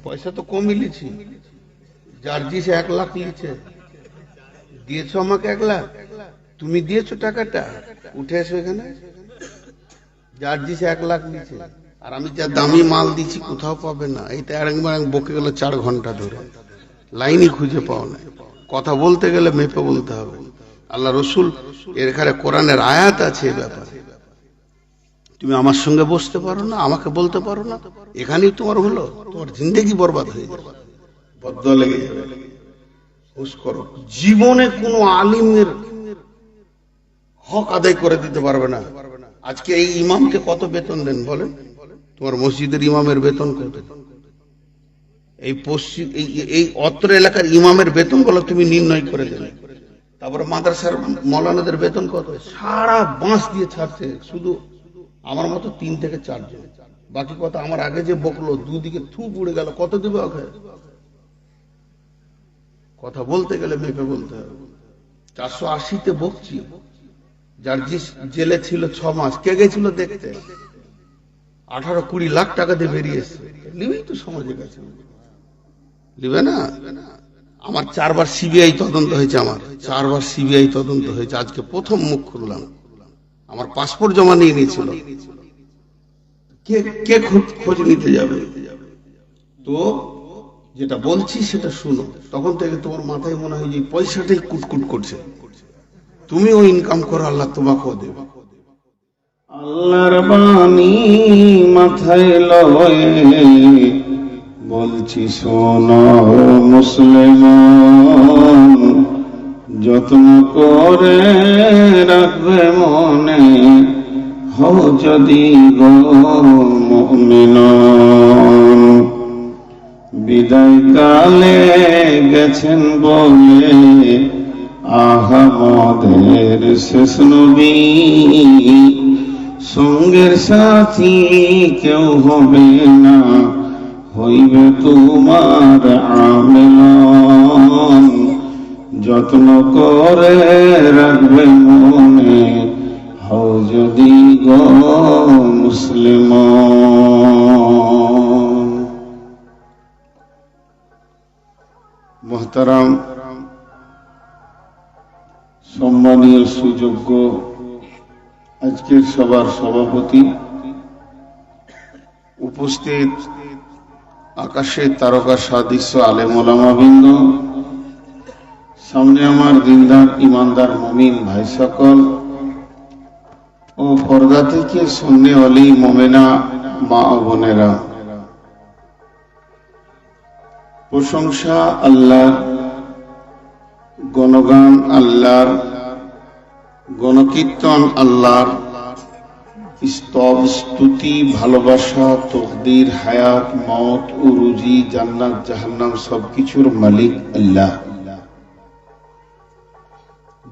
পয়সা তো কমই লিছি। জার্জিস 1 লাখ লিছে, দিয়েছো আমাকে 1 লাখ, তুমি দিয়েছো টাকাটা, উঠে এসো এখানে। জার্জিস 1 লাখ লিছে, আর আমি যা দামি মাল দিচ্ছি কোথাও পাবে না। এইটা আরেকবার বকে গেল 4 ঘন্টা ধরে, লাইনই খুঁজে পাও না। কথা বলতে গেলে মেপে বলতে হবে। আল্লাহ রসুল এখানে কোরআনের আয়াত আছে এ ব্যাপারে। তুমি আমার সঙ্গে বসতে পারো না, আমাকে বলতে পারো না, এখানেই তোমার হলো, তোমার জিন্দেগি বরবাদ হয়ে যাবে, বদদোয়া লেগে যাবে। হুশ করো, জীবনে কোনো আলিমের হক আদায় করে দিতে পারবে না। আজকে এই ইমামকে কত বেতন দেন বলেন? তোমার মসজিদের ইমামের বেতন কত? এই পশ্চিম এই অত্র এলাকার ইমামের বেতন গুলো তুমি নির্ণয় করে দেবে। তারপরে মাদ্রাসার মৌলানাদের বেতন কত? সারা বাঁশ দিয়ে ছাড়ছে, শুধু আমার মতো 3 থেকে 4 জন। বাকি কথা আমার আগে যে বকলো, দুদিকে থু পুড়ে গেল, কত দিবে ওকে? কথা বলতে গেলে মেপে বলতে হবে। 480-তে বকছি, যার জেলে ছিল 6 মাস, কে গেছিল দেখতে? 18-20 লাখ টাকা দিয়ে বেরিয়ে এসছে। লিবেই তো সমাজের কাছে, লিবে না? আমার 4 বার সিবিআই তদন্ত হয়েছে, আমার 4 বার সিবিআই তদন্ত হয়েছে। আজকে প্রথম মুখ খুললাম, আমার পাসপোর্ট জমা নিয়ে নিয়েছিল। কে খোঁজ নিতে যাবে? তো যেটা বলছি সেটা শুনো। তখন থেকে তোমার মাথায় মনে হয় যে পয়সাটাই কুটকুট করছে, তুমিও ইনকাম করো, আল্লাহ তোমাকেও দেবে। আল্লাহর বাণী মাথায় লয়ে বলছি শোনো মুসলমান, যত্ন করে রাখবে মনে, হও যদি গো মুমিনান। বিদায় কালে গেছেন বলে আহামদের শেষ নবী, সঙ্গের সাথী কেউ হবে না, হইবে তোমার আমেলান। যত্ন করে রাখবে মনে, হও যদি গো মুসলিমান। মুহতারাম সম্মানীয় সুযোগ্য আজকের সবার সভাপতি, উপস্থিত আকাশের তারকা সাদৃশ্য আলেম ওলামাবৃন্দ, সামনে আমার দিনদার ইমানদার মুমিন ভাই সকল, ও পর্দা থেকে শূন্য অলি মোমেনা মা ও বোনেরা, প্রশংসা আল্লাহর, গণগান আল্লাহর, গণকীর্তন আল্লাহর, স্তব স্তুতি ভালোবাসা তকদির হায়াত মওত ও রুজি জান্নাত জাহান্নাম সবকিছুর মালিক আল্লাহ।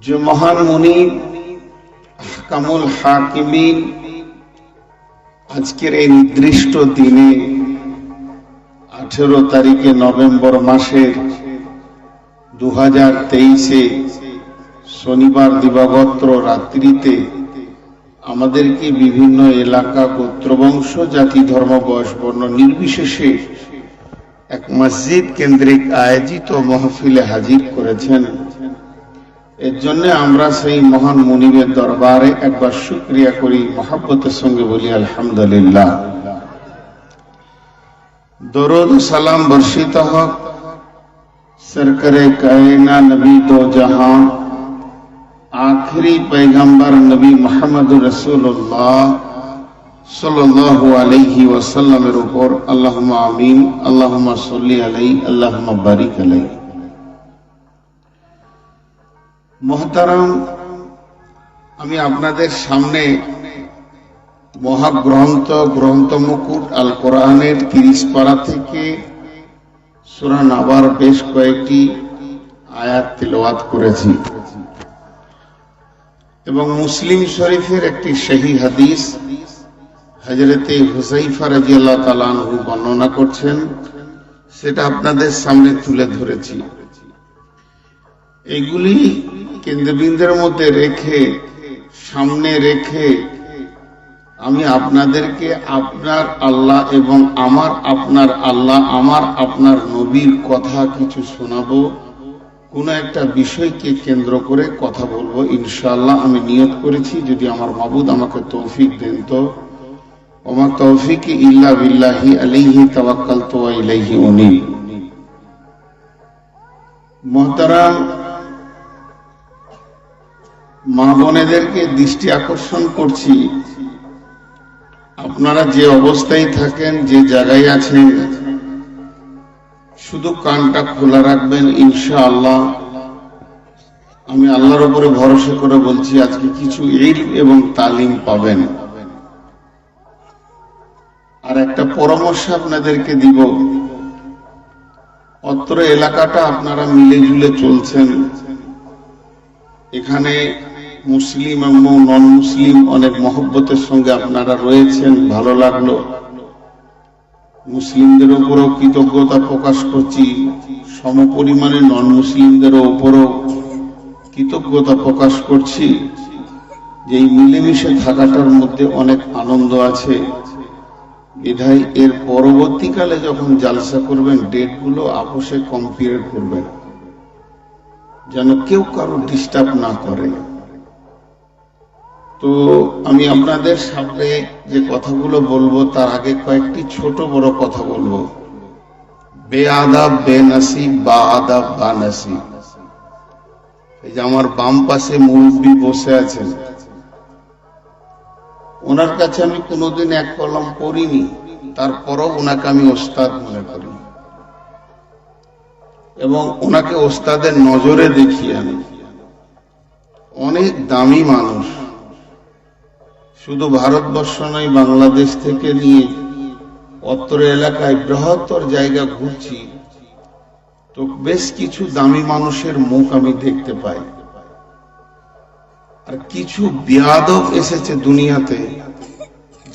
যে মহান মুনিব আহকামুল হাকিমিন আজকের এই নির্দিষ্ট দিনে 18 তারিখে নভেম্বর মাসের 2023-এ শনিবার দিবাগত রাত্রিতে আমাদেরকে বিভিন্ন এলাকা গোত্রবংশ জাতি ধর্ম বয়স বর্ণ নির্বিশেষে এক মসজিদ কেন্দ্রিক আয়োজিত মাহফিলে হাজির করেছেন। এর জন্য আমরা সেই মহান মুনিবের দরবারে একবার শুকরিয়া করি, মহব্বতের সঙ্গে বলি আলহামদুলিল্লাহ। দরুদ সালাম বর্ষিত হোক সরকারে কায়না নবী দো জাহান आखिरी पैगंबर नबी मोहम्मद रसूलुल्लाह सल्लल्लाहु अलैहि वसल्लम এর উপর আল্লাহুম্মা আমিন, আল্লাহুম্মা সাল্লি আলাইহি, আল্লাহুম্মা বারিক আলাইহি। মুহতারাম, আমি আপনাদের সামনে গ্রন্থ মুকুট আল কোরআনের 30 পারা থেকে সূরা নাবার বেশ কয়েকটি আয়াত তিলাওয়াত করেছি এবং মুসলিম শরীফের একটি সহিহ হাদিস হযরতে হুযায়ফা রাদিয়াল্লাহু তাআলা আনহু বর্ণনা করছেন, সেটা আপনাদের সামনে তুলে ধরেছি। এগুলি কেন্দ্রবিন্দুর মধ্যে রেখে, সামনে রেখে আমি আপনাদেরকে আপনার আল্লাহ এবং আমার আপনার আল্লাহ, আমার আপনার নবীর কথা কিছু শোনাবো। কোন একটা বিষয়কে কেন্দ্র করে কথা বলবো ইনশাআল্লাহ। আমি নিয়ত করেছি, যদি আমার মাবুদ আমাকে তৌফিক দেন তো। ওমা তৌফিক ইল্লা বিল্লাহি আলাইহি তাওয়াক্কালতু ওয়া ইলাইহি উনীব। মুহতারাম মা বোনেদেরকে দৃষ্টি আকর্ষণ করছি, আপনারা যে অবস্থায় থাকেন, যে জায়গায় আছেন, শুধু কানটা খোলা রাখবেন ইনশাআল্লাহ। আমি আল্লাহর উপরে ভরসা করে বলছি, আজকে কিছু ইলম এবং তালিম পাবেন। আর একটা পরামর্শ আপনাদেরকে দিব, অত্র এলাকাটা আপনারা মিলে ঝুলে চলছেন, এখানে মুসলিম এবং নন মুসলিম অনেক মহব্বতের সঙ্গে আপনারা রয়েছেন, ভালো লাগলো। মুসলিমদের উপরও কৃতজ্ঞতা প্রকাশ করছি, সমপরিমাণে নন মুসলিমদের উপরও কৃতজ্ঞতা প্রকাশ করছি যে এই মিলেমিশে থাকাটার মধ্যে অনেক আনন্দ আছে। বিধায় এর পরবর্তীকালে যখন জালসা করবেন, ডেটগুলো আপোষে কম্পেয়ার করবেন, যেন কেউ কারো ডিস্টার্ব না করে। তো আমি আপনাদের সামনে যে কথাগুলো বলবো তার আগে কয়েকটি ছোট বড় কথা বলবো। বেআদাব বেনসিব, বা আদাব বা নসিব। এই যে আমার বাম পাশে মুরব্বী বসে আছেন, ওনার কাছে আমি কোনোদিন এক কলম পড়িনি, তারপরও ওনাকে আমি ওস্তাদ মনে করি এবং ওনাকে ওস্তাদের নজরে দেখি আমি। অনেক দামি মানুষ, শুধু ভারতবর্ষ নয়, বাংলাদেশ থেকে নিয়ে অত্র এলাকায় বৃহত্তর জায়গা ঘুরছি, তো বেশ কিছু দামি মানুষের মুখ আমি দেখতে পাই। আর কিছু বেয়াদব এসেছে দুনিয়াতে,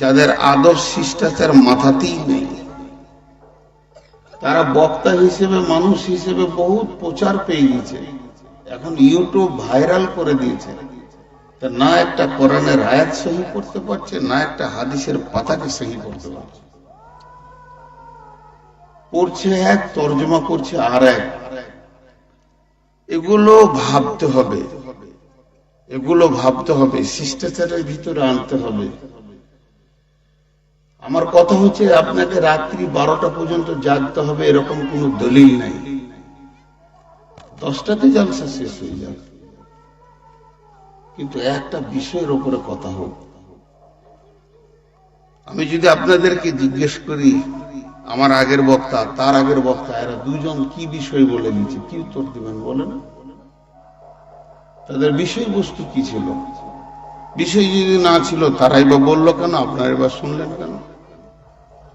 যাদের আদব শিষ্টাচার মাথাতেই নেই। তারা বক্তা হিসেবে, মানুষ হিসেবে বহুত প্রচার পেয়ে গেছে, এখন ইউটিউব ভাইরাল করে দিয়েছে। তা না একটা কোরআনের আয়াত সহি করতে পারছে, না একটা হাদিসের পাতাকে সহি করতে পারছে। পড়ছে এক, তর্জমা করছে আর এক। এগুলো ভাবতে হবে, এগুলো ভাবতে হবে, শিষ্টাচারের ভিতরে আনতে হবে। আমার কথা হচ্ছে, আপনাকে রাত্রি 12টা পর্যন্ত জাগতে হবে এরকম কোনো দলিল নাই। 10টাতে জালসা শেষ হয়ে যাবে, কিন্তু একটা বিষয়ের উপরে কথা হোক। আমি যদি আপনাদেরকে জিজ্ঞেস করি, আমার আগের বক্তা, তার আগের বক্তা, এরা দুজন কি বিষয় বলে দিচ্ছে, কি উত্তর দিবেন বলেন? তাদের বিষয়বস্তু কি ছিল? বিষয় যদি না ছিল, তারাই বা বললো কেন, আপনারা বা শুনলেন কেন?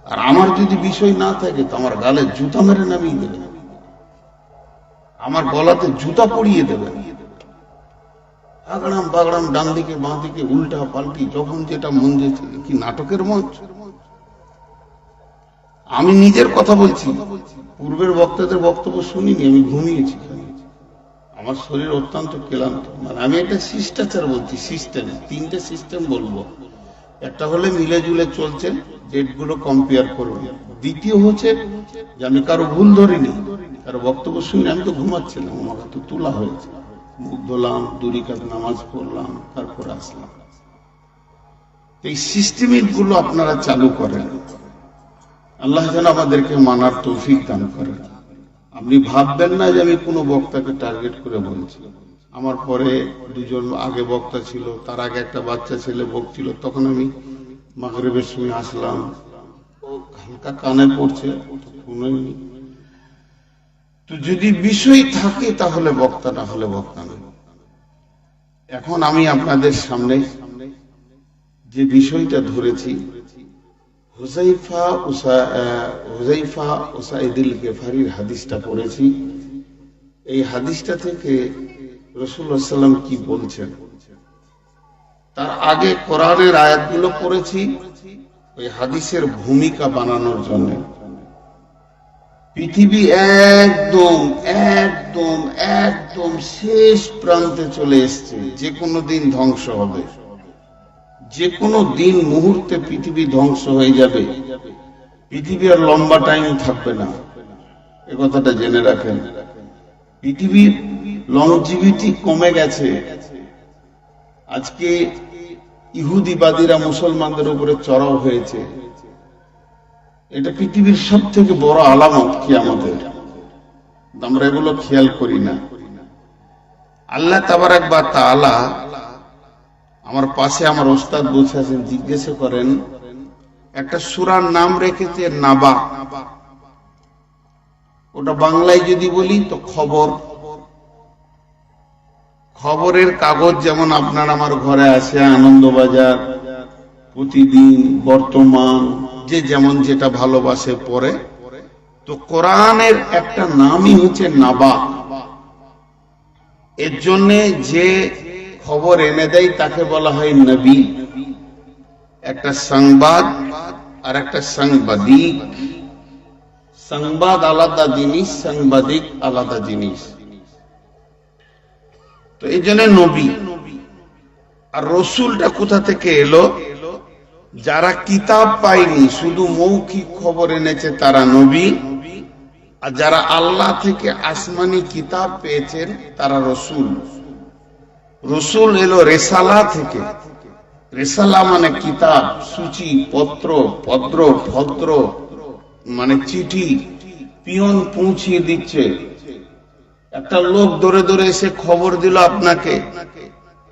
আর আমার যদি বিষয় না থাকে, তো আমার গালে জুতা মেরে নামিয়ে দেবেন, আমার গলাতে জুতা পরিয়ে দেবেন। আগড়াম বাগড়াম, ডান দিকে বাঁ দিকে, উল্টা পাল্টি, যখন যেটা মন যেছে। কি নাটকের মঞ্চ? আমি নিজের কথা বলছি, পূর্বের বক্তাদের বক্তব্য শুনিনি, আমি ঘুমিয়েছি। আমার শরীর অত্যন্ত ক্লান্ত। মানে আমি একটা শিষ্টাচার বলছি, সিস্টেম, 3টে সিস্টেম বলবো। একটা হলে মিলে জুলে চলছেন, ডেটগুলো কম্পেয়ার করবেন। দ্বিতীয় হচ্ছে যে আমি কারো ভুল ধরিনি, কারো বক্তব্য শুনি, আমি তো ঘুমাচ্ছিলাম, আমাকে তো তোলা হয়েছে, মুখ ধোলাম, 2 রাকাত নামাজ পড়লাম, তারপর আসলাম। এই সিস্টেমিক গুলো আপনারা চালু করেন। আল্লাহ যেন আমাদেরকে মানার তৌফিক দান করেন। আপনি ভাববেন না যে আমি কোনো বক্তাকে টার্গেট করে বলছি। আমার পরে 2জন আগে বক্তা ছিল, তার আগে একটা বাচ্চা ছেলে বকছিল, তখন আমি মাগরিবের সময় আসলাম, হালকা কানে পড়ছে, তো যদি বিষয় থাকে তাহলে বক্তা, না হলে বক্তা না। এখন আমি আপনাদের সামনে যে বিষয়টা ধরেছি, হুযায়ফা উসাইদুল গিফারির হাদিসটা পড়েছি। এই হাদিসটা থেকে রাসূলুল্লাহ সাল্লাল্লাহু আলাইহি ওয়াসাল্লাম কি বলছেন, তার আগে কোরআনের আয়াতগুলো পড়েছি ওই হাদিসের ভূমিকা বানানোর জন্য। পৃথিবী একদম একদম একদম শেষ প্রান্তে চলে এসছে, যে কোনো দিন ধ্বংস হবে। যে কোনো দিন মুহূর্তে পৃথিবী ধ্বংস হয়ে যাবে, পৃথিবী আর লম্বা টাইম থাকবে না, এ কথাটা জেনে রাখেন। পৃথিবীর লংজিভিটি কমে গেছে। আজকে ইহুদিবাদীরা মুসলমানদের উপরে চড়াও হয়েছে। এটা পৃথিবীর সব থেকে বড় আলামত কিয়ামতের। আমরা এগুলো খেয়াল করি না। আল্লাহ তাবারাক ওয়া তাআলা, আমার পাশে আমার ওস্তাদ বসে আছেন, জিজ্ঞাসা করেন, একটা সূরার নাম রেখেছে নাবা। ওটা বাংলায় যদি বলি তো খবর। খবরের কাগজ যেমন আপনার আমার ঘরে আছে, আনন্দবাজার, প্রতিদিন, বর্তমান, যে যেমন যেটা ভালোবাসে পড়ে, তো কোরআনের একটা নামই হচ্ছে নাবা। এর জন্য যে খবর এনে দেয় তাকে বলা হয় নবী। একটা সংবাদ আর একটা সাংবাদিক। সংবাদ আলাদা জিনিস, সাংবাদিক আলাদা জিনিস। তো এই জন্য নবী। আর রসুলটা কোথা থেকে এলো? যারা কিতাব পায়নি, শুধু মৌখিক খবর এনেছে, তারা নবী। আর যারা আল্লাহ থেকে আসমানি কিতাব পেয়েছেন তারা রসুল। রসুল এলো রেসালা থেকে। রেসালা মানে কিতাব, সূচি, পত্র, পত্র, ভদ্র মানে চিঠি, পিয়ন পৌঁছিয়ে দিচ্ছে। একটা লোক দৌড়ে দৌড়ে এসে খবর দিল আপনাকে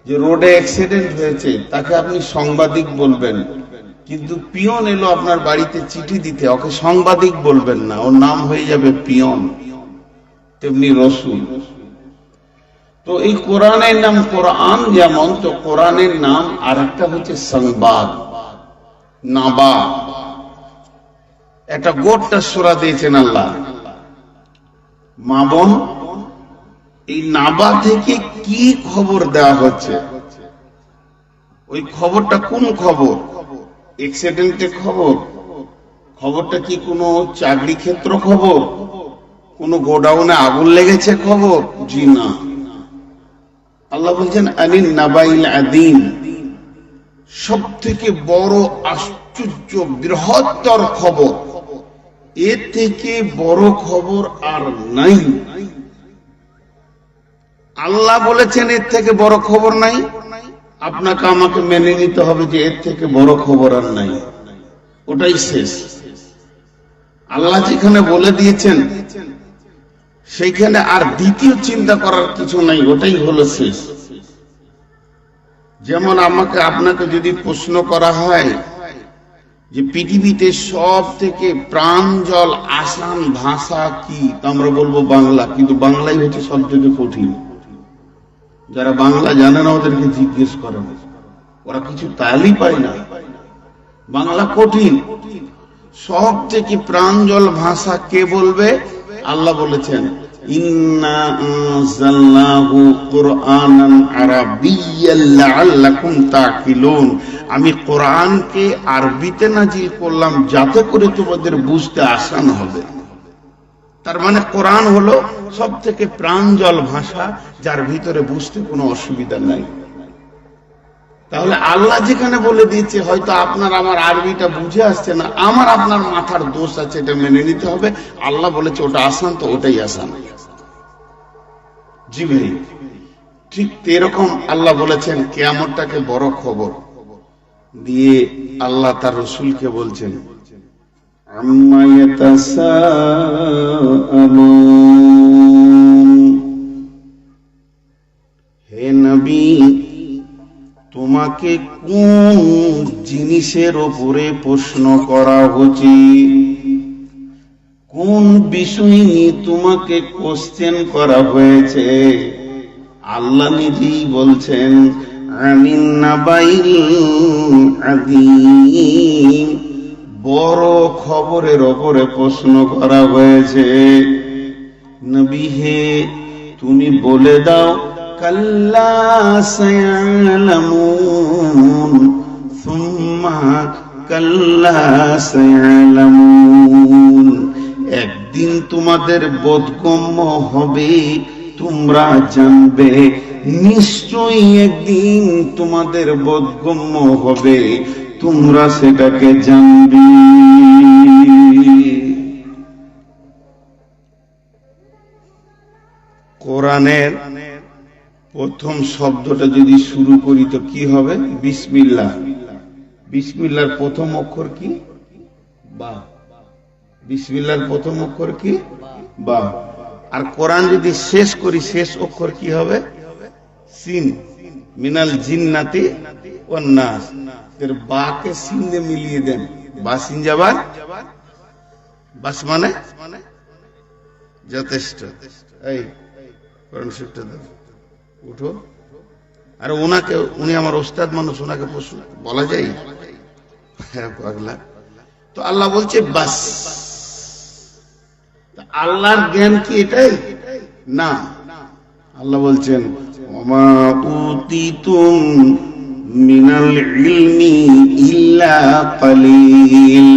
যে রোডে অ্যাক্সিডেন্ট হয়েছে, তাকে আপনি সাংবাদিক বলবেন। কিন্তু পিয়ন এলো আপনার বাড়িতে চিঠি দিতে, ওকে সাংবাদিক বলবেন না, ওর নাম হয়ে যাবে পিয়ন। তেমনি রসুল। তো এই কোরআনের নাম কোরআন যেমন, তো কোরআনের নাম আর একটা হচ্ছে সংবাদ, নাবা। একটা গোটা সূরা দিয়েছেন আল্লাহ। মা বোন, এই নাবা থেকে কি খবর দেওয়া হচ্ছে? ওই খবরটা কোন খবর? অ্যাক্সিডেন্টের খবর? খবরটা কি কোনো চাকরি ক্ষেত্র খবর? কোনো গোডাউনে আগুন লেগেছে খবর? জি না। আল্লাহ বলছেন আনিন নাবাইল আযীম, সব থেকে বড় আশ্চর্য বৃহত্তর খবর। এর থেকে বড় খবর আর নাই। আল্লাহ বলেছেন এর থেকে বড় খবর নাই, আপনাকে আমাকে মেনে নিতে হবে যে এর থেকে বড় খবর আর নাই, ওটাই শেষ। আল্লাহ যেখানে বলে দিয়েছেন সেইখানে আর দ্বিতীয় চিন্তা করার কিছু নাই, ওটাই হলো শেষ। যেমন আমাকে আপনাকে যদি প্রশ্ন করা হয় যে পৃথিবীতে সব থেকে প্রাঞ্জল আসান ভাষা কি, তো আমরা বলবো বাংলা। কিন্তু বাংলাই হচ্ছে সব থেকে কঠিন। যারা বাংলা জানে না ওদেরকে জিজ্ঞেস করেন, ওরা কিছু তালই পায় না। বাংলা কঠিন। সব থেকে প্রাঞ্জল ভাষা কে বলবে? আল্লাহ বলেছেন ইন্না আনজালনাহু কুরআনান আরাবিয়্যান লাআল্লাকুম তাকিলুন। আমি কোরআনকে আরবিতে নাজিল করলাম যাতে করে তোমাদের বুঝতে আসান হবে। তার মানে কোরআন হলো সব থেকে প্রাঞ্জল ভাষা, যার ভিতরে বুঝতে কোনো অসুবিধা নাই। তাহলে আল্লাহ যেখানে বলে দিয়েছে, হয়তো আপনার আমার আরবিটা বুঝে আসছে না, আমার আপনার মাথার দোষ আছে, এটা মেনে নিতে হবে। আল্লাহ বলেছে ওটা আসান, তো ওটাই আসান। জি ভাই, ঠিক এরকম আল্লাহ বলেছেন কিয়ামতটাকে বড় খবর দিয়ে আল্লাহ তার রাসূলকে বলছেন আম্মা ইয়াতাসাআলুন, হে নবী তোমাকে কোন জিনিসের উপরে প্রশ্ন করা হচ্ছে, কোন বিষয় নিয়ে তোমাকে কোশ্চেন করা হয়েছে? আল্লাহ নিজেই বলছেন আনিন নাবাইল আযীম, বড় খবরের ওপরে প্রশ্ন করা হয়েছে। নবী হে তুমি বলে দাও কাল্লা সায়ালামুন সুম্মা কাল্লা সায়ালামুন, একদিন তোমাদের বোধগম্য হবে, তোমরা জানবে নিশ্চয়ই একদিন তোমাদের বোধগম্য হবে, তোমরা সেটাকে জানবে। কোরআনের প্রথম শব্দটা যদি শুরু করি তো কি হবে? বিসমিল্লাহ। বিসমিল্লাহর প্রথম অক্ষর কি? বা। বিসমিল্লাহর প্রথম অক্ষর কি? বা। আর কোরআন যদি শেষ করি, শেষ অক্ষর কি হবে? সিন। মিনাল জিন্নাতি ওয়ান নাস। এর বাকে সিন দিয়ে মিলিয়ে দেন, বা সিন যাবার বাস মানে যথেষ্ট। এই কোরআন শরীফটা দাও, উঠো। আর ওনাকে, উনি আমার ওস্তাদ মানুষ, ওনাকে প্রশ্ন বলা যায়? হ্যাঁ পাগলা। তো আল্লাহ বলছে বাস। আল্লাহর জ্ঞান কি এটাই? না, আল্লাহ বলছেন ওমা উতিতুম মিনাল ইলমি ইল্লা কালিল।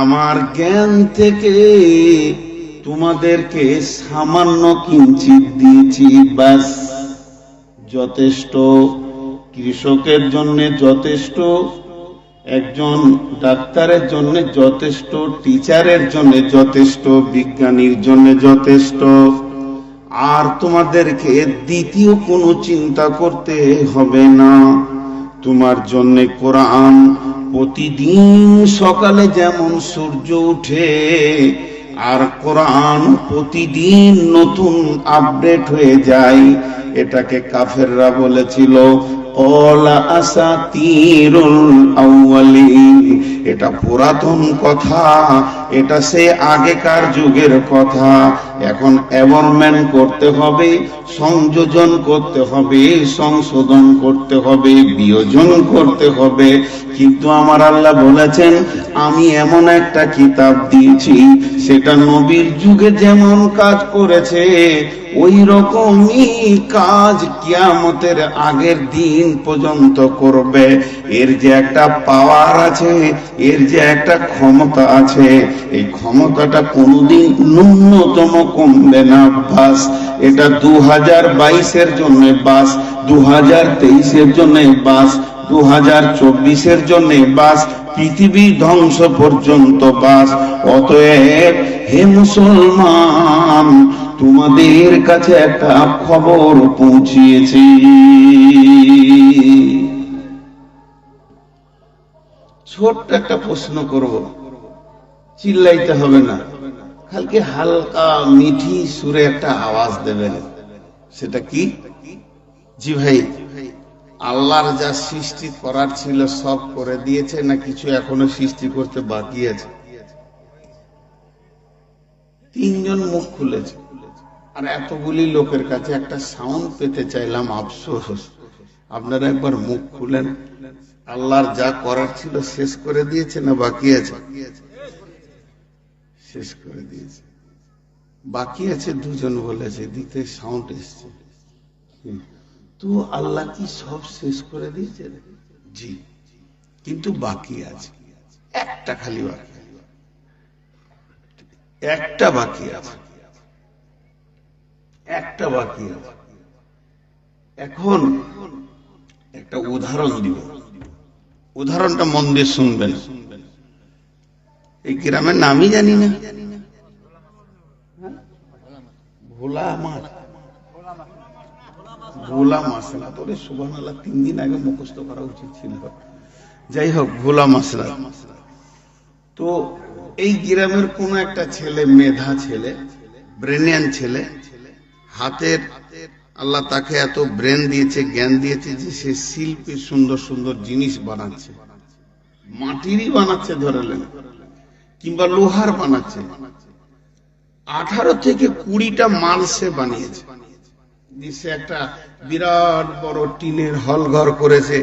আমার জ্ঞান থেকে তোমাদেরকে সামান্য কিঞ্চিত দিয়েছি, বাস যথেষ্ট। কৃষকের জন্য যথেষ্ট, একজন ডাক্তারের জন্য যথেষ্ট, টিচারের জন্য যথেষ্ট, বিজ্ঞানীর জন্য যথেষ্ট। আর তোমাদেরকে দ্বিতীয় কোনো চিন্তা করতে হবে না। তোমার জন্য কোরআন প্রতিদিন সকালে যেমন সূর্য উঠে, আর কোরআন প্রতিদিন নতুন আপডেট হয়ে যায়। এটাকে কাফেররা বলেছিল ক্বালা আসাতিরুল আউয়ালিন, এটা পুরাতন কথা, এটা সে আগেকার যুগের কথা। এখন অ্যামেন্ডমেন্ট করতে হবে, সংযোজন করতে হবে, সংশোধন করতে হবে, বিয়োজন করতে হবে। কিন্তু আমার আল্লাহ বলেছেন আমি এমন একটা কিতাব দিয়েছি, সেটা নবীর যুগে যেমন কাজ করেছে ওই রকমই কাজ কিয়ামতের আগের দিন পর্যন্ত করবে। এর যে একটা পাওয়ার আছে, এর যে একটা ক্ষমতা আছে, এই ক্ষমতাটা কোনোদিন ন্যূনতম কমবে না। বাস এটা 2022-এর জন্য বাস, 2023-এর জন্য বাস, 2024-এর জন্য বাস, পৃথিবী ধ্বংস পর্যন্ত বাস। অতএব হে মুসলমান, তোমাদের কাছে একটা খবর পৌঁছিয়েছি। ছোট্ট একটা প্রশ্ন করব, চিল্লাইতে হবে না, কালকে হালকা মিঠি সুরে একটা আওয়াজ দেবেন। সেটা কি? জি ভাই, আল্লাহর যা সৃষ্টি করার ছিল সব করে দিয়েছে, না কিছু এখনো সৃষ্টি করতে বাকি আছে? তিনজন মুখ খুলেছে, আর এতগুলি লোকের কাছে একটা সাউন্ড পেতে চাইলাম। আফসোস, আপনারা একবার মুখ খুলেন। আল্লাহর যা করার ছিল শেষ করে দিয়েছে না বাকি আছে? শেষ করে দিয়েছে। বাকি আছে দুজন বলেছে দিতে, সাউন্ড এসছে। তো আল্লাহ কি সব শেষ করে দিয়েছে? জি, কিন্তু বাকি আছে একটা, খালি বাকি একটা, বাকি আছে একটা, বাকি আছে। এখন একটা উদাহরণ দিব, উদাহরণটা মন দিয়ে শুনবেন। এই গ্রামের নামই জানি না, ভোলা মাছ, ভোলা মাসলা। তোরে সুবহানাল্লাহ, 3 দিন আগে মুখস্থ করা উচিত ছিল। যাই হোক, ভোলা মাসলা। তো এই গ্রামের কোন একটা ছেলে, মেধা ছেলে, ব্রেনিয়ান ছেলে, হাতের আল্লাহ তাকে এত ব্রেন দিয়েছে, জ্ঞান দিয়েছে যে সে শিল্পে সুন্দর সুন্দর জিনিস বানাচ্ছে। মাটিরই বানাচ্ছে ধরেলেন, কিংবা লোহার বানাচ্ছে। 18 থেকে 20টা মাল সে বানিয়েছে। সে একটা বিরাট বড় টিনের হল ঘর করেছে,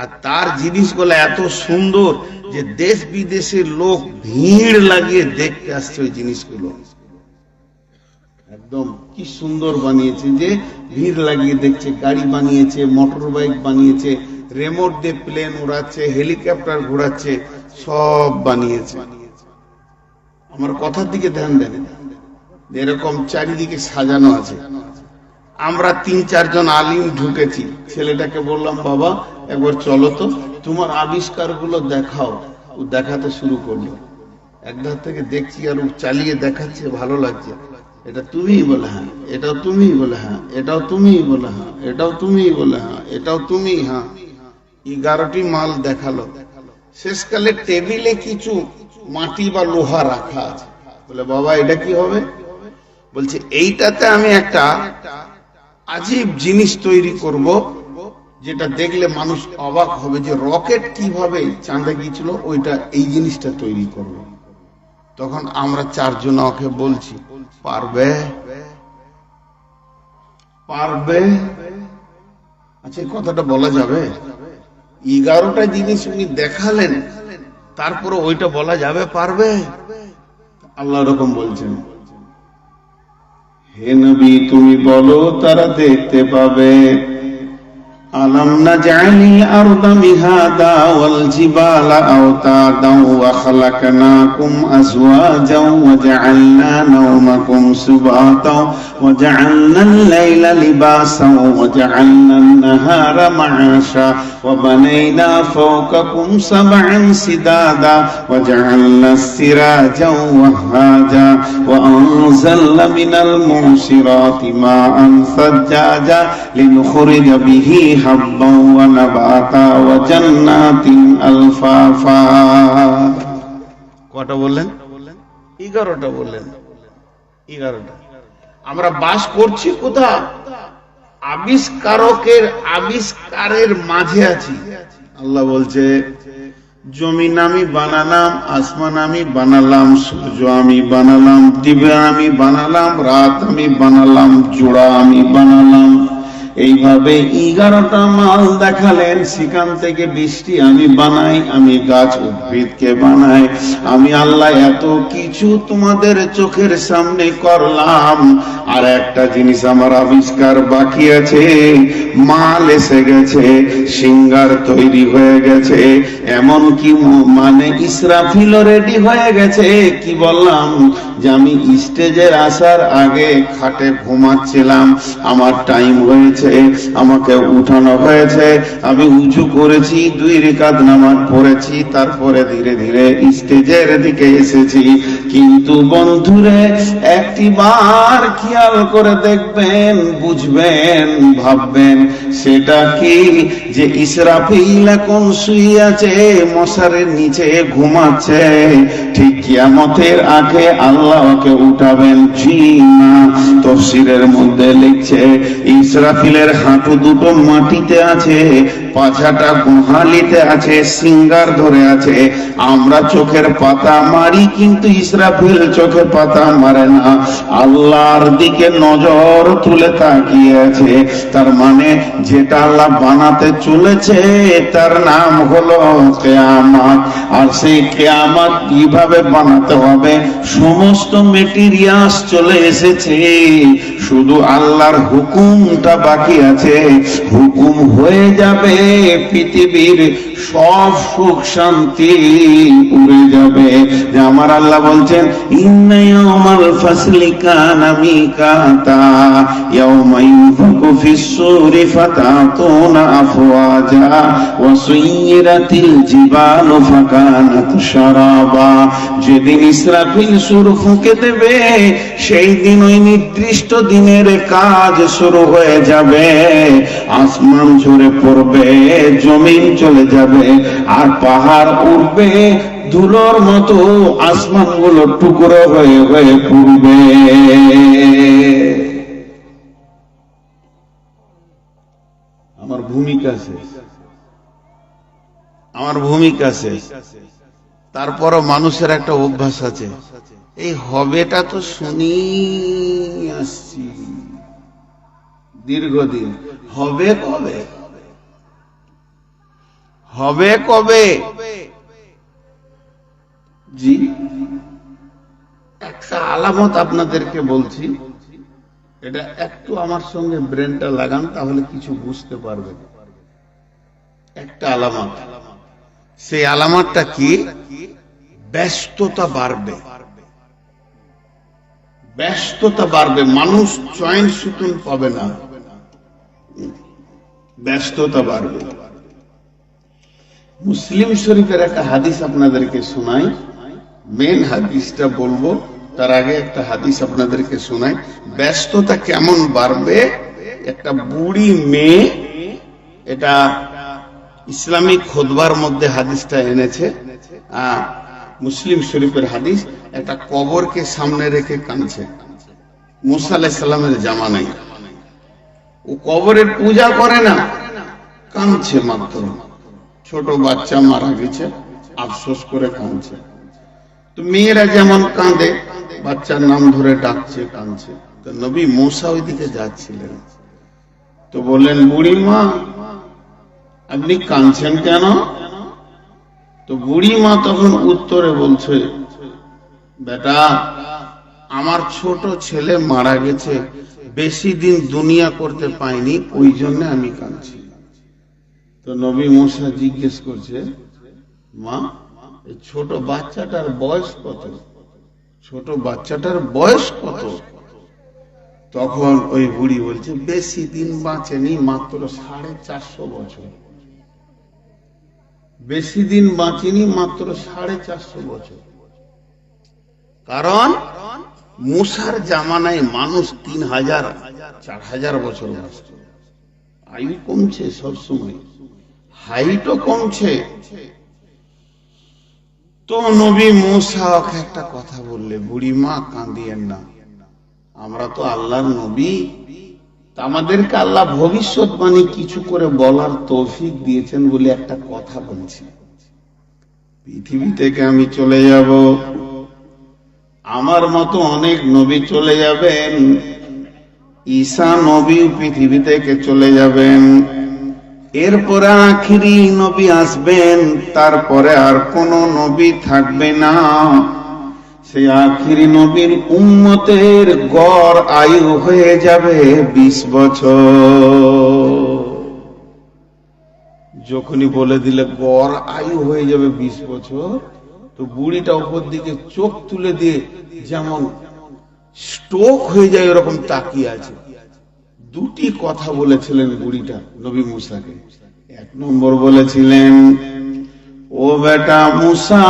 আর তার জিনিসগুলো এত সুন্দর যে দেশ বিদেশের লোক ভিড় লাগিয়ে দেখতে আসছে ওই জিনিসগুলো। একদম কি সুন্দর বানিয়েছে যে ভিড় লাগিয়ে দেখছে। গাড়ি বানিয়েছে, মোটর বাইক বানিয়েছে, রিমোট দিয়ে প্লেন উড়াচ্ছে, হেলিকপ্টার ঘোরাচ্ছে, সব বানিয়েছে। আমার কথার দিকে ধ্যান দেন, এরকম চারিদিকে সাজানো আছে। আমরা 3-4 জন আলিম ঢুকেছি। ছেলেটাকে বললাম, বাবা একবার চলো তো, তোমার আবিষ্কার গুলো দেখাও। ও দেখাতে শুরু করলো। একধার থেকে দেখছি আর ও চালিয়ে দেখাচ্ছে, ভালো লাগছে। এটা তুমিই বলে হ্যাঁ, এটাও তুমিই বলে হ্যাঁ, এটাও তুমিই বলে হ্যাঁ, এটাও তুমিই বলে হ্যাঁ, এটাও তুমি হ্যাঁ। 11টি মাল দেখালো। শেষকালে টেবিলে কিছু মাটি বা লোহা রাখা আছে। বলে, বাবা এটা কি হবে? বলছে, এইটাতে আমি একটা আজীব জিনিস তৈরি করব, যেটা দেখলে মানুষ অবাক হবে, যে রকেট কিভাবে চাঁদে গিয়েছিল, ওইটা এই জিনিসটা তৈরি করব। তখন আমরা 4 জন ওকে বলছি, পারবে? পারবে? আচ্ছা, এই কথাটা বলা যাবে? 11টা জিনিস উনি দেখালেন, তারপরে ওইটা বলা যাবে পারবে? আল্লাহ রকম বলছেন, হে নবী তুমি বলো, তারা দেখতে পাবে। আলাম নাজআলিল আরদা মিহাদা ওয়াল জিবালা আওতাদা ওয়া খালাকনাকুম আজওয়াজা ওয়া জাআলনা নাওমাকুম সুবাতা ওয়া জাআলনাল লাইলা লিবাসা ওয়া জাআলনান নাহারা মাআশা ওয়া বানাইনা ফাওকাকুম সাবআন সিদাদা ওয়া জাআলনাস সিরাজা ওয়াহাজা ওয়া আনজালনা মিনাল মুসিরাতি মাআন সাজ্জাজা লিনুখরিজা বিহি হাব্বান ওয়া নাবাতা ওয়া জান্নাতিন আলফাফা। কটা বললেন? 11টা বললেন। 11টা। আমরা বাস করছি কোথায়? আবিষ্কারকের আবিষ্কারের মাঝে আছি। আল্লাহ বলছে, জমিন আমি বানালাম, আসমান আমি বানালাম, সূর্য আমি বানালাম, দিবা আমি বানালাম, রাত আমি বানালাম, জোড়া আমি বানালাম। এইভাবে 11টা মাল দেখালেন। সেখান থেকে বৃষ্টি আমি বানাই, আমি গাছ উদ্ভিদকে বানাই, আমি আল্লাহ এত কিছু তোমাদের চোখের সামনে করলাম। আর একটা জিনিস আমার আবিষ্কার বাকি আছে। মাল এসে গেছে, সিঙ্গার তৈরি হয়ে গেছে, এমন কি মানে ইসরাফিল রেডি হয়ে গেছে। কি বললাম যে আমি স্টেজের আসার আগে খাটে ঘুমাচ্ছিলাম, আমার টাইম হয়েছে, আমাকে উঠানো হয়েছে, আমি উঁচু করেছি, 2 রাকাত নামাজ পড়েছি, তারপরে ধীরে ধীরে স্টেজের দিকে এসেছি। কিন্তু বন্ধুরে, একটি বার খেয়াল করে দেখবেন, বুঝবেন, ভাববেন, সেটা কি যে ইসরাফিল এখন শুয়ে আছে মশারের নিচে ঘুমাচ্ছে, ঠিক কিয়ামতের আগে আল্লাহ ওকে উঠাবেন। জি না, তাফসীরের মধ্যে লিখছে ইসরাফিলের হাঁটু দুটো মাটিতে আছে, পাছাটা গোহালিতে আছে, সিঙ্গার ধরে আছে। আমরা চোখের পাতা মারি, কিন্তু ইসরাফিল চোখে পাতা মারে না, আল্লাহর দিকে নজর তুলে তাকিয়ে আছে। তার মানে যেটা আল্লাহ বানাতে চলেছে তার নাম হলো কিয়ামত। আর সেই কিয়ামত কিভাবে বানাতে হবে, সমস্ত মেটেরিয়ালস চলে এসেছে, শুধু আল্লাহর হুকুমটা বাকি আছে। হুকুম হয়ে যাবে, পৃথিবীর সব সুখ শান্তি উড়ে যাবে। যে আমার আল্লাহ বলছেন, ইন্না ইয়াউমাল ফাসলি কানা মিকাতা ইয়াউমা ইনফাকু ফিস সূরি ফাতাতুনা আফওয়াজা ওয়া সুয়িরাতিল জিবালু ফাকানাত শারাবা। যেদিন ইসরাফিল সুর ফুঁকে দেবে, সেই দিন ওই নির্দিষ্ট দিনের কাজ শুরু হয়ে যাবে। আসমান ঝরে পড়বে, জমিন চলে যাবে, আর পাহাড় উঠবে ধুলোর মতো, আসমানগুলো টুকরো হয়ে হয়ে পড়বে। আমার ভূমিকা শেষ, আমার ভূমিকা শেষ। তারপরও মানুষের একটা অভ্যাস আছে, এই হবেটা তো শুনি আসছি দীর্ঘদিন, হবে কবে, হবে কবে? জি, একটা আলামত আপনাদেরকে বলছি, এটা একটু আমার সঙ্গে ব্রেনটা লাগান, তাহলে কিছু বুঝতে পারবেন। একটা আলামত, সেই আলামতটা কি? ব্যস্ততা বাড়বে, ব্যস্ততা বাড়বে, মানুষ চয়ন সুতুন পাবে না। ব্যস্ততা বাড়বে। মুসলিম শরীফের একটা হাদিস আপনাদেরকে শোনাই, মেন হাদিসটা বলবো তার আগে একটা হাদিস আপনাদেরকে শোনাই। ব্যস্ততা কেমন বাড়বে, একটা বুড়ি মেয়ে, এটা ইসলামিক খুতবার মধ্যে হাদিসটা এনেছে, মুসলিম শরীফের হাদিস। একটা কবরকে সামনে রেখে কাঁদছে, মুসা আলাইহিস সালামের জামানায়। ও কবরের পূজা করে না, কাঁদছে মাত্র। ছোট বাচ্চা মারা গেছে, আফসোস করে কাঁদছে। তো মেয়েরা যেমন কাঁদে, বাচ্চার নাম ধরে ডাকছে, কাঁদছে। তো নবী মুসা ওইদিকে যাচ্ছিলেন, তো বললেন, বুড়ি মা আপনি কাঁদছেন কেন? তো বুড়ি মা তখন উত্তরে বলছে, বেটা আমার ছোট ছেলে মারা গেছে, বেশি দিন দুনিয়া করতে পাইনি, ওই জন্য আমি কাঁদছি। তো নবী মুসা জিজ্ঞেস করছে, মা এই ছোট বাচ্চাটার বয়স কত? ছোট বাচ্চাটার বয়স কত? তখন ওই বুড়ি বলছে, বেশি দিন বাঁচেনি, মাত্র 450 বছর। বেশি দিন বাঁচেনি, মাত্র 450 বছর। কারণ মুসার জামানায় মানুষ 3000 4000 বছর বাঁচত। আয়ু কমছে সবসময়, হাইটও কমছে। তো নবী মুসা একটা কথা বললে, বুড়ি মা কাঁদিয়েন না, আমরা তো আল্লাহর নবী, আমাদেরকে আল্লাহ ভবিষ্যৎবাণী কিছু করে বলার তৌফিক দিয়েছেন বলে একটা কথা বলছি। পৃথিবী থেকে আমি চলে যাব, আমার মতো অনেক নবী চলে যাবেন, ঈসা নবী পৃথিবী থেকে চলে যাবেন, এরপরে আখিরি নবী আসবেন, তারপরে আর কোন নবী থাকবে না। সেই আখিরি নবীর উম্মতের গড় আয়ু হয়ে যাবে 20 বছর। যখনই বলে দিলে গড় আয়ু হয়ে যাবে 20 বছর, তো বুড়িটা উপর দিকে চোখ তুলে দিয়ে যেমন স্ট্রোক হয়ে যায় এরকম তাকিয়ে আছে। দুটি কথা বলেছিলেন বুড়িটা নবী মুসাকে। 1 নম্বর বলেছিলেন, ও বেটা মুসা,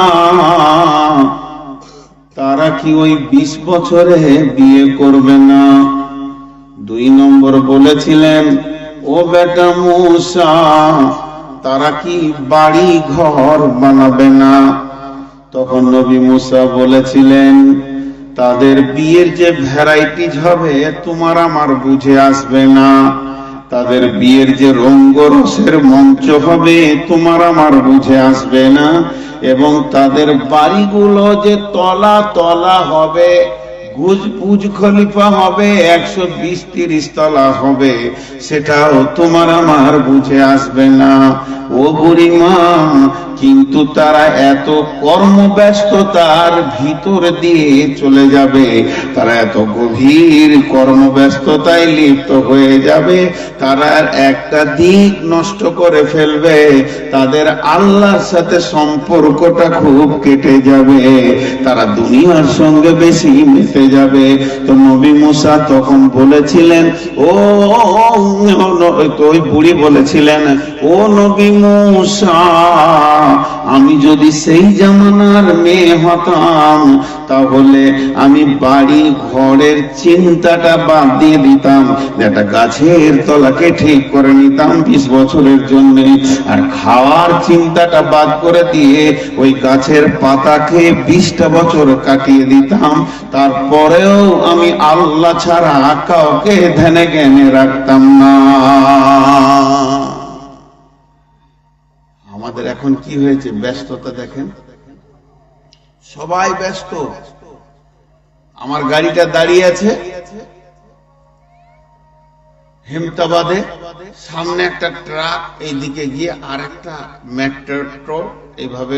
তারা কি ওই 20 বছরে বিয়ে করবে না? 2 নম্বর বলেছিলেন, ও বেটা মুসা, তারা কি বাড়ি ঘর বানাবে না? তখন নবী মুসা বলেছিলেন, তাদের বিয়ের যে ভ্যারাইটিজ হবে তোমার আমার বুঝে আসবে না, তাদের বিয়ের যে রঙ্গরসের মঞ্চ হবে তোমার আমার বুঝে আসবে না, এবং তাদের বাড়িগুলো যে তলা তলা হবে, বুর্জ খলিফা হবে, 120-30 তলা হবে, সেটাও তোমার আমার বুঝে আসবে না। ও বুড়িমা, কিন্তু তারা এত কর্মব্যস্ততার ভিতর দিয়ে চলে যাবে, তারা এত গভীর কর্মব্যস্ততায় লিপ্ত হয়ে যাবে, তারা একটা দিক নষ্ট করে ফেলবে, তাদের আল্লাহর সাথে সম্পর্কটা খুব কেটে যাবে, তারা দুনিয়ার সঙ্গে বেশি মিশে যাবে। তো নবী মুসা তখন বলেছিলেন, ওই বুড়ি বলেছিলেন, ও নবী মুসা, আমি যদি সেই জামানার মেয়ে হতাম, তাহলে আমি বাড়ি ঘরের চিন্তাটা বাদ দিয়ে দিতাম, একটা গাছের তলাকে ঠিক করে নিতাম 20 বছরের জন্য, আর খাওয়ার চিন্তাটা বাদ করে দিয়ে ওই গাছের পাতাকে 20টা বছর কাটিয়ে দিতাম, তারপরেও আমি আল্লাহ ছাড়া কাউকে ধ্যানে জ্ঞানে রাখতাম না। আমাদের এখন কি হয়েছে, ব্যস্ততা দেখেন, সবাই ব্যস্ত। আমার গাড়িটা দাঁড়িয়ে আছে হেমতাবাদে, সামনে একটা ট্রাক এইদিকে গিয়ে আর একটা মেট্রো এইভাবে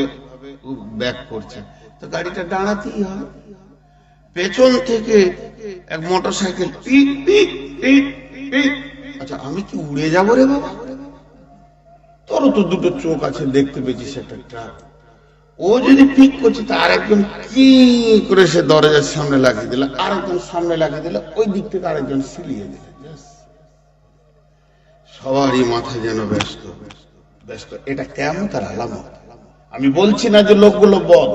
ব্যাক করছে, তো গাড়িটা দাঁড়াতেই হয়। পেছন থেকে এক মোটরসাইকেল পিক পিক পিক পিক। আচ্ছা, আমি কি উড়ে যাবো রে বাবা? তোরও তো দুটো চোখ আছে, দেখতে পেয়েছিস একটা ট্রাক, ও যদি পিক করছে, তা আরেকজন কি করে সে দরজার সামনে লাগিয়ে দিল, আরেকজন সামনে লাগিয়ে দিল, ওই দিক থেকে আরেকজন সিলিয়ে দিল। সবারই মাথা যেন ব্যস্ত ব্যস্ত। এটা কেমন তার আলামত। আমি বলছি না যে লোকগুলো বদ,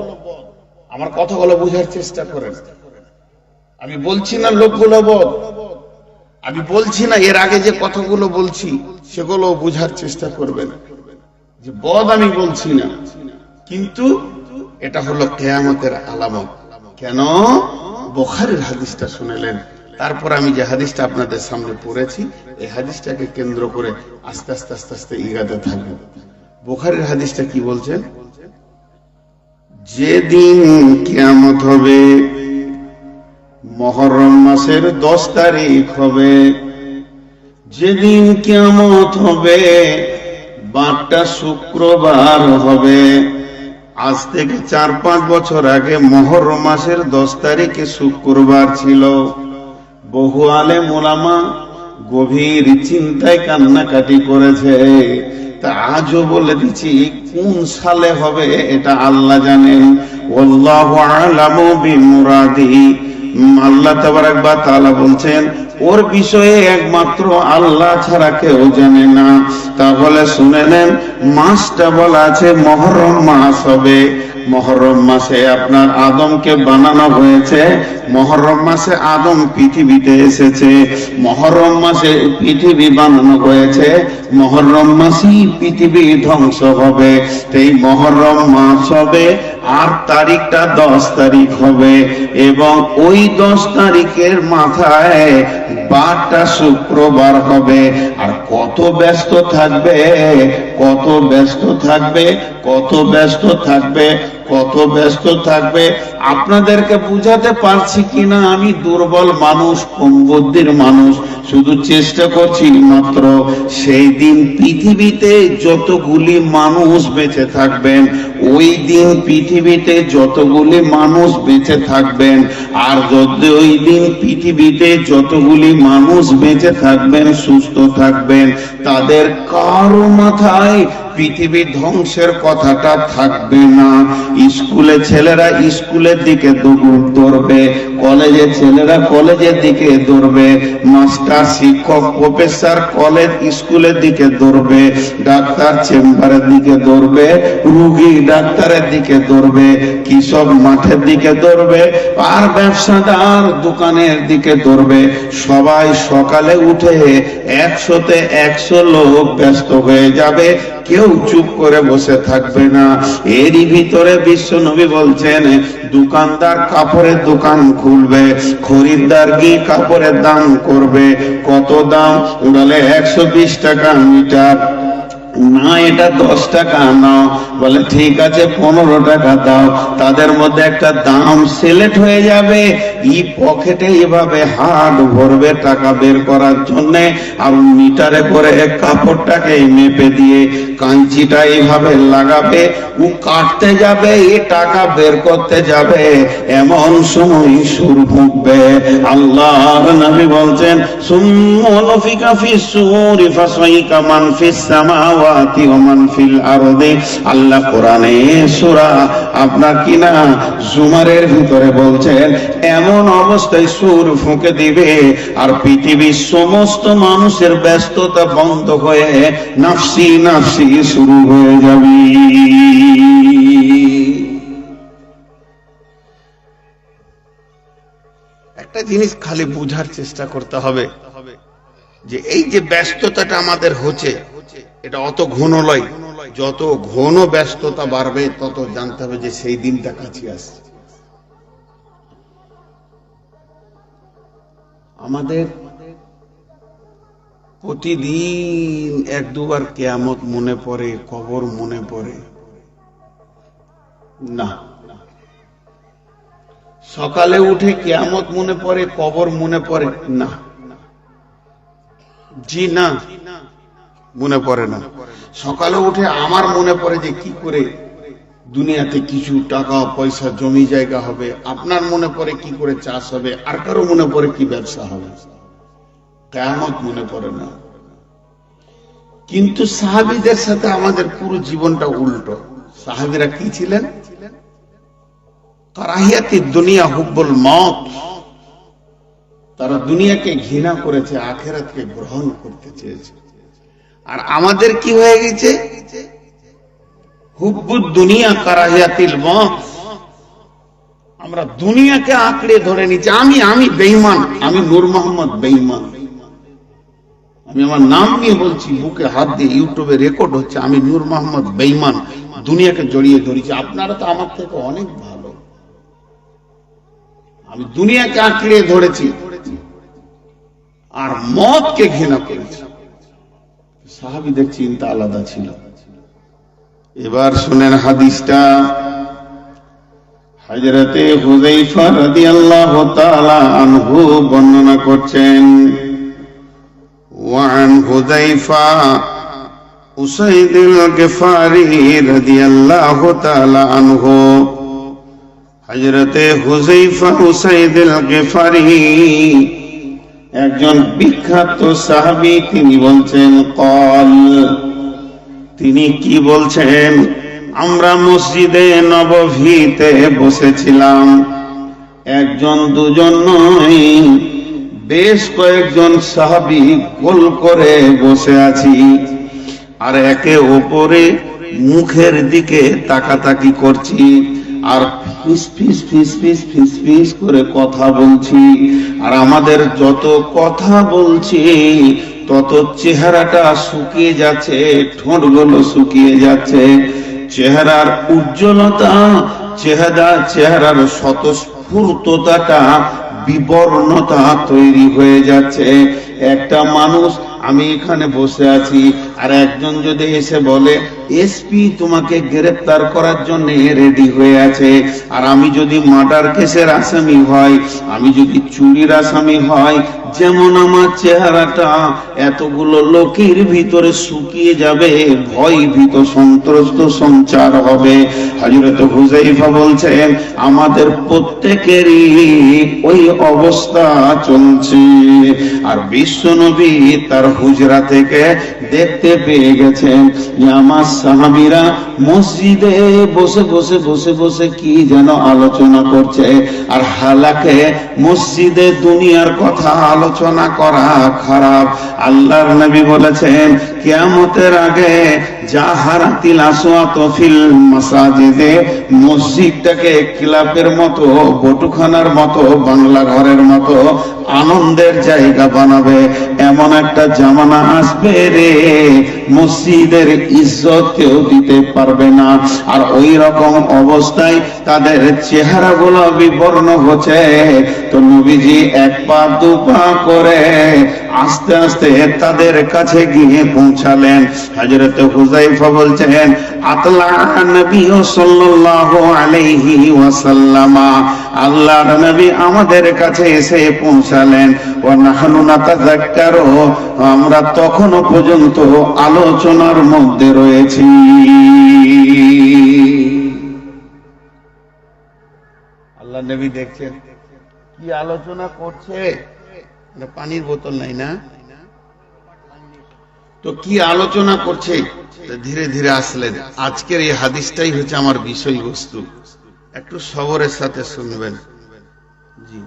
আমার কথাগুলো বোঝার চেষ্টা করেন। আমি বলছি না লোকগুলো বদ, আমি বলছি না এর আগে যে কথাগুলো বলছি সেগুলো বোঝার চেষ্টা করবেন যে বদ আমি বলছি না, কিন্তু এটা হলো কিয়ামতের আলামত। কেন? বুখারীর হাদিসটা শুনলেন, তারপর আমি যে হাদিসটা আপনাদের সামনে পড়েছি এই হাদিসটাকে কেন্দ্র করে আস্তে আস্তে আস্তে আস্তে এগাতে থাকবে। বুখারীর হাদিসটা কি বলছেন? যেদিন কিয়ামত হবে, মুহররম মাসের 10 তারিখ হবে, যেদিন কিয়ামত হবে 12টা শুক্রবার হবে। আজ থেকে 4-5 বছর আগে মুহররম মাসের 10 তারিখে শুক্রবার ছিল। বহু আলেম ওলামা গভীর চিন্তায় কান্নাকাটি করেছে। তা আজও বলে দিচ্ছি কোন সালে হবে এটা আল্লাহ জানেন। ওয়াল্লাহু আ'লামু বিমুরাদিহি। আল্লাহ তাবারাক ওয়া তাআলা বলছেন ওর বিষয়ে একমাত্র আল্লাহ ছাড়া কেউ জানে না। তাহলে শুনে নেন, মাসটা বলা আছে মুহররম মাস হবে। মুহররম মাসে আপনার আদমকে বানানো হয়েছে, মুহররম মাসে আদম পৃথিবীতে এসেছে, মুহররম মাসে পৃথিবী বানানো হয়েছে, মুহররম মাসেই পৃথিবী ধ্বংস হবে। এই মুহররম মাস হবে আর তারিখটা 10 তারিখ হবে, এবং ওই 10 তারিখের মাথায় 12টা শুক্রবার হবে। আর কত ব্যস্ত থাকবে, কত ব্যস্ত থাকবে, কত ব্যস্ত থাকবে, কত ব্যস্ত থাকবে। আপনাদেরকে বুঝাতে পারছি কিনা আমি দুর্বল মানুষ, কম বুদ্ধির মানুষ, শুধু চেষ্টা করছি মাত্র। সেই দিন পৃথিবীতে যতগুলি মানুষ বেঁচে থাকবেন, ওই দিন পৃথিবীতে যতগুলি মানুষ বেঁচে থাকবেন, আর যদি ওই দিন পৃথিবীতে যতগুলি মানুষ বেঁচে থাকবেন, সুস্থ থাকবেন, তাদের কারো মাথায় পৃথিবী ধ্বংসের কথাটা থাকবে না। স্কুলে ছেলেরা স্কুলের দিকে দৌড়বে, কলেজে ছেলেরা কলেজের দিকে দৌড়বে, মাস্টার শিক্ষক প্রফেসর কলেজ স্কুলের দিকে দৌড়বে, ডাক্তার চেম্বারের দিকে দৌড়বে, রোগী ডাক্তারের দিকে দৌড়বে, কৃষক মাঠের দিকে দৌড়বে, আর ব্যবসাদার দোকানের দিকে দৌড়বে। সবাই সকালে উঠে 100তে 100 লোক ব্যস্ত হয়ে যাবে, কেউ চুপ করে বসে থাকবে না। এরই ভিতরে বিশ্ব নবী বলছেন দোকানদার কাপড়ের দোকান খুলবে, খরিদ্দার গিয়ে কাপড়ের দাম করবে। কত দাম? বলে 120 টাকা মিটার। না, এটা 10 টাকা নাও। বলে ঠিক আছে 15 টাকা দাও। তাদের মধ্যে একটা দাম সিলেক্ট হয়ে যাবে। এই পকেটে এভাবে হাত ভরবে টাকা বের করার জন্য, আর মিটারে করে কাপড়টাকে মেপে দিয়ে কাঁচিটা এইভাবে লাগাবে, ও কাটতে যাবে, এ টাকা বের করতে যাবে, এমন সময় সুর ফুঁকবে। আল্লাহর নবী বলছেন সুম্মা নুফিকা ফিস সূরি ফাসাইকা মান ফিস সামাওয়াতি ওয়া মান ফিল আরদি। আল্লাহ কোরআনে সূরা আপনার কিনা জুমারের ভিতরে বলছেন এমন অবস্থায় সুর ফুঁকে দিবে আর পৃথিবীর সমস্ত মানুষের ব্যস্ততা বন্ধ হয়ে নাফসি নাফসি শুরু হয়ে যাবে। একটা জিনিস খালি বুঝার চেষ্টা করতে হবে যে এই যে ব্যস্ততাটা আমাদের হচ্ছে এটা অত ঘন নয়। যত ঘন ব্যস্ততা বাড়বে তত জানতে হবে যে সেই দিনটা কাছে আসছে। আমাদের প্রতিদিন 1-2 বার কিয়ামত মনে পড়ে, কবর মনে পড়ে না। সকালে উঠে কিয়ামত মনে পড়ে, কবর মনে পড়ে না। জি না, মনে পড়ে না। সকালে উঠে আমার মনে পড়ে যে কি করে দুনিয়াতে কিছু টাকা পয়সা জমি জায়গা হবে, আপনার মনে পড়ে কি করে চাষ হবে, আর কারো মনে পড়ে কি ব্যবসা হবে। কিয়ামত মনে পড়ে না। কিন্তু সাহাবীদের সাথে আমাদের পুরো জীবনটা উল্টো। সাহাবীরা কি ছিলেন? কারাহিয়াতিদ দুনিয়া হুব্বুল মউত। তারা দুনিয়াকে ঘৃণা করেছে, আখিরাতকে গ্রহণ করতে চেয়েছে। আর আমাদের কি হয়ে গেছে? হুব্বুদ দুনিয়া কারাহিয়াতিল মউত। আমরা দুনিয়াকে আঁকড়ে ধরে নিচ্ছি। আমি বেঈমান, আমি নূর মোহাম্মদ বেঈমান। আমি আমার নাম নিয়ে বলছি, বুকে হাত দিয়ে, ইউটিউবে রেকর্ড হচ্ছে, আমি নূর মোহাম্মদ বেঈমান, দুনিয়াকে জড়িয়ে ধরেছি। আপনারা তো আমার থেকে অনেক ভালো। আমি দুনিয়াকে আঁকড়ে ধরেছি আর মওতকে ঘৃণা করেছি। সাহাবীদের চিন্তা আলাদা ছিল। এবার শুনেন হাদিসটা। হযরতে হুযায়ফা রাদিয়াল্লাহু তাআলা আনহু বর্ণনা করছেন। ওয়ান হুযায়ফা উসাইদুল গফারি রাদিয়াল্লাহু তাআলা আনহু, হযরতে হুযায়ফা উসাইদুল গফারি একজন বিখ্যাত সাহাবী। তিনি বলছেন, ক্বাল, তিনি কি বলছেন? আমরা মসজিদে নববীতে বসেছিলাম। একজন দুজন নয়, বেশ কয়েকজন সাহাবী গোল করে বসে আছি, আর একে অপরে মুখের দিকে তাকাতাকি করছি, আর ফিস ফিস ফিস ফিস ফিস ফিস করে কথা বলছি। আর আমাদের যত কথা বলছি তত চেহারাটা শুকিয়ে যাচ্ছে, ঠোঁটগুলো শুকিয়ে যাচ্ছে, চেহারার উজ্জ্বলতা, চেহারার স্বতঃস্ফূর্ততাটা, বিবর্ণতা তৈরি হয়ে যাচ্ছে। একটা মানুষ, আমি এখানে বসে আছি, আর একজন যদি এসে বলে এসপি তোমাকে গ্রেফতার করার জন্য রেডি হয়ে আছে, আর আমি যদি মার্ডার কেসের আসামি হয়, আমি যদি চুরির আসামি হয়, যেমন আমার চেহারাটা এতগুলো লোকের ভিতরে শুকিয়ে যাবে, ভয় ভীত সন্ত্রস্ত সঞ্চার হবে। হযরত হুযায়ফা বলছেন, আমাদের প্রত্যেকেরই ওই অবস্থা চলছে। আর বিশ্বনবী তার হুজরা থেকে দেখতে পেয়ে গেছেন যে আমার সাহাবীরা মসজিদে বসে বসে বসে বসে কি যেন আলোচনা করছে। আর হালাকে মসজিদে দুনিয়ার কথা আলোচনা করা খারাপ। আল্লাহর নবী বলেছেন, কিয়ামতের আগে জাহারাতিল আসওয়াত ফিল মাসাজিদে, মসজিদটাকে ক্লাবের মতো, বটুখানার মতো, বাংলা ঘরের মতো আনন্দের জায়গা বানাবে। এমন একটা জামানা আসবে রে, মসজিদের ইজ্জত কেউ দিতে পারবে না। আর ওই রকম অবস্থায় তাদের চেহারাগুলো বিবর্ণ হচ্ছে। তো নবীজি এক পা দু পা করে আস্তে আস্তে তাদের কাছে গিয়ে পৌঁছালেন। হযরত হুযায়ফা বলছেন, আতলা নবী সাল্লাল্লাহু আলাইহি ওয়াসাল্লাম, আল্লাহর নবী আমাদের কাছে এসে পৌঁছালেন। ওয়া নাহনু নাতাযাক্কারু, আমরা তখনও পর্যন্ত আলোচনার মধ্যে রয়েছি। আল্লাহ নবী দেখছেন কি আলোচনা করছে। পানির বোতল নাই না, তো কি আলোচনা করছে। ধীরে ধীরে আসলেন। আজকের এই হাদিসটাই হচ্ছে আমার বিষয়বস্তু, একটু সবরের সাথে শুনবেন। জি,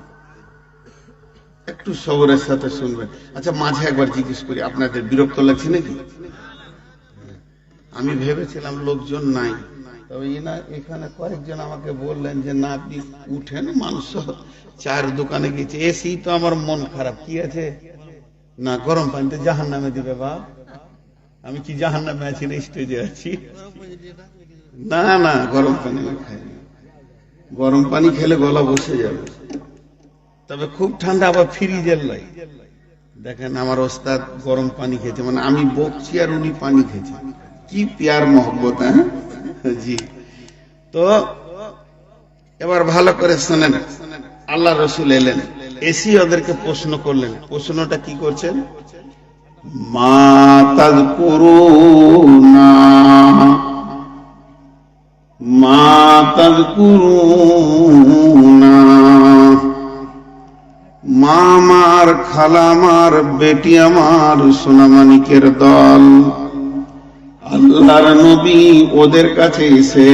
একটু সবরের সাথে শুনবেন। আচ্ছা, মাঝে একবার জিজ্ঞেস করি, আপনাদের বিরক্ত লাগছে নাকি? আমি ভেবেছিলাম লোকজন নাই, তবে এখানে কয়েকজন আমাকে বললেন যে না, আপনি উঠেন, মানুষ চায়ের দোকানে গেছে, এসি তো আমার মন খারাপ। কি আছে না, গরম পানিতে জাহান্নামে দিবে। বাপ, আমি কি জাহান্নামে আছি না স্টেজে আছি? না না, গরম পানি খাই, গরম পানি খেলে গলা বসে যাবে। তবে খুব ঠান্ডা, আবার ফ্রিজের লাই। দেখেন আমার ওস্তাদ গরম পানি খেয়েছে, মানে আমি বকছি আর উনি পানি খেয়েছে। কি প্যার মহব্বত। হ্যাঁ জি। তো এবার ভালো করে শোনেন। আল্লাহ রসুল এলেন, এসি ওদেরকে প্রশ্ন করলেন। প্রশ্নটা কি করছেন? মা তাযকুরুনা, মা তাযকুরুনা, মা আমার, খালা আমার, বেটি আমার, সোনামানিকের দল। আল্লাহর নবী ওদের কাছে এসে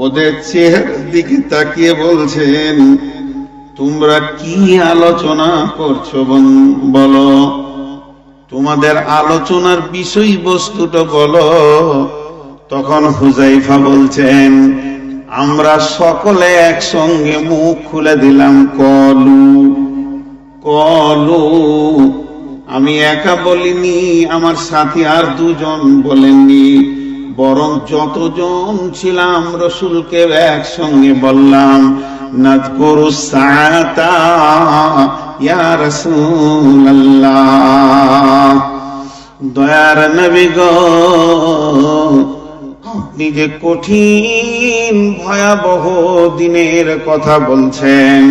ওদের চেহারার দিকে তাকিয়ে বলছেন, তোমরা কি আলোচনা করছো বলো? তোমাদের আলোচনার বিষয়বস্তুটা বলো। তখন হুযায়ফা বলছেন, আমরা সকলে একসঙ্গে মুখ খুলে দিলাম, কলু কলু। আমি একা বলিনি, আমার সাথী আর দুজন বলেননি, বরং যতজন ছিলাম রাসূলকে একসঙ্গে বললাম, নাযকুরুস সাআতা ইয়া রাসূলুল্লাহ। দয়ার নবী গো, আপনি যে কঠিন ভয়াবহ দিনের কথা বলছেন,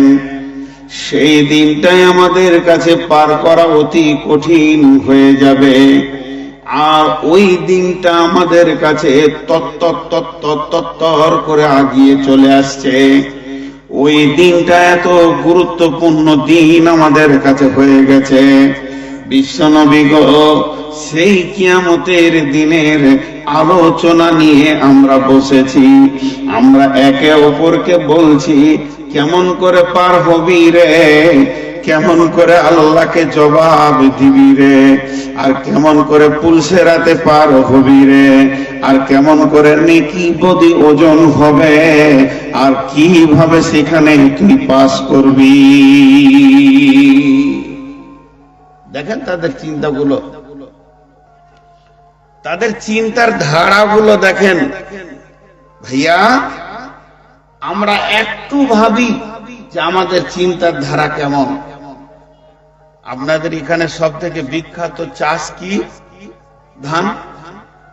সেই দিনটাই আমাদের কাছে পার করা অতি কঠিন হয়ে যাবে। আর ওই দিনটা আমাদের কাছে তত্তর করে আগিয়ে চলে আসছে। ওই দিনটা এত গুরুত্বপূর্ণ দিন আমাদের কাছে হয়ে গেছে। বিশ্বনবী গো, সেই কিয়ামতের দিনের আলোচনা নিয়ে আমরা বসেছি। আমরা একে অপরকে বলছি, কেমন করে পার হবি রে, কেমন করে আল্লাহকে জবাব দিবি রে, আর কেমন করে পুলসেরাতে পার হবি রে, আর কেমন করে নেকি বদি ওজন হবে, আর কিভাবে সেখানে তুই পাস করবি। দেখেন তাদের চিন্তাগুলো, তাদের চিন্তার ধারাগুলো দেখেন। ভাইয়া, আমরা একটু ভাবি যে আমাদের চিন্তার ধারা কেমন। আপনাদের এখানে সব থেকে বিখ্যাত চাষ কি? ধান,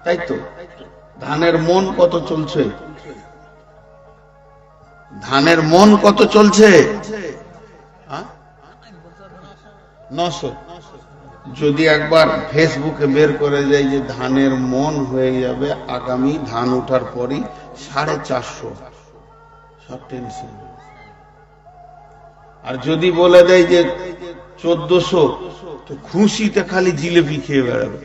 তাই তো? ধানের মন কত চলছে? ধানের মন কত চলছে? 900। যদি একবার ফেসবুকে বের করে যায় যে ধানের মন হয়ে যাবে আগামী ধান ওঠার পরই 450, সব টেনশন। আর যদি বলে দেয় যে 1400, তো খুশিতে খালি জিলেপি খেয়ে বেড়াবে।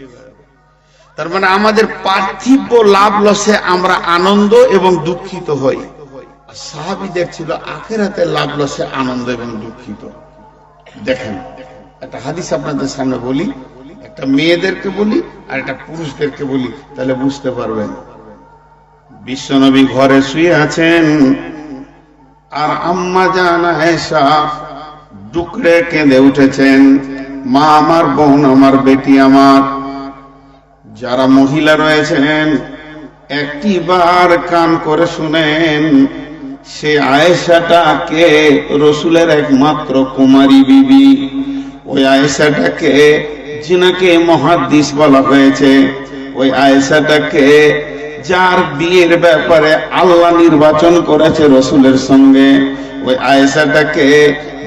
তার মানে আমাদের পার্থিব লাভ লসে আমরা আনন্দ এবং দুঃখিত হই। আর সাহাবীদের ছিল আখিরাতের লাভ লসে আনন্দ এবং দুঃখিত। দেখেন, একটা হাদিস আপনাদের সামনে বলি, একটা মেয়েদেরকে বলি আর একটা পুরুষদেরকে বলি, তাহলে বুঝতে পারবেন। বিশ্বনবী ঘরে শুয়ে আছেন, আর আম্মা জান আয়েশা ডুকরে কেঁদে উঠেছেন, মা আমার, বোন আমার, বেটি আমার। যারা মহিলা রয়েছেন একটি বার কান করে শুনেন, সে আয়েশাটাকে রসুলের একমাত্র কুমারী বিবি। ওই আয়েশাটাকে, যিনাকে মুহাদ্দিস বলা হয়েছে, ওই আয়েশাটাকে যার বিয়ের ব্যাপারে আল্লাহ নির্বাচন করেছে রসুলের সঙ্গে, ওই আয়েশাটাকে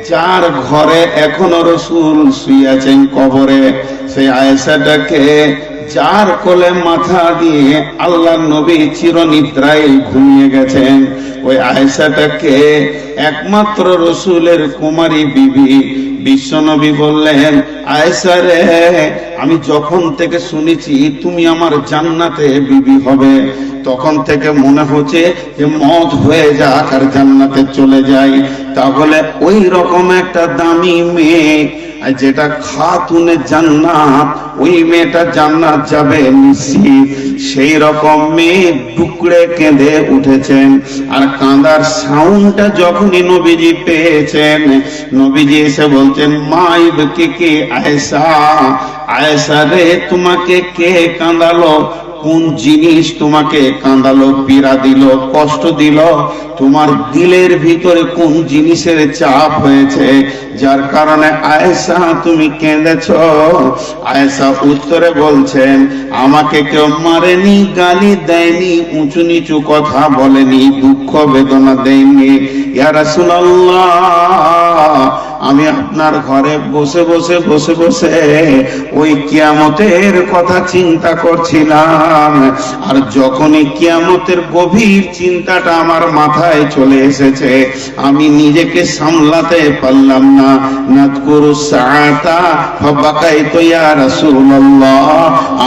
যার ঘরে এখনো রসুল শুয়ে আছেন কবরে, সেই আয়েশাটাকে যার কোলে মাথা দিয়ে আল্লাহ নবী চিরনিদ্রায় ঘুমিয়ে গেছেন, ওই আয়েশাটাকে একমাত্র রসুলের কুমারী বিবি। বিশ্বনবী বললেন, আয়েশা রে, আমি যখন থেকে শুনেছি তুমি আমার জান্নাতে বিবি হবে, তখন থেকে মনে হচ্ছে যে মত হয়ে যাক আর জান্নাতে চলে যাই। তাহলে ওই রকম একটা দামি মেয়ে, যেটা খাতুনে জান্নাত, ওই মেয়েটা জান্নাত যাবে নিশ্চিত। সেই রকম মেয়ে টুকরে কেঁদে উঠেছেন। আর কাঁদার সাউন্ডটা যখনই নবীজি পেয়েছেন, নবীজি এসে বলছেন, মাইব কে আয়েশা, আয়েশা রে, তোমাকে কে কাঁদালো? কোন জিনিস তোমাকে কাঁদালো, পীড়া দিল, কষ্ট দিল? তোমার দিলের ভিতরে কোন জিনিসের চাপ হয়েছে যার কারণে আয়েশা তুমি কেঁদেছ? আয়েশা উত্তরে বলছেন, আমাকে কেউ মারেনি, গালি দেয়নি, উঁচু নিচু কথা বলেনি, দুঃখ বেদনা দেয়নি। ইয়া রাসূলুল্লাহ, আমি আপনার ঘরে বসে বসে বসে বসে ওই কিয়ামতের কথা চিন্তা করছিলাম। আর যখনই কিয়ামতের গভীর চিন্তাটা আমার মাথায় চলে এসেছে, আমি নিজেকে সামলাতে পারলাম না। নাযকুরুস সাআতা ফাবাকাইতু ইয়া রাসূলুল্লাহ,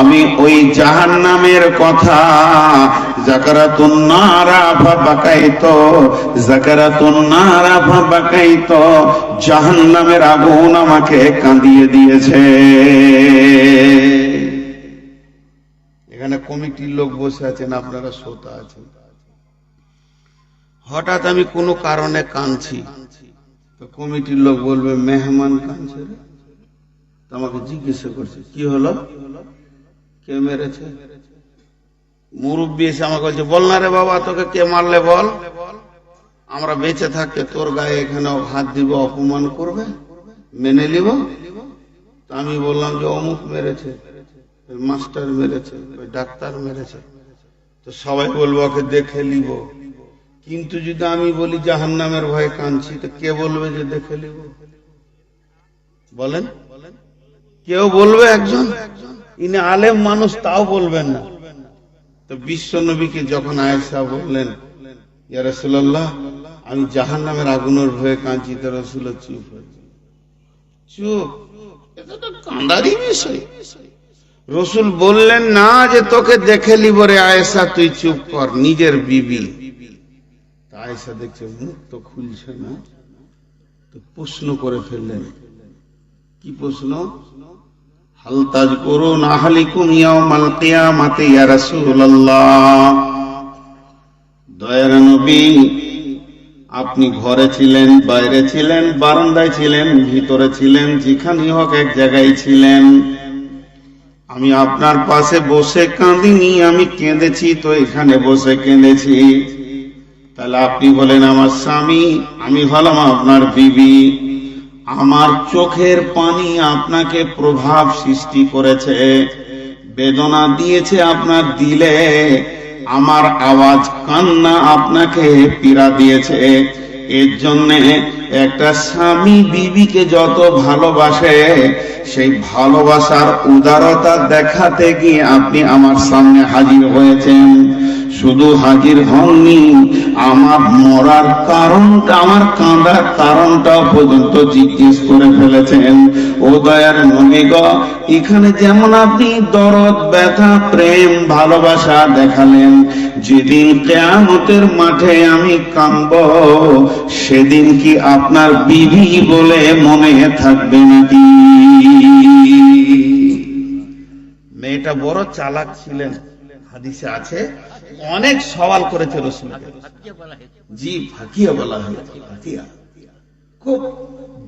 আমি ওই জাহান্নামের কথা, যাকারাতুন নারা ফাবাকাইতু, যাকারাতুন নারা ফাবাকাইতু, জাহান্নামের আগুন আমাকে কাঁদিয়ে দিয়েছে। এখানে কমিটির লোক বসে আছেন, আপনারা শ্রোতা আছেন। হঠাৎ আমি কোনো কারণে কাঁদছি, তো কমিটির লোক বলবে মেহমান কাঁদছে রে। তো আমাকে জিজ্ঞাসা করছে কি হলো, কে মেরেছে। মুরব্বী এসে আমাকে বলছে বল না রে বাবা, তোকে কে মারলে বল, আমরা বেঁচে থাকতে তোর গায়ে এখানে হাত দিব, অপমান করবে, মেনে নিব। তো আমি বললাম যে অমুক মেরেছে, ওই মাস্টার মেরেছে, ওই ডাক্তার মেরেছে। তো সবাই বলবো ওকে দেখে নিব। কিন্তু যদি আমি বলি জাহান্নামের ভয়ে কাঁদছি, তো কে বলবে যে দেখে নিব? বলেন, কেউ বলবে? একজন ইনি আলেম মানুষ, তাও বলবেন না। তো বিশ্ব নবীকে যখন আয়েশা বললেন ইয়া রাসূলুল্লাহ আমি জাহান্নামের আগুনের ভয়ে কাঁদছি, তো রাসূল চুপ হয়ে গেলেন। চুপ, এটা তো কাঁদারই বিষয়। রাসূল বললেন না যে তোকে দেখে লিব রে আয়েশা, তুই চুপ কর, নিজের বিবি। আয়েশা দেখছে মুখ তো খুলছে না, তো প্রশ্ন করে ফেললেন। কি প্রশ্ন? হাল তাযকুরুন আহলিকুম ইয়াওমাল কিয়ামাতি ইয়া রাসূলুল্লাহ। দয়ার নবী, আপনি ঘরে ছিলেন, বাইরে ছিলেন, বারান্দায় ছিলেন, ভিতরে ছিলেন, যেখানেই হোক এক জায়গায় ছিলেন, আমি আপনার পাশে বসে কাঁদিনি, আমি কেঁদেছি তো এখানে বসে কেঁদেছি। তাহলে আপনি হলেন আমার স্বামী, আমি হলাম আপনার বিবি। আমার চোখের পানি আপনাকে প্রভাব সৃষ্টি করেছে, বেদনা দিয়েছে আপনার দিলে, আমার আওয়াজ কান্না আপনাকে পীড়া দিয়েছে। এর জন্য একটা স্বামী বিবিকে যত ভালোবাসে, সেই ভালোবাসার উদারতা দেখাতে গিয়ে আপনি আমার সামনে হাজির হয়েছেন। শুধু হাজির হননি, আমার মরার কারণটা, আমার কাঁদার কারণটা পর্যন্ত জিজ্ঞেস করে ফেলেছেন। ও দয়ার নবী গো, এখানে যেমন আপনি দরদ, ব্যথা, প্রেম, ভালোবাসা দেখালেন, যেদিন কিয়ামতের মাঠে আমি কাঁদব, সেদিন কি আপনার বিবি বলে মনে থাকবে নাকি? মেয়েটা বড় চালাক ছিলেন, হাদিসে আছে, অনেক সওয়াল করেছে রাসূলকে। জি, ফাকিয়া বলা হয়েছে, ফাকিয়া। খুব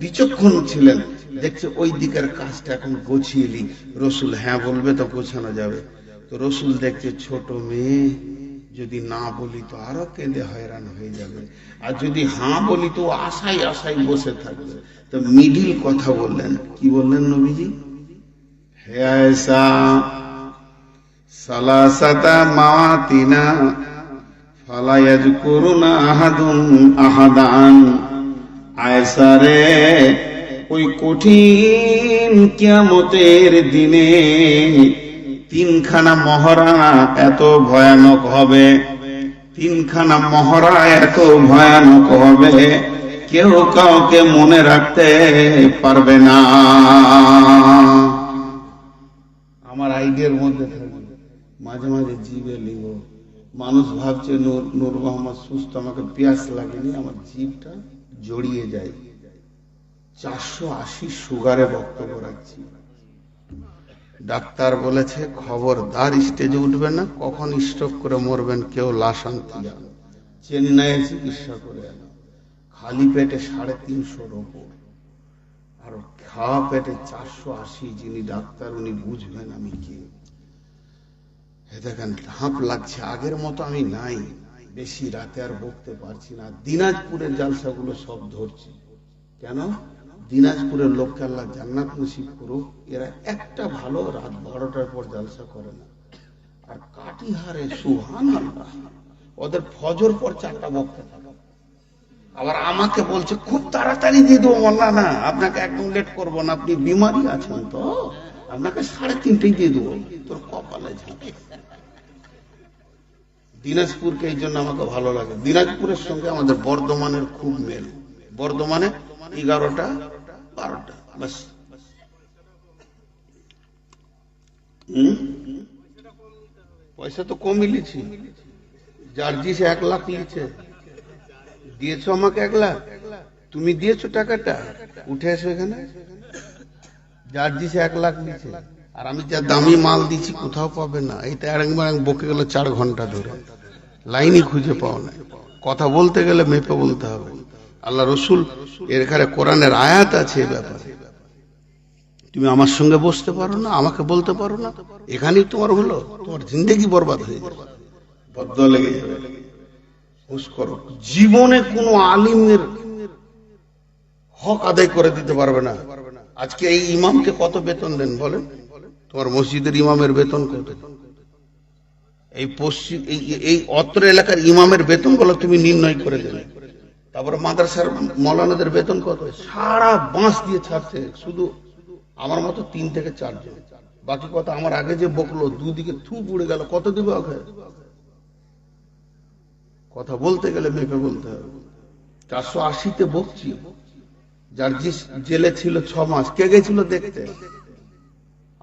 বিচক্ষণ ছিলেন, দেখছে ওই দিকের কাজটা এখন গোছিয়ে নি। রাসূল হ্যাঁ বলবে তো গোছানো যাবে। তো রাসূল দেখছে ছোট মেয়ে, যদি না বলি তো আরো কেঁদে হয়রান হয়ে যাবে, আর যদি হ্যাঁ বলি তো আশায় আশায় বসে থাকবে। তো মিডিল কথা বললেন। কি বললেন নবীজি? হে আয়েশা, সালাসাতা মাওয়াতিনা ফালা ইয়াযকুরুনা আহাদুন আহাদান। আয়েশা রে, ওই কঠিন কিয়ামতের দিনে তিনখানা মহড়া এত ভয়ানক হবে, তিনখানা মহড়া এত ভয়ানক হবে, কেউ কাউকে মনে রাখতে পারবে না। আমার আইডিয়ার মধ্যে থাকবে, মাঝে মাঝে জিভে লিব। মানুষ ভাবছে নূর মোহাম্মদ সুস্থ, আমাকে পিয়াস লাগেনি, আমার জিভটা জড়িয়ে যায়। 480 সুগারে বক্তব্য রাখছি। ডাক্তার বলেছে খবরদার স্টেজে উঠবেন না, কখন স্ট্রোক করে মরবেন কেউ লাশ আনতে যান, চেন্নাইয়ে চিকিৎসা করে আনা। খালি পেটে 350 ওপর, আর খাওয়া পেটে 480। যিনি ডাক্তার উনি বুঝবেন আমি কে। দেখেন হাঁপ লাগছে, আগের মতো আমি নাই, বেশি রাতে আর বকতে পারছি না। দিনাজপুরের জালসাগুলো সব ধরছি। কেন? দিনাজপুরের লোককে আল্লাহ জান্নাত নসিব করুক, এরা একটা ভালো রাত 12টার পর জালসা করে না। আর কাটিহারে সুবহানাল্লাহ, ওদের ফজর পর 4টা বক্তা থাকে। আবার আমাকে বলছে খুব তাড়াতাড়ি দিয়ে দেবো। বললাম না, আপনাকে একদম লেট করবো না, আপনি বিমারি আছেন তো, আপনাকে 3:30টায় দিয়ে দেবো, তোর কপালে ঝাঁকে। দিনাজপুরকে এই জন্য আমাকে ভালো লাগে। দিনাজপুরের সঙ্গে আমাদের বর্ধমানের খুব মেল। বর্ধমানে 11টা 12টা বাস। পয়সা তো কমই লিছি। জার্জিস 1 লাখ লিছে, দিয়েছো আমাকে 1 লাখ, তুমি দিয়েছো টাকাটা, উঠে এসো এখানে। জার্জিসে 1 লাখ নিচ্ছে, আর আমি যা দামি মাল দিচ্ছি কোথাও পাবে না। এইটা একবার বকে গেল 4 ঘন্টা ধরে, লাইনই খুঁজে পাও না। কথা বলতে গেলে মেপে বলতে হবে। আল্লাহ রসুল এর এখানে কোরআনের আয়াত আছে এ ব্যাপারে। তুমি আমার সঙ্গে বসতে পারো না, আমাকে বলতে পারো না, এখানেই তোমার হলো, তোমার জিন্দেগি বরবাদ হয়ে যাবে, বদ্দুয়া লেগে যাবে। হুঁশ করো। জীবনে কোনো আলিমের হক আদায় করে দিতে পারবে না। আজকে এই ইমামকে কত বেতন দেন বলেন? তোমার মসজিদের ইমামের বেতন কত? এই পশ্চিম এই অত্র এলাকার ইমামের বেতন গুলো তুমি নির্ণয় করে দেবে। তারপরে মাদ্রাসার মৌলানাদের বেতন কত? সারা বাঁশ দিয়ে ছাড়ছে, শুধু আমার মতো 3 থেকে 4 জন। বাকি কথা আমার আগে যে বকলো, দুদিকে থু পুড়ে গেল, কত দিবে ওকে? কথা বলতে গেলে মেপে বলতে হবে। 480-তে বকছি। জার্জিস জেলে ছিল 6 মাস, কে গেছিল দেখতে?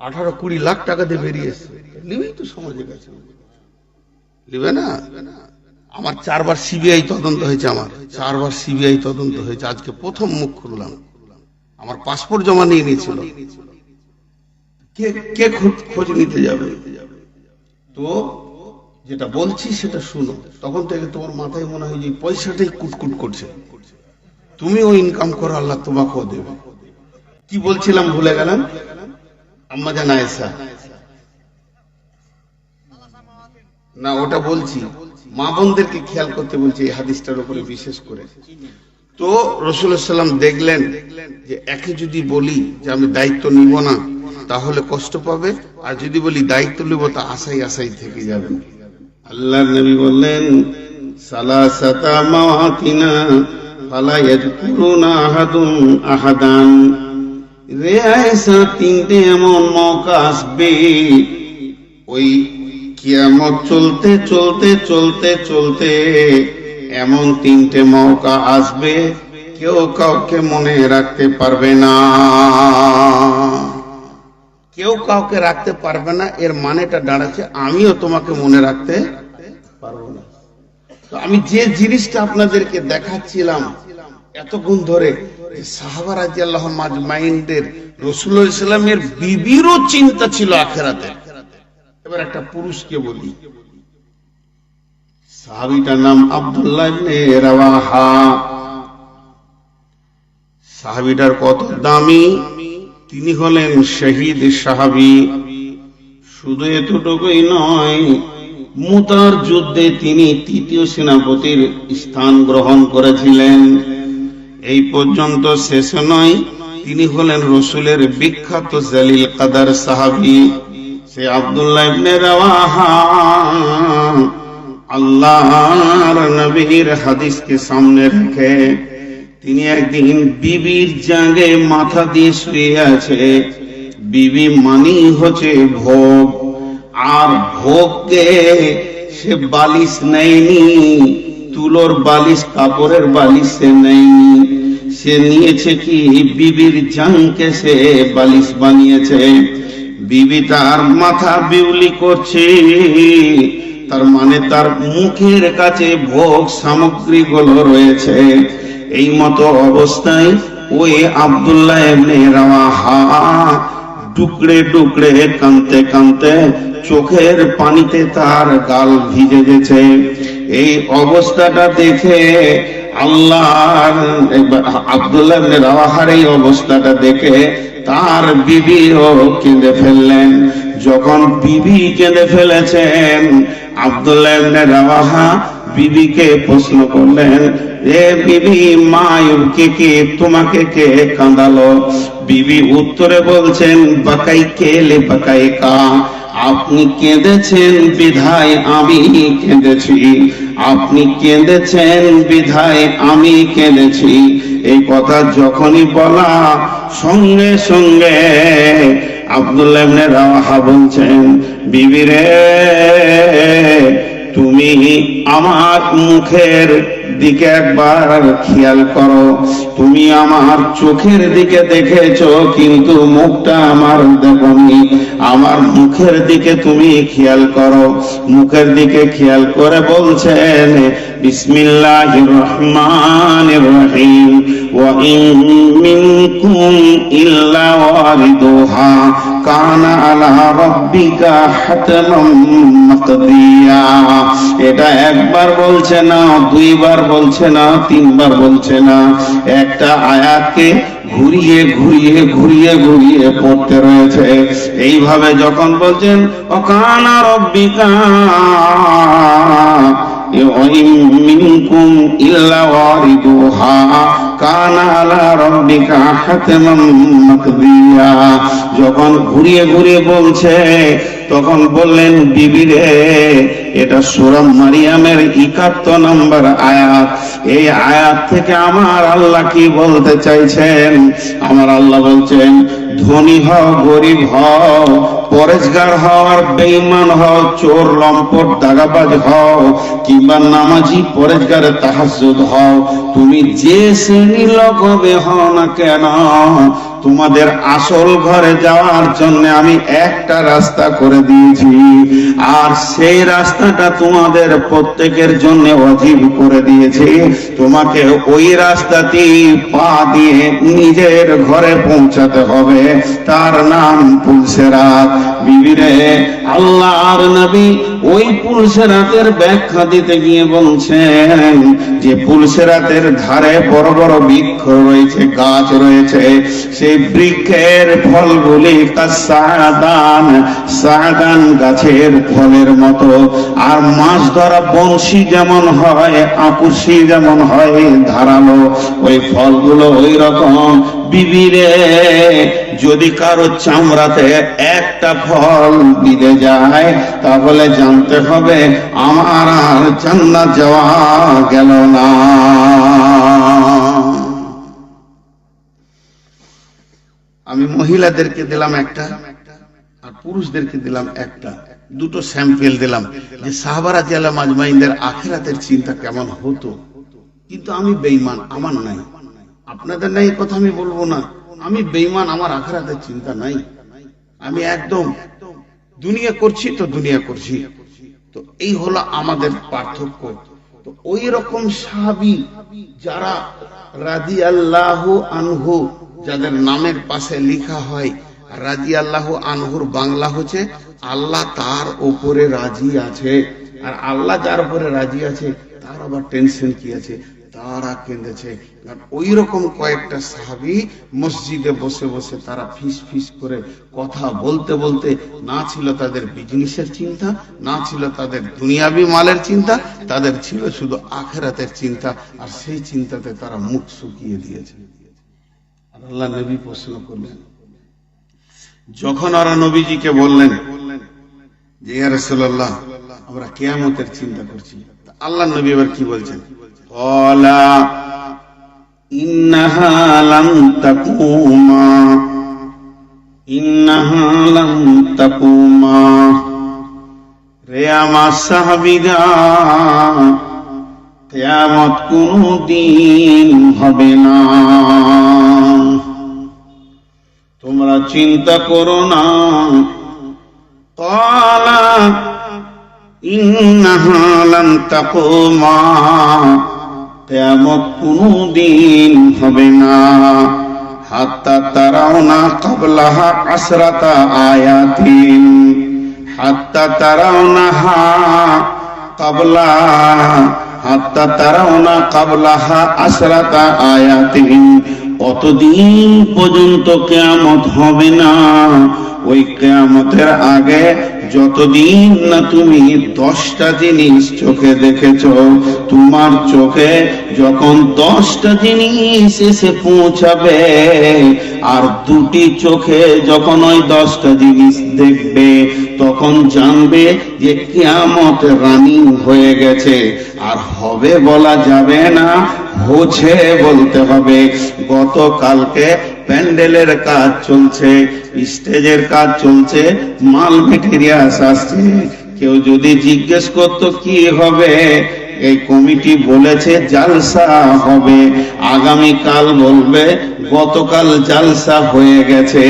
18-20 লাখ টাকা দিয়ে বেরিয়ে এসছে। লিবেই তো সমাজের কাছে, লিবে না? আমার 4 বার সিবিআই তদন্ত হয়েছে, আমার 4 বার সিবিআই তদন্ত হয়েছে। আজকে প্রথম মুখ খুললাম। আমার পাসপোর্ট জমা নিয়ে নিয়েছিল। কে খোঁজ নিতে যাবে? তো যেটা বলছি সেটা শুনো। তখন থেকে তোমার মাথায় মনে হয় যে পয়সাটাই কুটকুট করছে। তুমিও ইনকাম করো, আল্লাহ তোমাকেও দেবে। কি বলছিলাম ভুলে গেলাম। আম্মা জান আয়েশা, না ওটা বলছি, মা বোনদেরকে খেয়াল করতে বলছি এই হাদিসটার উপরে বিশেষ করে। তো রাসূলুল্লাহ সাল্লাল্লাহু আলাইহি ওয়াসাল্লাম দেখলেন যে একে যদি বলি যে আমি দায়িত্ব নিব না তাহলে কষ্ট পাবে, আর যদি বলি দায়িত্ব নিব তা আশাই থেকে যাবে। আল্লাহর নবী বললেন, সালাসাতা মাওয়াতিনা ফালা ইয়াযকুরুনা আহাদুন আহাদান। রে আয়েশা, 3টে এমন মৌকা আসবে, ওই কিয়ামত চলতে চলতে চলতে চলতে এমন 3টে মৌকা আসবে, কেউ কাউকে মনে রাখতে পারবে না। কেউ কাউকে রাখতে পারবে না, এর মানেটা দাঁড়াচ্ছে আমিও তোমাকে মনে রাখতে পারবো না। তো আমি যে জিনিসটা আপনাদেরকে দেখাচ্ছিলাম এতক্ষণ ধরে, সাহাবা রাদিয়াল্লাহু আজমাইনদের রাসূলুল্লাহ সাল্লাল্লাহু আলাইহি ওয়াসাল্লামের বিবিরও চিন্তা ছিল আখিরাতে। এবার একটা পুরুষকে বলি, সাহাবীটার নাম আব্দুল্লাহ ইবনে রাওয়াহা। সাহাবীটার কত দামি, তিনি হলেন শহীদ সাহাবী। শুধু এতটুকুই নয়, মুতার যুদ্ধে তিনি ৩য় সেনাপতির স্থান গ্রহণ করেছিলেন। এই পর্যন্ত শেষ নয়, তিনি হলেন রাসূলের বিখ্যাত জালিল কাদার সাহাবী। সে আব্দুল্লাহ ইবনে রাওয়াহা আল্লাহর নবীর হাদিসকে সামনে রেখে তিনি একদিন বিবির জাগে মাথা দিয়ে শুয়ে আছে। বিবি মানি হচ্ছে ভোগ, আর ভোগকে সে বালিশ নেয়নি, তুলোর বালিশ, কাপড়ের বালিশ সে নেয়নি। সে নিয়েছে কি, বিবির জাংকে সে বালিশ বানিয়েছে। বিবি তার মাথা বিউলি করছে, তার মানে তার মুখের কাছে ভোগ সামগ্রী গুলো রয়েছে। এই মতো অবস্থায় ওই আব্দুল্লাহ ইবনে রাওয়াহা টুকরে টুকরে কাঁদতে কাঁদতে চোখের পানিতে তার গাল ভিজে গেছে। এই অবস্থাটা দেখে আব্দুল্লাহ ইবনে রাওয়াহার এই অবস্থাটা দেখে তার বিবিও কেঁদে ফেললেন। যখন বিবি কেঁদে ফেলেছেন, আব্দুল্লাহ ইবনে রাওয়াহা বিবিকে প্রশ্ন করলেন, রে বিবি, মা ইউবকি, তোমাকে কে কাঁদালো? বিবি উত্তরে বলছেন, বাকাই কেলে বাকাই কা, আপনি কেঁদেছেন বিধায় আমি কেঁদেছি, আপনি কেঁদেছেন বিধায় আমি কেঁদেছি। এই কথা যখনই বলা, সঙ্গে সঙ্গে আব্দুল্লাহ ইবনে রাওয়াহা বলছেন, বিবি রে, তুমি আমার মুখের দিকে একবার খেয়াল করো। তুমি আমার চোখের দিকে দেখেছো, কিন্তু মুখটা আমার দেখোনি। আমার মুখের দিকে তুমি খেয়াল করো। মুখের দিকে খেয়াল করে বলছেন, বিসমিল্লাহির রহমানির রহিম, ওয়া ইন মিন মিনকুম ইল্লা ওয়ারিদুহা কানা আলা রাব্বিকা হাতমান মাকদিয়া। এটা একবার বলছে না, দুইবার বলছে না, তিনবার বলছে না, একটা আয়াতকে ঘুরিয়ে ঘুরিয়ে ঘুরিয়ে ঘুরিয়ে পড়তে রয়েছে। এইভাবে যখন বলছেন অকানা রব্বিকা মিনকুম ইল্লা ওয়ারিদুহা কানা আলা রাব্বিকা হাতমান মাকদিয়া, যখন ঘুরিয়ে ঘুরিয়ে বলছে তখন বললেন বিবি রে, এটা সূরা মারিয়ামের 71 নম্বর আয়াত। এই আয়াত থেকে আমার আল্লাহ কি বলতে চাইছেন? আমার আল্লাহ বলছেন ধনী হও, গরিব হও, পরেজগার হও আর বেঈমান হও, চোর লম্পট দাগাবাজ হও, কিংবা নামাজি পরেজগারে তাহাজ্জুদ হও, তুমি যে শ্রেণীর লোক হও না কেন, তোমাদের আসল ঘরে যাওয়ার জন্য আমি একটা রাস্তা করে দিয়েছি, আর সেই রাস্তাটা তোমাদের প্রত্যেকের জন্য ওয়াজিব করে দিয়েছি। তোমাকে ওই রাস্তাতেই পা দিয়ে নিজের ঘরে পৌঁছাতে হবে, তার নাম পুলসেরাত। বিবিরে, আল্লাহর নবী ওই পুলসেরাতের ব্যাখ্যা দিতে গিয়ে বলছেন যে পুলসেরাতের ধারে বড় বড় বৃক্ষ রয়েছে, গাছ রয়েছে, সেই বৃক্ষের ফলগুলি কাসাদান, সাদান গাছের ফলের মতো। আর মাছ ধরা বংশী যেমন হয়, আকুশি যেমন হয় ধারালো, ওই ফলগুলো ওই রকম। বিবিরে, যদি কারো চামড়াতে একটা ফল বিঁধে যায় তাহলে জানতে হবে আমার আর জান্নাত যাওয়া গেল না। আমি মহিলাদেরকে দিলাম একটা আর পুরুষদেরকে দিলাম একটা, দুটো স্যাম্পল দিলাম যে সাহাবারা রাদিয়াল্লাহু আজমাইনদের আখিরাতের চিন্তা কেমন হতো। কিন্তু আমি বেঈমান, আমার নাই। আপনাদের নাই কথা আমি বলবো না, আমি বেঈমান, আমার আখিরাতের চিন্তা নাই। আমি একদম দুনিয়া করছি তো দুনিয়া করছি। তো এই হলো আমাদের পার্থক্য। তো ওই রকম সাহাবী যারা রাদিয়াল্লাহু আনহু, যাদের নামের পাশে লেখা হয় রাদিয়াল্লাহু আনহুর বাংলা হচ্ছে আল্লাহ তার উপরে রাজি আছে। আর আল্লাহ যার উপরে রাজি আছে তার আবার টেনশন কি আছে, তারা কেঁদেছে। ওই রকম কয়েকটা সাহাবী মসজিদে বসে বসে তারা ফিস ফিস করে কথা বলতে বলতে, না ছিল তাদের বিজনেসের চিন্তা, না ছিল তাদের দুনিয়াবি মালের চিন্তা, তাদের ছিল শুধু আখিরাতের চিন্তা। আর সেই চিন্তাতে তারা মুখ শুকিয়ে দিয়েছে। আর আল্লাহ নবী প্রশ্ন করলেন, যখন ওরা নবীজিকে বললেন যে ইয়া রাসূলুল্লাহ আমরা কিয়ামতের চিন্তা করছি, আল্লাহ নবী এবার কি বলছেন? ক্বালা ইন্নাহা লান তাকুমা, ইন্নাহা লান তাকুমা। রে আমার সাহাবীরা, কিয়ামত কোনদিন হবে না, তোমরা চিন্তা করো না। ক্বালা ইন্নাহা লান তাকুমা, কিয়ামত কোনদিন হবে না। হাত্তা তারাউনা ক্বাবলাহা আসরাতা আয়াতিন, হাত্তা তারাউনাহা ক্বাবলা, হাত্তা তারাউনা ক্বাবলাহা আসরাতা আয়াতিন, অতদিন পর্যন্ত কিয়ামত হবে না। ওই কিয়ামতের আগে যতদিন না তুমি 10টা জিনিস চোখে দেখেছো, তোমার চোখে যখন 10টা জিনিস এসে পৌঁছাবে, আর 2টি চোখে যখন ওই 10টা জিনিস দেখবে, তখন জানবে যে কিয়ামত রানিং হয়ে গেছে। আর হবে বলা যাবে না, হচ্ছে বলতে হবে। গতকালকে প্যান্ডেলের কাজ চলছে, স্টেজের কাজ চলছে, মাল মেটেরিয়ালস আসছে। কেউ যদি জিজ্ঞেস করতো কি হবে, এই কমিটি বলেছে জালসা হবে। আগামী কাল বলবে গতকাল জালসা হয়ে গেছে,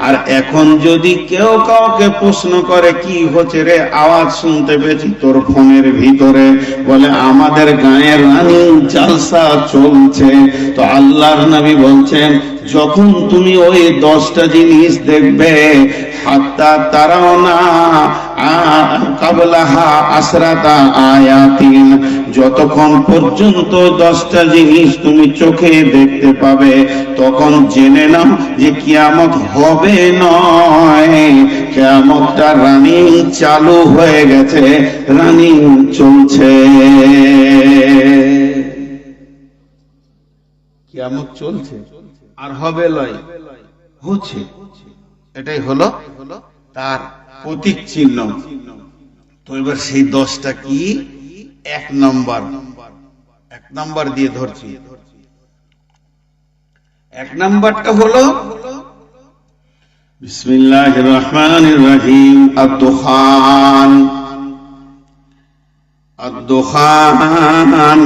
আর এখন যদি কেউ কাউকে প্রশ্ন করে কি হচ্ছে রে, আওয়াজ শুনতে পেয়েছি তোর ফোনের ভিতরে, বলে আমাদের গায়ের রানিং জালসা চলছে, তো আল্লাহর নবী বলছেন যখন তুমি ওই 10টা জিনিস দেখবে, হাত্তা তারাও না কাবলাহা আসরাতা আয়াতিন, যতক্ষণ পর্যন্ত 10টা জিনিস তুমি চোখে দেখতে পাবে, তখন জেনে নাও যে কিয়ামত হবে নয়, কিয়ামতটা রানিং চালু হয়ে গেছে, রানিং চলছে। কিয়ামত চলছে আর হবে লয়, হচ্ছে। এটাই হলো তার প্রতীক চিহ্ন। তো এবার সেই 10টা কি? 1 নম্বর দিয়ে ধরছি। 1 নম্বরটা হলো বিসমিল্লাহির রহমানির রহিম, আদ-দুখান। আদ-দুখান,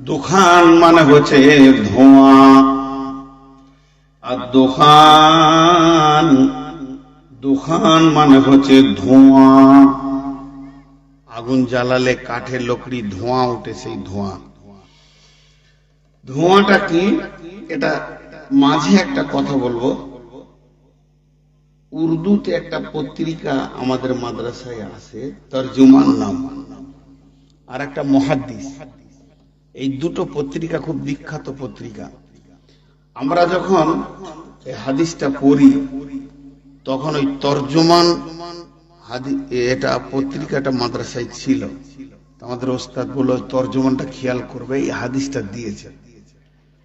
দুখান মানে হচ্ছে ধোঁয়া। আদ-দুখান, দুখান মানে হচ্ছে ধোঁয়া। আগুন জ্বালালে কাঠের লকড়ি ধোঁয়া উঠে, সেই ধোঁয়া। ধোঁয়াটা কি? এটা মাঝে একটা কথা বলবো। উর্দুতে একটা পত্রিকা আমাদের মাদ্রাসায় আছে, তরজুমান নাম, আর একটা মুহাদ্দিস। এই দুটো পত্রিকা খুব বিখ্যাত পত্রিকা। আমরা যখন এই হাদিসটা পড়ি তখন ওই তরজমান এটা পত্রিকাটা মাদ্রাসায় ছিল। আমাদের ওস্তাদ বলল তরজমানটা খেয়াল করবে, এই হাদিসটা দিয়েছে।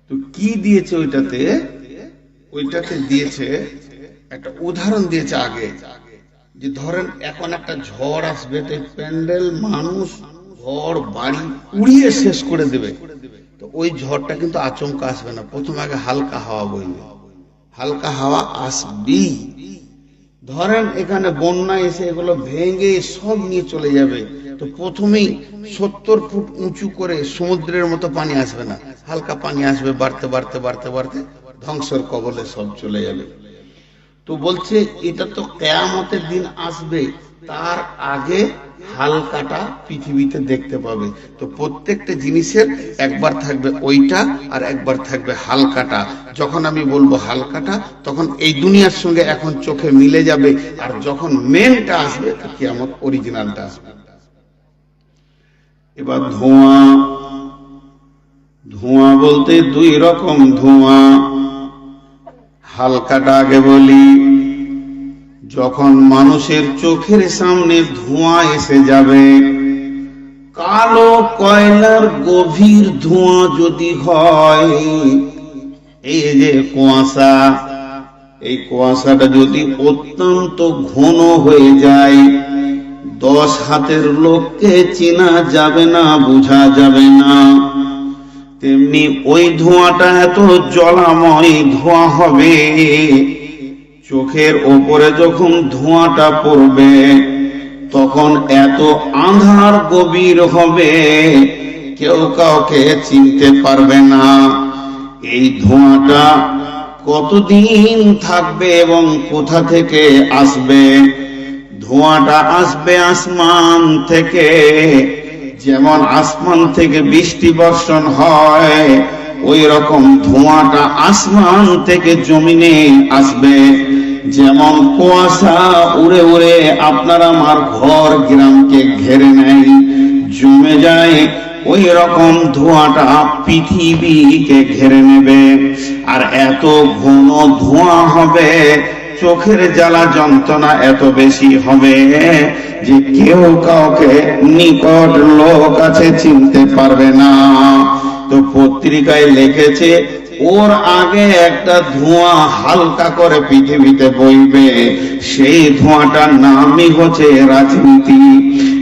তো কি দিয়েছে ওইটাতে? ওইটাতে দিয়েছে একটা উদাহরণ দিয়েছে আগে, যে ধরেন এখন একটা ঝড় আসবে, তো প্যান্ডেল, মানুষ, ঘর বাড়ি উড়িয়ে শেষ করে দেবে। তো ওই ঝড়টা কিন্তু আচমকা আসবে না, প্রথমে আগে হালকা হাওয়া বইবে, হালকা হাওয়া আসবেই। ধরেন এখানে বন্যা এসে এগুলো ভেঙে সব নিয়ে চলে যাবে, তো প্রথমেই 70 ফুট উঁচু করে সমুদ্রের মতো পানি আসবে না, হালকা পানি আসবে, বাড়তে বাড়তে বাড়তে বাড়তে ধ্বংসের কবলে সব চলে যাবে। তো বলছে এটা তো কিয়ামতের দিন আসবে, তার আগে হালকাটা পৃথিবীতে দেখতে পাবে। তো প্রত্যেকটা জিনিসের একবার থাকবে ওইটা, আর একবার থাকবে হালকাটা। যখন আমি বলবো হালকাটা, তখন এই দুনিয়ার সঙ্গে এখন চোখে মিলে যাবে, আর যখন মেনটা আসবে কিয়ামত অরিজিনালটা আসবে। এবার ধোঁয়া, ধোঁয়া বলতে 2 রকম ধোঁয়া। হালকাটা আগে বলি। যখন মানুষের চোখের সামনে ধোঁয়া এসে যাবে, কালো কয়লার গভীর ধোঁয়া যদি হয়, এই যে কুয়াশা, এই কুয়াশাটা যদি অত্যন্ত ঘন হয়ে যায়, 10 হাতের লোককে চেনা যাবে না, বোঝা যাবে না। তেমনি ওই ধোঁয়াটা এত জ্বলাময় ধোঁয়া হবে, চোখের ওপরে যখন ধোঁয়াটা পড়বে তখন এত আঁধার গভীর হবে, কেউ কাউকে চিনতে পারবে না। এই ধোঁয়াটা কতদিন থাকবে এবং কোথা থেকে আসবে? ধোঁয়াটা আসবে আসমান থেকে। যেমন আসমান থেকে বৃষ্টি বর্ষণ হয়, ওই রকম ধোঁয়াটা আসমান থেকে জমিনে আসবে। যেমন কুয়াশা উড়ে উড়ে আপনার আমার ঘর গ্রামকে ঘেরে নেয়, জমে যায়, ওই রকম ধোঁয়াটা পৃথিবীকে ঘেরে নেবে। আর এত ঘন ধোঁয়া হবে, চোখের জ্বালা যন্ত্রণা এত বেশি হবে যে কেউ কাউকে নিকট লোক আছে চিনতে পারবে না। তো পত্রিকায় লিখেছে ওর আগে একটা ধোঁয়া হালকা করে পৃথিবীতে বইবে, সেই ধোঁয়াটার নামই হচ্ছে রাজনীতি।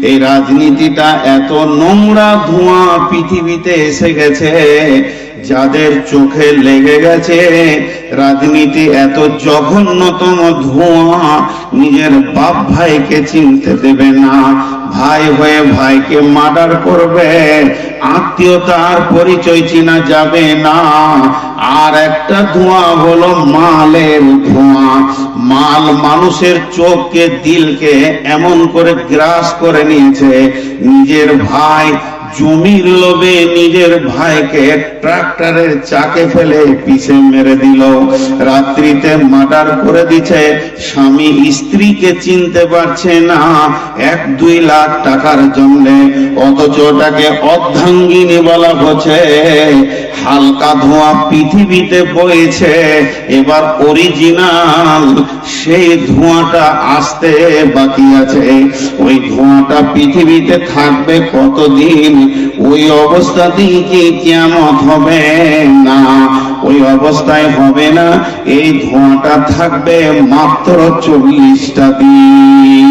এই রাজনীতিটা এত নোংরা ধোঁয়া পৃথিবীতে এসে গেছে, যাদের চোখে লেগে গেছে রাজনীতি এত জঘন্যতম ধোঁয়া, নিজের বাপ ভাইকে চিনতে দেবে না, ভাই হয়ে ভাইকে মার্ডার করবে, আত্মীয়তার পরিচয় চেনা যাবে না। আর একটা ধোঁয়া হলো মালের ধোঁয়া। মাল মানুষের চোখকে, দিলকে এমন করে গ্রাস করে নিয়েছে, নিজের ভাই জমির লোভে নিজের ভাইকে ট্রাক্টরের চাকে ফেলে পিছে মেরে দিল, রাত্রিতে মার্ডার করে দিচ্ছে, স্বামী স্ত্রীকে চিনতে পারছে না 1-2 লাখ টাকার জন্য, অথচ ওটাকে অর্ধাঙ্গিনী বলা হচ্ছে। হালকা ধোঁয়া পৃথিবীতে বইছে, এবার অরিজিনাল সেই ধোঁয়াটা আসতে বাকি আছে। ওই ধোঁয়াটা পৃথিবীতে থাকবে কতদিন? ওই অবস্থাতেই কি কিয়ামত হবে না? ওই অবস্থায় হবে না। এই ধোঁয়াটা থাকবে মাত্র 40টা দিন।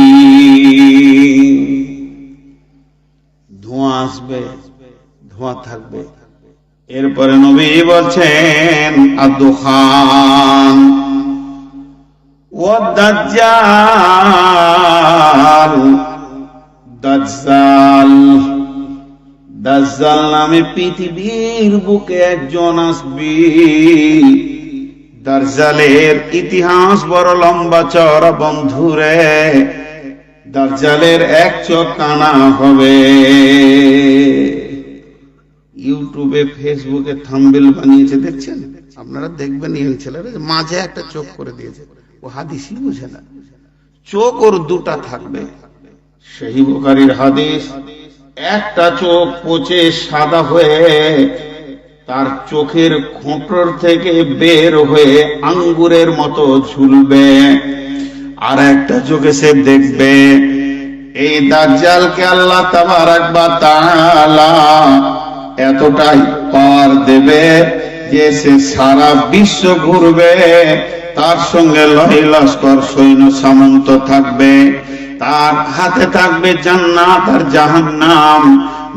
ধোঁয়া আসবে, ধোঁয়া থাকবে। এরপরে নবী বলছেন আদ-দুখান ওয়াদ-দাজ্জাল। দাজ্জাল, দাজ্জাল নামে পৃথিবীর বুকে একজন আসবে। দাজ্জালের ইতিহাস বড় লম্বা চওড়া বন্ধুরে। দাজ্জালের এক চোখ কানা হবে। ইউটিউবে ফেসবুকে থাম্বনেল বানিয়েছে, দেখছেন আপনারা? দেখবেন এই ছেলেরা মাঝে একটা চোখ করে দিয়েছে, ও হাদিসই বুঝে না। চোখ ওর দুটা থাকবে। সহিহ বুখারীর হাদিস, একটা চোখ পচে সাদা হয়ে তার চোখের খোঁটর থেকে বের হয়ে আঙ্গুরের মতো ঝুলবে, আর একটা চোখে সে দেখবে। এই দাজ্জালকে আল্লাহ তাবারাক ওয়া তাআলা এতটাই পাওয়ার দেবে যে সে সারা বিশ্ব ঘুরবে, তার সঙ্গে লস্কর সৈন্য সামন্ত থাকবে, তার হাতে থাকবে জান্নাত আর জাহান্নাম।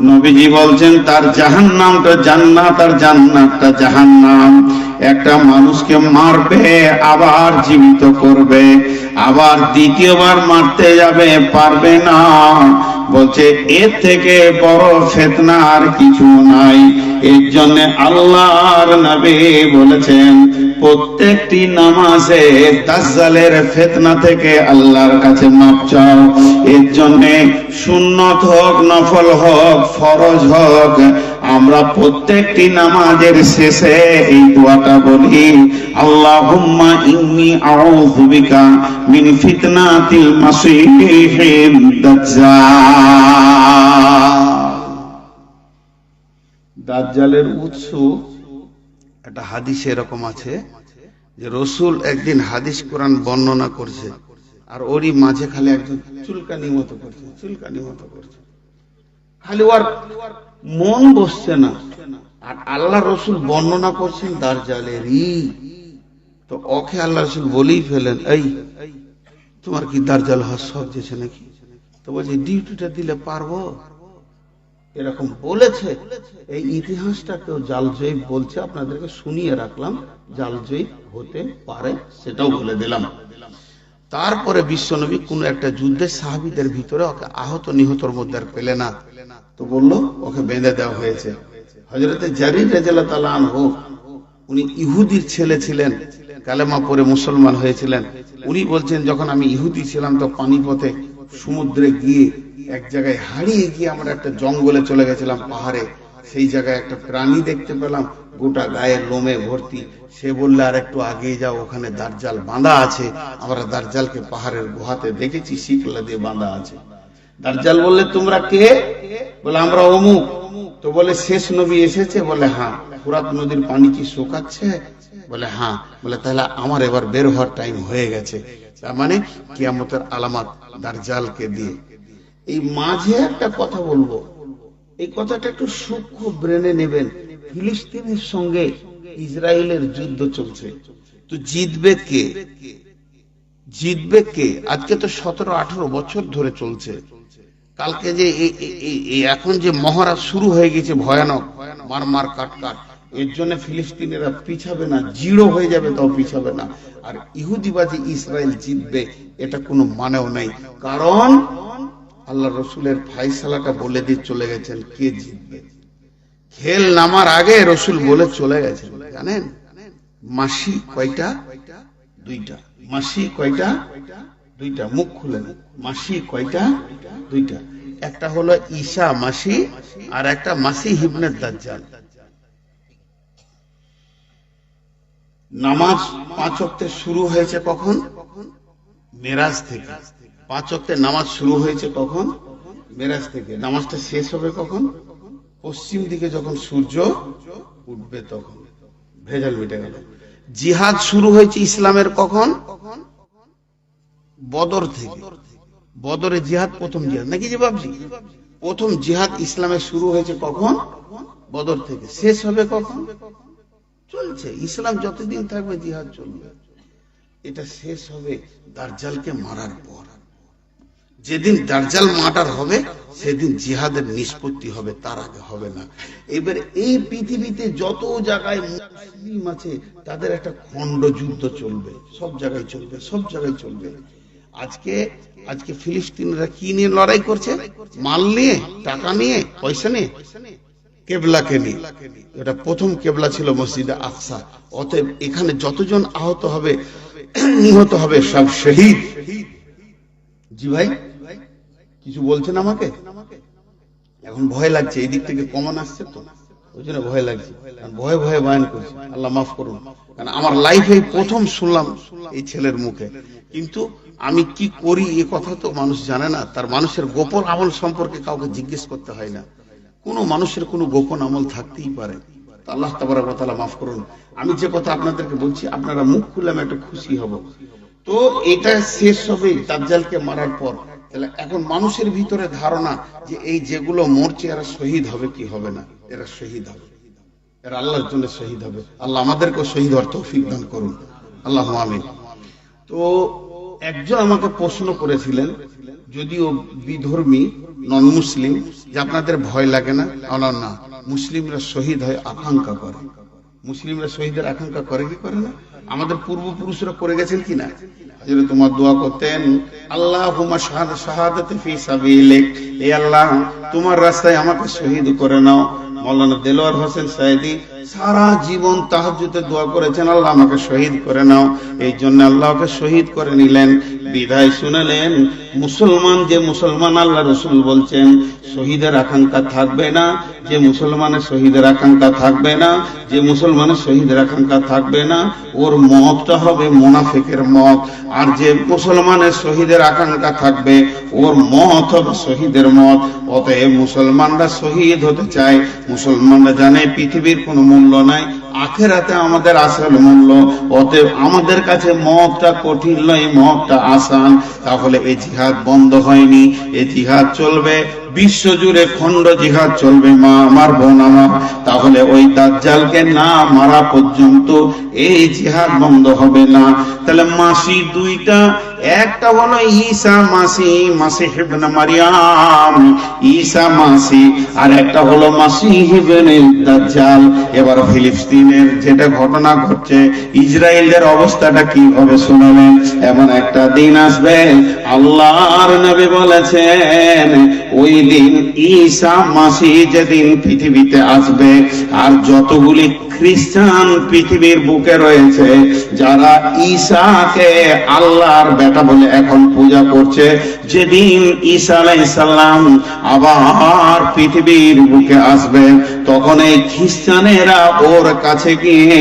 নবীজি বলছেন তার জাহান্নামটা জান্নাত আর জান্নাতটা জাহান্নাম। একটা মানুষকে মারবে, আবার জীবিত করবে, আবার দ্বিতীয়বার মারতে যাবে, পারবে না। বলছে এর থেকে বড় ফিতনা আর কিছু নাই। এর জন্য আল্লাহর নবী বলেছেন প্রত্যেকটি নামাজে দাজ্জালের ফিতনা থেকে আল্লাহর কাছে মাপ চাও। এর জন্য সুন্নত হোক, নফল হোক, ফরজ হোক, আমরা প্রত্যেকটি নামাজের শেষে এই দোয়াটা বলি, আল্লাহুম্মা ইন্নী আউযু বিকা মিন ফিতনাতিল মাসীহিদ দাজ্জাল। দাজ্জালের উৎস একটা হাদিসে এরকম আছে যে রসুল একদিন হাদিস কোরআন বর্ণনা করছে, আর ওরই মাঝে খালি একজন চুলকানি মতো করছে, চুলকানি মতো করছে, খালি ওর মন বসছে না। আর আল্লাহ রসুল বর্ণনা করছেন দাজ্জালেরই। তো ওকে আল্লাহ রসুল বলেই ফেলেন, এই তোমার কি দাজ্জাল হওয়ার শখ যেছে নাকি? তো বলছে ডিউটিটা দিলে পারবো, এরকম বলেছে। এই ইতিহাসটা কেউ জালজয়ীব বলছে, আপনাদেরকে শুনিয়ে রাখলাম, জালজয়ীব হতে পারে, সেটাও বলে দিলাম। তারপরে বিশ্বনবী কোন একটা যুদ্ধে সাহাবীদের ভিতরে ওকে আহত নিহতর মধ্যে আর পেলে না, তো বললো ওকে বেঁধে দেওয়া হয়েছে। হযরতে জারীর রাদিয়াল্লাহু তাআলা আনহু, উনি ইহুদির ছেলে ছিলেন, কালেমা পড়ে মুসলমান হয়েছিলেন। উনি বলছেন যখন আমি ইহুদি ছিলাম তো পানিপথে সমুদ্রে গিয়ে এক জায়গায় হারিয়ে গিয়ে আমরা একটা জঙ্গলে চলে গেছিলাম, পাহাড়ে। সেই জায়গায় একটা প্রাণী দেখতে পেলাম, গোটা গায়ের লোমে ভর্তি। সে বললে আর একটু আগে যাও, ওখানে দাজ্জাল বাঁধা আছে। আমরা দাজ্জালকে পাহাড়ের গুহাতে দেখেছি, শিকলা দিয়ে বাঁধা আছে। দাজ্জাল বললে তোমরা কে? বলে আমরা অমুক। তো বলে শেষ নবী এসেছে? বলে হ্যাঁ। ফুরাত নদীর পানি কি শুকাচ্ছে? বলে হ্যাঁ। বলে তাহলে আমার এবার বের হওয়ার টাইম হয়ে গেছে। তার মানে কিয়ামতের আলামত দাজ্জালকে দিয়ে। এই মাঝে একটা কথা বলবো, এই কথাটা একটু সূক্ষ্ম ব্রেনে নেবেন। ফিলিস্তিনের সঙ্গে ইসরায়েলের যুদ্ধ চলছে, তো জিতবে কে? জিতবে কে? আজকে তো 17-18 বছর ধরে চলছে। কালকে যে এখন যে মহড়া শুরু হয়ে গেছে ভয়ানক, মার মার কাট কাট, এর জন্য ফিলিস্তিনিরা পিছাবে না, জিরো হয়ে যাবে তাও পিছাবে না। আর ইহুদিবাজি ইসরায়েল জিতবে এটা কোনো মানেও নেই, কারণ আল্লাহ রসুলের ফাইসালাটা বলে দিয়ে চলে গেছেন কে জিতবে। খেল নামার আগে রসুল বলে চলে গেছেন, জানেন মাসি কয়টা? দুইটা। মাসি কয়টা? দুইটা। মুখ খুলেন, মাসি কয়টা? দুইটা। একটা হলো ঈসা মাসি, আর একটা মাসি ইবনে দাজ্জাল। নামাজ 5 ওয়াক্তে শুরু হয়েছে কখন? মেরাজ থেকে। 5 ওয়াক্তে নামাজ শুরু হয়েছে কখন? মেরাজ থেকে। নামাজটা শেষ হবে কখন? পশ্চিম দিকে যখন সূর্য উঠবে তখন। ভেজাল মিটে গেল। জিহাদ শুরু হয়েছে ইসলামের কখন? বদর থেকে। বদরে জিহাদ প্রথম জিহাদ নাকি যে বাবজি? প্রথম জিহাদ ইসলামে শুরু হয়েছে কখন? বদর থেকে। শেষ হবে কখন? চলছে, ইসলাম যতদিন থাকবে জিহাদ চলবে। এটা শেষ হবে দাজ্জালকে মারার পর। যেদিন দাজ্জাল মার্ডার হবে সেদিন জিহাদের নিষ্পত্তি হবে, তার আগে হবে না। এবার এই পৃথিবীতে যত জায়গায় মুসলিম আছে তাদের একটা খণ্ড যুদ্ধ চলবে, সব জায়গায় চলবে, সব জায়গায় চলবে। আজকে ফিলিস্তিনিরা কি নিয়ে লড়াই করছে? মাল নিয়ে, টাকা নিয়ে, পয়সা নিয়ে, কেবলাকে নিয়ে। এটা প্রথম কেবলা ছিল মসজিদে আকসা। অতএব এখানে যতজন আহত হবে, নিহত হবে, সব শহীদ। জি ভাই কিছু বলছেন আমাকে? এখন ভয় লাগছে, এই দিক থেকে কমন আসছে তো, ওই জন্য ভয় লাগছে। ভয়ে ভয়ে বয়ান করছি, আল্লাহ মাফ করুন। কারণ আমার লাইফে প্রথম শুনলাম এই ছেলের মুখে। কিন্তু আমি কি করি এ কথা তো মানুষ জানে না। তার মানুষের গোপন আমল সম্পর্কে কাউকে জিজ্ঞেস করতে হয় না। কোনো মানুষের কোনো গোপন আমল থাকতেই পারে। আল্লাহ তাবারক ওয়া তাআলা মাফ করুন। আমি যে কথা আপনাদেরকে বলছি আপনারা মুখ খুলে আমি একটু খুশি হব। তো এটা শেষ হবে দাজ্জালকে মারার পর। তাহলে এখন মানুষের ভিতরে ধারণা যে এই যেগুলো মরছে এরা শহীদ হবে কি হবে না? এরা শহীদ হবে, এরা আল্লাহর জন্য শহীদ হবে। আল্লাহ আমাদেরকেও শহীদ হওয়ার তৌফিক দান করুন, আল্লাহুম্মা আমিন। তো একজন আমাকে প্রশ্ন করেছিলেন, যদিও বিধর্মী, নন মুসলিম, যে আপনাদের ভয় লাগে না? না, মুসলিমরা শহীদ হয় আকাঙ্ক্ষা করে। মুসলিমরা শহীদের আকাঙ্ক্ষা করে কি করে না? আমাদের পূর্বপুরুষরা করে গেছেন কিনা? হযরত তোমার দোয়া করতেন, আল্লাহুম্মা শাহাদাতি ফি সাবিলিক, হে আল্লাহ তোমার রাস্তায় আমাকে শহীদ করে নাও। মাওলানা দেলোয়ার হোসেন সাইদি সারা জীবন তাহাজ্জুদে দোয়া করেছেন, আল্লাহ আমাকে শহীদ করে নাও। এই জন্য আল্লাহকে শহীদ করে নিলেন। বিদায় শুনালেন মুসলমান, যে মুসলমান আল্লাহ রাসূল বলছেন শহীদের আকাঙ্ক্ষা থাকবে না, যে মুসলমানের শহীদের আকাঙ্ক্ষা থাকবে না, যে মুসলমানের শহীদের আকাঙ্ক্ষা থাকবে না, ওর মতটা হবে মুনাফিকের মত। আর যে মুসলমানের শহীদের আকাঙ্ক্ষা থাকবে ওর মত হবে শহীদের মত। অতএব মুসলমানরা শহীদ হতে চায়। মুসলমানরা জানে পৃথিবীর কোনো মূল্য নাই, আখিরাতে আমাদের আসল মূল্য। অতএব আমাদের কাছে মতটা কঠিন নয়, মতটা আসান। তাহলে এই জিহাদ বন্ধ হয়নি, এই জিহাদ চলবে বিশ্বজুড়ে, খণ্ড জিহাদ চলবে। মা আমার বোন আমার, তাহলে ওই দাজ্জালকে না মারা পর্যন্ত এই জিহাদ বন্ধ হবে না। তাহলে মাসি দুইটা, একটা হলো ঈসা মাসি, মাসিহ ইবনে মারইয়াম, ঈসা মাসি, আর একটা হলো মাসিহ ইবনে দাজ্জাল। এবার ফিলিস্তিনের যেটা ঘটনা ঘটছে, ইসরায়েলের অবস্থাটা কি হবে শোনাবেন। এমন একটা দিন আসবে, আল্লাহর নবী বলেছেন ওই দিন ঈসা মাসি যেদিন পৃথিবীতে আসবে, আর যতগুলি খ্রিস্টান পৃথিবীর বুকে রয়েছে যারা ঈসাকে আল্লাহর বেটা বলে এখন পূজা করছে, যেদিন ঈসা আলাইহিস সালাম আবার পৃথিবীর বুকে আসবে, তখন এই খ্রিস্টানেরা ওর কাছে গিয়ে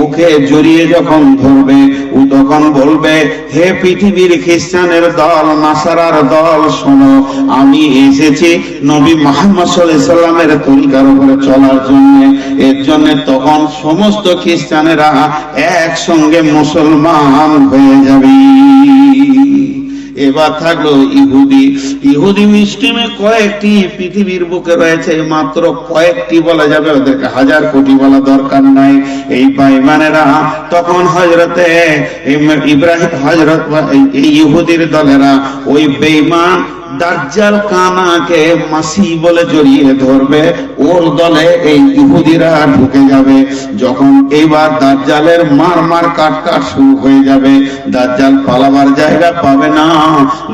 ওকে জড়িয়ে যখন ধরবে, ও তখন বলবে, হে পৃথিবীর খ্রিস্টানের দল, নাসারার দল, শোনো আমি এসেছি নবী মুহাম্মদ সাল্লাল্লাহু আলাইহি সাল্লামের তরিকার উপরে চলার জন্য। এর জন্য তখন সমস্ত খ্রিস্টানেরা একসঙ্গে মুসলমান হয়ে যাবে। এবার থাকলো ইহুদি মুসলিমে কয়েকটি পৃথিবীর বুকে রয়েছে, মাত্র কয়েকটি বলা যাবে, ওদেরকে হাজার কোটি বলা দরকার নাই। এই বেঈমানেরা তখন হযরতে ইব্রাহিম, হযরত এই ইহুদির দলেরা ওই বেঈমান দাজ্জাল কানাকে মাসি বলে জড়িয়ে ধরবে, ওর দলে এই ইহুদিরা ঢুকে যাবে। যখন এবার দাজ্জালের মার কাট শুরু হয়ে যাবে, দাজ্জাল পালাবার জায়গা পাবে না,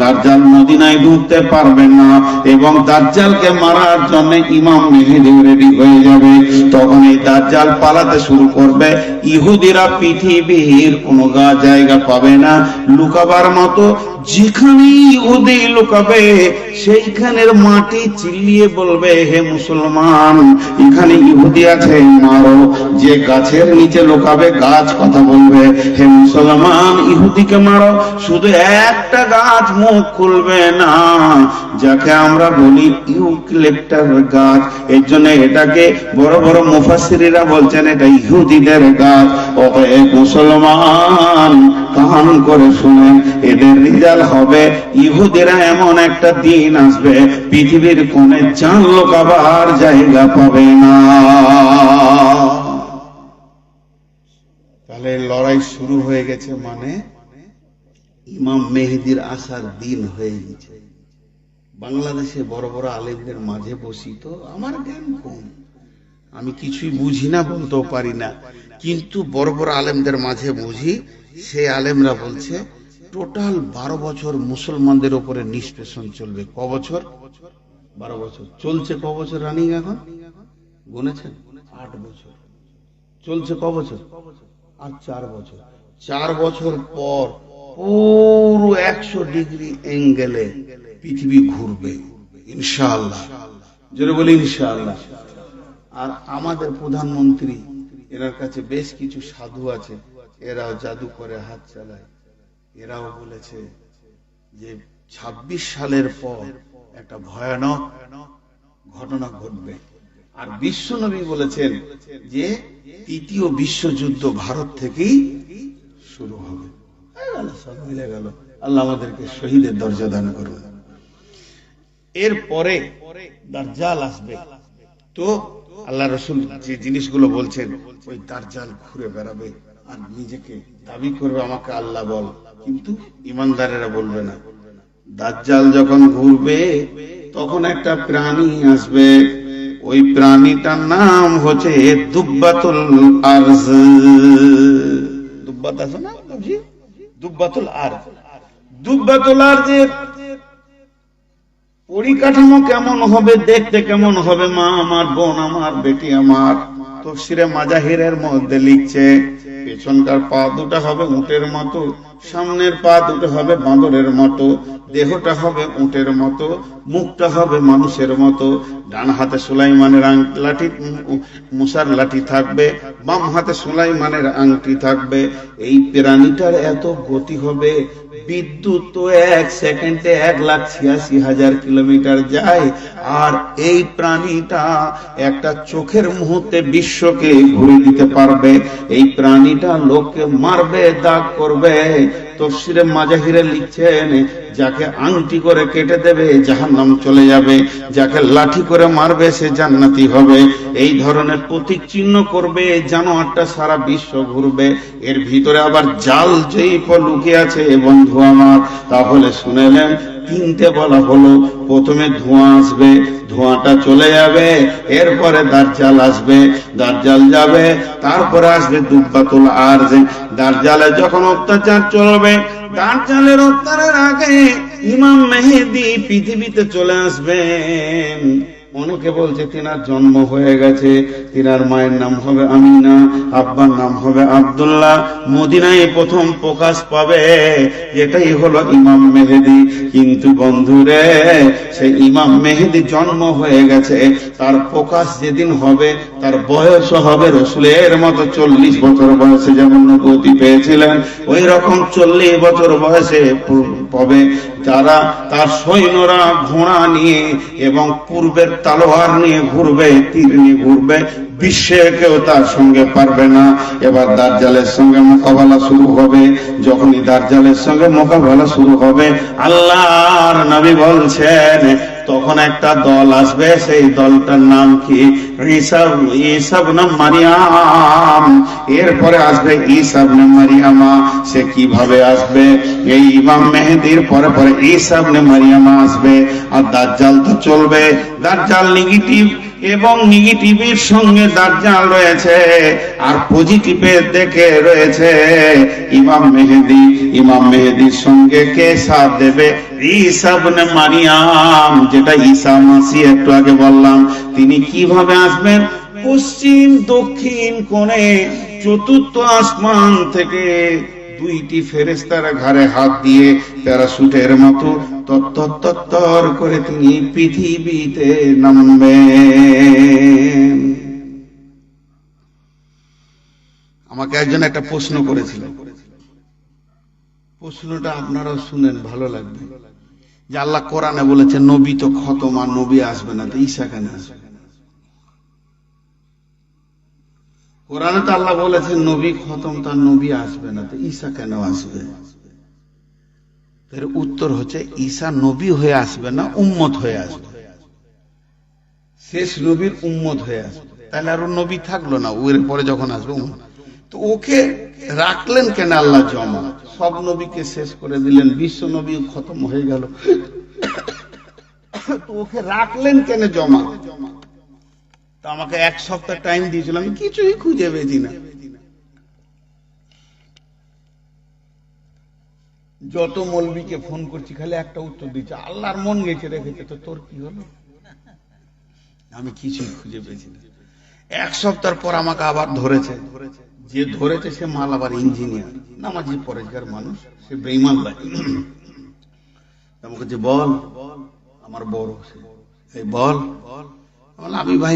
দাজ্জাল মদিনায় ঢুকতে পারবে না, এবং দাজ্জালকে মারার জন্য ইমাম মেহেদী রেডি হয়ে যাবে। তখন এই দাজ্জাল পালাতে শুরু করবে, ইহুদিরা পৃথিবীর কোনো জায়গা পাবে না লুকাবার মতো। যেখানে ইহুদি লুকাবে সেইখানের মাটি চিল্লিয়ে বলবে, হে মুসলমান, এখানে ইহুদি আছে, মারো। যে গাছের নিচে লুকাবে গাছ কথা বলবে, হে মুসলমান, ইহুদিকে মারো। শুধু একটা গাছ মুখ খুলবে না, যাকে আমরা বলি ইউক্যালিপটাস গাছ। এর জন্য এটাকে বড় বড় মুফাসসিররা বলছেন এটা ইহুদিদের গাছ। অতএব মুসলমান কান করে শুনেন, এদের রিজাল্ট হবে ইহুদিরা এমন একটা দিন আসবে পৃথিবীর কোণে জান লোকাবার জায়গা পাবে না। তাহলে লড়াই শুরু হয়ে গেছে, মানে ইমাম মেহেদীর আসার দিন হয়ে গেছে। বাংলাদেশে বড় বড় আলেমদের মাঝে বসি তো আমার জ্ঞান কম, আমি কিছুই বুঝি না, বলতেও পারি না, কিন্তু বড় বড় আলেমদের মাঝে বুঝি। সেই আলেমরা বলছে টোটাল 12 বছর মুসলমানদের উপরে নিষ্পেষণ চলবে। ক বছর? 12 বছর চলছে। ক বছর রানিং এখন গুনেছেন? 8 বছর চলছে। ক বছর? আর 4 বছর। 4 বছর পর পুরো 100 ডিগ্রি অ্যাঙ্গেলে পৃথিবী ঘুরবে ইনশাআল্লাহ। জোরে বলি ইনশাআল্লাহ। আর আমাদের প্রধানমন্ত্রী, এনার কাছে বেশ কিছু সাধু আছে, এরাও জাদু করে হাত চালায়। এরাও বলেছে যে 26 সালের পর একটা ভয়ানক ঘটনা ঘটবে। আর বিশ্বনবী বলেছেন যে 3য় বিশ্বযুদ্ধ ভারত থেকেই শুরু হবে। সব মিলে গেল। আল্লাহ আমাদেরকে শহীদের দরজা দান করুন। এরপরে দাজ্জাল আসবে। তো আল্লাহ রাসূল যে জিনিসগুলো বলছেন, ওই দাজ্জাল ঘুরে বেড়াবে আর নিজেকে দাবি করবে আমাকে আল্লাহ বল, কিন্তু ইমানদারেরা বলবে না। দাজ্জাল যখন ঘুরবে তখন একটা প্রাণী আসবে, ওই প্রাণীটার নাম হচ্ছে দুব্বাতুল আরজ। দুব্বাত আছে না বাবজি? দুব্বাতুল আরজ। দুব্বাতুল আরজের পরিকাঠামো কেমন হবে, দেখতে কেমন হবে, মা আমার, বোন আমার, বেটি আমার, তাফসীরে মাজাহিরের মধ্যে লিখছে পেছনকার পা দুটো হবে উটের মতো, সামনের পা দুটো হবে বাঁদরের মতো, দেহটা হবে উটের মতো, মুখটা হবে মানুষের মতো, ডান হাতে সুলাইমানের লাঠি, মুসার লাঠি থাকবে, বাম হাতে সুলাইমানের আংটি থাকবে। এই প্রাণীটার এত গতি হবে, বিদ্যুৎ তো 1 সেকেন্ডে 1,86,000 কিলোমিটার যায়। আর এই প্রাণীটা একটা চোখের মুহূর্তে বিশ্বকে ঘুরে দিতে পারবে। এই প্রাণীটা লোককে মারবে, দাগ করবে। তাফসীরে মাজাহিরে লিখছেন, যাকে আংটি করে কেটে দেবে জাহান্নাম চলে যাবে, যাকে লাঠি করে মারবে সে জান্নাতি হবে। এই ধরনের প্রতীক চিহ্ন করবে, জানোয়ারটা সারা বিশ্ব ঘুরবে। এর ভিতরে আবার জাল যেই লুকিয়ে আছে বন্ধু আমার। তাহলে শুনেলেন, 3টে বলা হলো। প্রথমে ধোঁয়া আসবে, ধোঁয়াটা চলে যাবে, এরপরে দাজ্জাল আসবে, দাজ্জাল যাবে, তারপরে আসবে দুব্বাতুল আরজ। দাজ্জালে যখন অত্যাচার চলবে, দাজ্জালের অত্যাচারের আগে ইমাম মেহেদী পৃথিবীতে চলে আসবেন। অনেকে বলছে তিনার জন্ম হয়ে গেছে, তিনার মায়ের নাম হবে আমিনা, আব্বার নাম হবে আব্দুল্লাহ। মদিনায় প্রথম প্রকাশ পাবে, এটাই হলো ইমাম মেহেদী। কিন্তু বন্ধুরে, সেই ইমাম মেহেদী জন্ম হয়ে গেছে, তার প্রকাশ যেদিন হবে তার বয়স হবে রসুলের মতো 40 বছর বয়সে যেমন নবুয়তি পেয়েছিলেন, ওই রকম 40 বছর বয়সে পাবে। যারা তার সৈন্যরা ঘোড়া নিয়ে এবং পূর্বের তলোয়ার নিয়ে ঘুরবে, তীর নিয়ে ঘুরবে, বিশ্বে কেউ তার সঙ্গে পারবে না। এবার দাজ্জালের সঙ্গে মোকাবেলা শুরু হবে। যখনই দাজ্জালের সঙ্গে মোকাবেলা শুরু হবে, আল্লাহর নবী বলছেন তখন একটা দল আসবে, সেই দলটার নাম কি? ঈসা ইবনে মারইয়াম। এরপরে আসবে ঈসা ইবনে মারইয়ামা। সে কিভাবে আসবে? এই ইমাম মেহেদীর পরে পরে ঈসা ইবনে মারইয়ামা আসবে। আর দাজ্জাল তো চলবে। দাজ্জাল নেগেটিভ, এবং নেগেটিভের সঙ্গে দাজ্জাল রয়েছে, আর পজিটিভের দেখে রয়েছে ইমাম মেহেদী। ইমাম মেহেদীর সঙ্গে কে সাথ দেবে? ঈসা ইবনে মারইয়াম, যেটা ঈসা মাসিহ একটু আগে বললাম। তিনি কিভাবে আসবেন? পশ্চিম দক্ষিণ কোণে চতুর্থ আসমান থেকে দুইটি ফেরেশতার ঘাড়ে হাত দিয়ে প্যারাশুটের মতো তত্তর করে তিনি পৃথিবীতে নামবেন। আমাকে একজন একটা প্রশ্ন করেছিল, প্রশ্নটা আপনারাও শুনেন, ভালো লাগবে। যে আল্লাহ কোরআনে বলেছে নবী তো খতম, আর নবী আসবে না, তো ঈসা কেন আসবে? কোরআনে তো আল্লাহ বলেছেন নবী খতম, তার নবী আসবে না, তো ঈসা কেন আসবে? এর উত্তর হচ্ছে ঈসা নবী হয়ে আসবে না, উম্মত হয়ে আসবে। শেষ নবীর উম্মত হয়ে আসবে, তাহলে আরো নবী থাকলো না। ওর পরে যখন আসবে তো ওকে রাখলেন কেন আল্লাহ জমা? সব নবীকে শেষ করে দিলেন, বিশ্ব নবী খতম হয়ে গেল, তো ওকে রাখলেন কেন জমা? তো আমাকে এক সপ্তাহ টাইম দিয়েছিল, আমি কিছুই খুঁজে পেয়েছি না। যত মৌলবীকে ফোন করছি খালি একটা উত্তর দিচ্ছে, আল্লাহর মন গেছে রেখেছে, তো তোর কি হলো? আমি কিছুই খুঁজে পেয়েছি না। এক সপ্তাহ পর আমাকে আবার ধরেছে, যে ধরেছে সে মাল আবার ইঞ্জিনিয়ার, নামাজি পরেজগার মানুষ, সে বেঈমান ভাই। আমাকে যে বল, আমার বড়, এই বল। আমি ভাই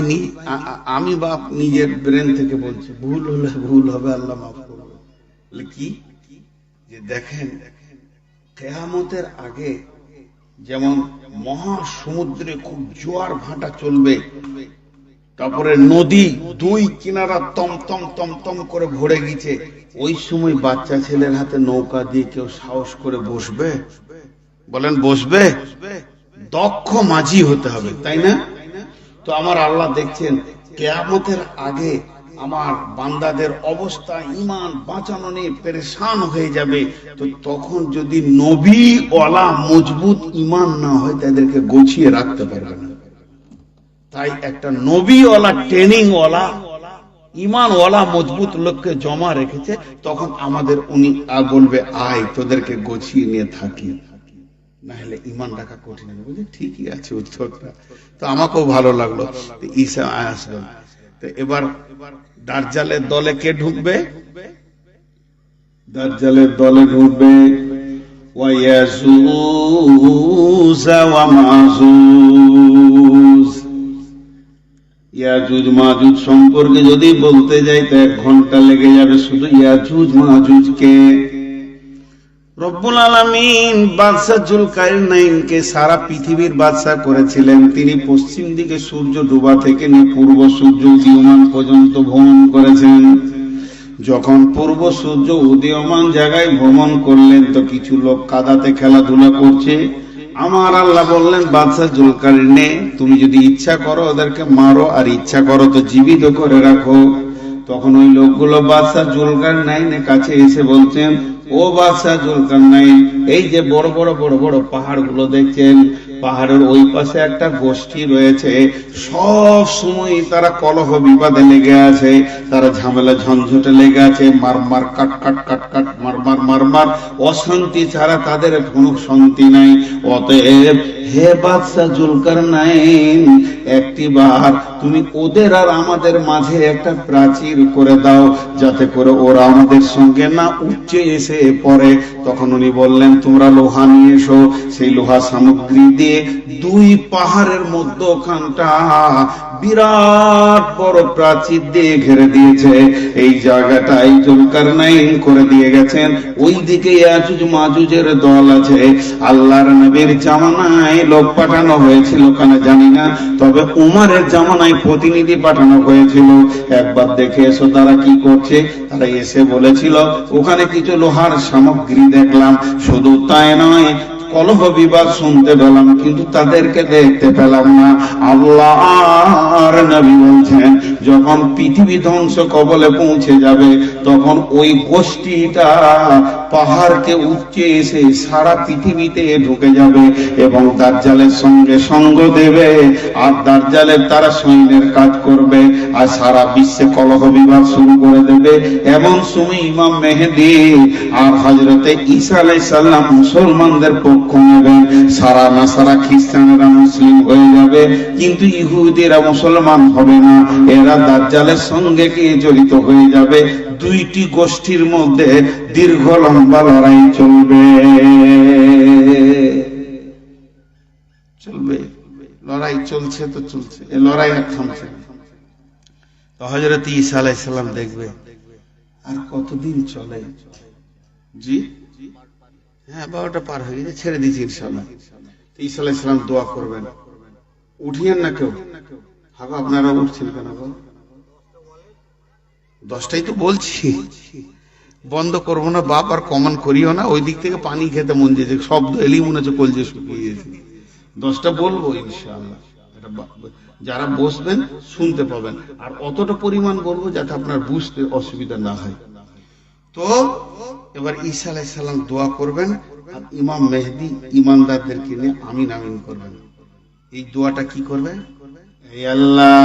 আমি বাপ নিজের ব্রেন থেকে বলছি, ভুল হলে ভুল হবে, আল্লাহ মাফ করবে। কি যে দেখেন, কিয়ামতের আগে যেমন মহাসমুদ্রে খুব জোয়ার ভাটা চলবে, তারপরে নদী দুই কিনারা তম তম তম তম করে ভরে গেছে, ওই সময় বাচ্চা ছেলের হাতে নৌকা দিয়ে কেউ সাহস করে বসবে? বলেন বসবে? দক্ষ মাঝি হতে হবে, তাই না? তো আমার আল্লাহ দেখছেন কিয়ামতের আগে আমার বান্দাদের অবস্থা ঈমান বাঁচানো নিয়ে পেরেশান হয়ে যাবে। তো তখন যদি নবী ওয়ালা মজবুত ঈমান না হয়, তাদেরকে গুছিয়ে রাখতে পারবে না। তাই একটা নবী ওয়ালা ট্রেনিং ওয়ালা ঈমান ওয়ালা মজবুত লোককে জমা রেখেছে। তখন আমাদের উনি বলবে, আয় তোদেরকে গুছিয়ে নিয়ে থাকি, না হলে ঈমান রাখা কঠিন। বুঝলি, ঠিকই আছে উত্তরটা। তো আমাকেও ভালো লাগলো। ঈসা আসবেন। তো এবার দাজ্জালের দলে কে ঢুকবে? দাজ্জালের দলে ঢুকবে ওয়ায়াজুজ ওয়া মাজুজ। ইয়াজুজ মাজুজ সম্পর্কে যদি বলতে যাই তো 1 ঘন্টা লেগে যাবে। শুধু ইয়াজুজ মাজুজকে রব্বুল আলামিন বাদশা জুলকারনাইনকে সারা পৃথিবীর বাদশা করেছিলেন। তিনি পশ্চিম দিকে সূর্য ডোবা থেকে নিয়ে পূর্ব সূর্য উদীয়মান পর্যন্ত ভ্রমণ করেছেন। যখন পূর্ব সূর্য উদীয়মান জায়গায় ভ্রমণ করলেন, তো কিছু লোক কাদাতে খেলাধুলা করছে। আমার আল্লাহ বললেন, বাদশা জুলকারনাইন, তুমি যদি ইচ্ছা করো ওদেরকে মারো, আর ইচ্ছা করো তো জীবিত করে রাখো। তখন ওই লোকগুলো বাদশা জুলকারনাইনের কাছে এসে বলছেন, ও বাদশা জুলকারনাইন, এই যে বড় বড় বড় বড় পাহাড় গুলো দেখছেন, পাহাড়ের ওই পাশে একটা গোষ্ঠী রয়েছে, সব সময় তারা কলহ বিবাদে লেগে আছে, তারা ঝামেলা ঝঞ্ঝটে লেগে আছে, মারমার কাট কাট কাট কাট মারমার মারমার, অশান্তি ছাড়া তাদের কোনো শান্তি নাই। অতএব হে বাদশা জুলকারনাইন, একটিবার তুমি ওদের আর আমাদের মাঝে একটা প্রাচীর করে দাও, যাতে করে ওরা আমাদের সঙ্গে না উচ্চে এসে পড়ে। তখন উনি বললেন, তোমরা লোহা নিয়ে এসো। সেই লোহা সামগ্রী দিয়ে 2 পাহাড়ের মধ্যখানটা বিরাট বড় প্রাচীর দিয়ে ঘিরে দিয়েছে। এই জায়গাটাই জুলকারনাইন করে দিয়ে গেছেন। ওই দিকে ইয়াজুজ মাজুজের দল আছে। আল্লাহর নবীর জামানায় লোক পাঠানো হয়েছিল কেন জানি না, তবে উমরের জামানায় প্রতিনিধি পাঠানো হয়েছিল। একবার দেখে এসো তারা কি করছে। তারা এসে বলেছিল, ওখানে কিছু লোহার সামগ্রী দেখলাম। শুধু তাই নয়, কলহ বিবাদ শুনতে পেলাম, কিন্তু তাদেরকে দেখতে পেলাম না। আল্লাহর নবী বলছেন, যখন পৃথিবী ধ্বংস কবলে পৌঁছে যাবে, তখন ওই গোষ্ঠীটা পাহাড়কে উপচে এসে সারা পৃথিবীতে ঢুকে যাবে এবং দাজ্জালের সঙ্গে সঙ্গ দেবে, আর দাজ্জালের তারা সৈন্যের কাজ করবে, আর সারা বিশ্বে কলহ বিবাদ শুরু করে দেবে। এমন সময় ইমাম মেহেদী আর হযরতে ঈসা আলাইহিস সালাম মুসলমানদের পক্ষ নেবেন। সারা নাসারা খ্রিস্টানেরা মুসলিম হয়ে যাবে, কিন্তু ইহুদিরা মুসলমান হবে না, এরা দাজ্জালের সঙ্গে গিয়ে জড়িত হয়ে যাবে। দুইটি গোষ্ঠীর মধ্যে দীর্ঘ লম্বা লড়াই চলবে। লড়াই চলছে তো চলছে, এই লড়াই আর থামছে না। তো হযরত ঈসা আলাইহিস সালাম দেখবে আর কতদিন চলে। জি হ্যাঁ, 12টা পার হয়ে গেছে, ছেড়ে দিয়েছি ইনশাআল্লাহ। ঈসা আলাইহিস সালাম দোয়া করবেন, উঠিয়েন না কেউ। হাগো, আপনারা উঠছেন কেন গো? 10টাই তো বলছি, বন্ধ করবো না বাপ, আর কমান করিও না। ওই দিক থেকে পানি খেতে মন যেছে, শব্দ এলি মনে হচ্ছে কলজে শুকিয়ে গেছে। 10টা বলবো ইনশাআল্লাহ, যারা বসবেন শুনতে পাবেন, আর অতটা পরিমাণ বলবো যাতে আপনার বুঝতে অসুবিধা না হয়। তো এবার ঈসা আলাইহিস সালাম দোয়া করবেন, আর ইমাম মেহেদী ইমানদারদেরকে নিয়ে আমিন আমিন করবেন। এই দোয়াটা কি করবে? হে আল্লাহ,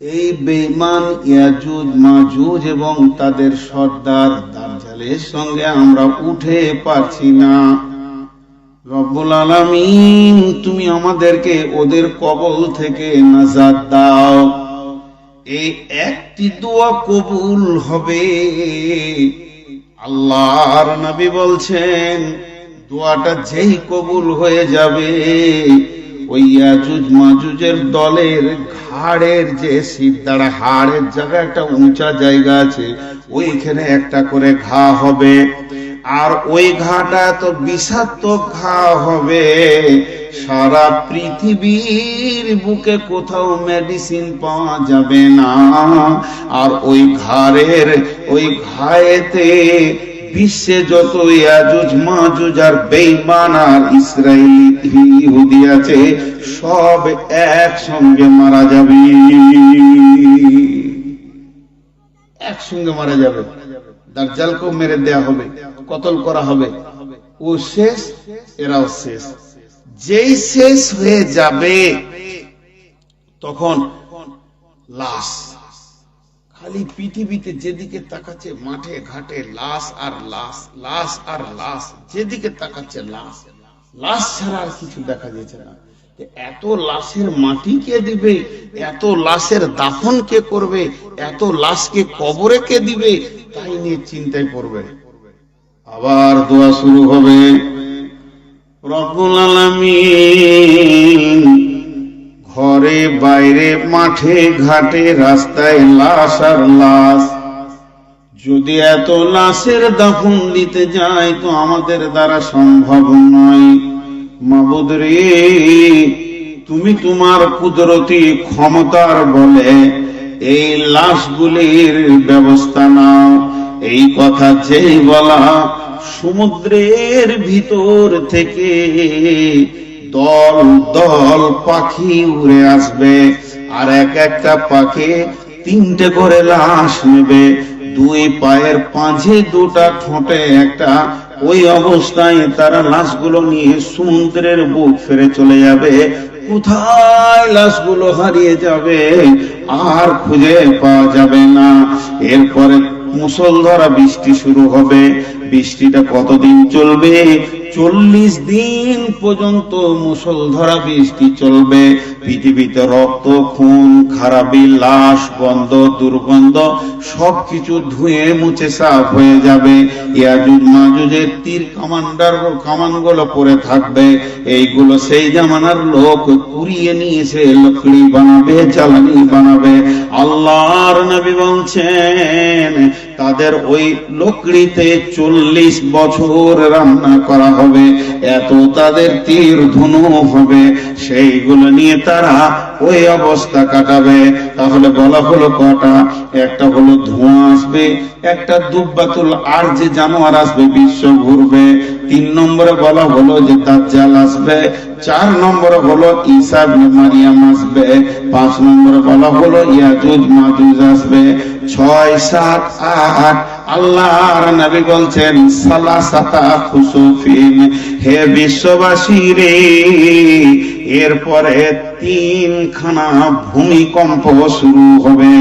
এই বেঈমান ইয়াজুজ মাজুজ এবং তাদের সর্দার দাজ্জালের সঙ্গে আমরা উঠে পারছি না। রব্বুল আলামিন, তুমি আমাদেরকে ওদের কবল থেকে নাজাত দাও। এই একটি দোয়া কবুল হবে। আল্লাহর নবী বলছেন, দোয়াটা যেই কবুল হয়ে যাবে, ওই ইয়াজুজ মাজুজের দলের ঘাড়ের যে সিদ্ধারা হাড়ের জায়গা একটা উঁচা জায়গা আছে, ওইখানে একটা করে ঘা হবে। আর ওই ঘাটা তো বিষাক্ত ঘা হবে, সারা পৃথিবীর বুকে কোথাও মেডিসিন পাওয়া যাবে না। আর ওই ঘায়েতে বিশ্বে যত ইয়াজুজ মাজুজ আর বেঈমান আর ইসরায়েলি ইহুদি আছে, সব একসঙ্গে মারা যাবে, একসঙ্গে মারা যাবে। দাজ্জালকেও মেরে দেয়া হবে, কতল করা হবে। ও শেষ, এরাও শেষ। যেই শেষ হয়ে যাবে, তখন লাশ খালি পৃথিবীতে যেদিকে তাকাচ্ছে, মাঠে ঘাটে লাশ আর লাশ, লাশ আর লাশ, যেদিকে তাকাচ্ছে লাশ, লাশ ছাড়া আর কিছু দেখা যাচ্ছে না। এত লাশের মাটি কে দিবে, এত লাশের দাফন কে করবে, এত লাশকে কবরে কে দিবে, তাই নিয়ে চিন্তায় পড়বে। আবার দোয়া শুরু হবে। রব্বুল আলামিন, ঘরে বাইরে মাঠে ঘাটে রাস্তায় লাশ আর লাশ, যদি এত লাশের দাফন দিতে যায় তো আমাদের দ্বারা সম্ভব নয়। মাবুদ রে, তুমি তোমার কুদরতি ক্ষমতার বলে এই লাশগুলির ব্যবস্থা নাও। এই কথা যেই বলা, সমুদ্রের ভিতর থেকে দল দল পাখি উড়ে আসবে, আর এক একটা পাখি 3টে করে লাশ নেবে, 2 পায়ের পাঁচে 2টা, ঠোঁটে একটা। ওই অবস্থায় তারা লাশগুলো নিয়ে সমুদ্রের বুক ফিরে চলে যাবে। কোথায় লাশগুলো হারিয়ে যাবে আর খুঁজে পাওয়া যাবে না। এরপরে মুষলধারা বৃষ্টি শুরু হবে। বৃষ্টিটা কতদিন চলবে? 40 দিন পর্যন্ত মুষলধারা বৃষ্টি চলবে। পৃথিবীতে রক্ত, খুন, খারাপি, লাশ, গন্ধ, দুর্গন্ধ সবকিছু ধুয়ে মুছে সাফ হয়ে যাবে। ইয়াজুজ মাজুজের তীর কামানগুলো পরে থাকবে। এইগুলো সেই জামানার লোক কুড়িয়ে নিয়েছে, লকড়ি বানাবে, জ্বালানি বানাবে। আল্লাহর নবী বলছেন, তাদের ওই লকড়িতে 40 বছর রান্না করা হবে, এত তাদের তীর ধনু হবে, সেইগুলো নিয়ে তারা ওই অবস্থা কাটাবে। তাহলে বলা হলো কটা? একটা হলো ধোঁয়া আসবে, একটা দুব্বাতুল আর যে জানোয়ার আসবে, বিশ্ব ঘুরবে। 3 নম্বরে বলা হলো যে দাজ্জাল আসবে। 4 নম্বরে হলো ঈসা ইবনে মারিয়াম আসবে। 5 নম্বরে বলা হলো ইয়াজুজ মাজুজ আসবে। 6, 7, 8 আল্লাহর নবী বলছেন সালাসাতা খুসুফিন, হে বিশ্ববাসী রে, এরপরে 3খানা ভূমিকম্প শুরু হবে।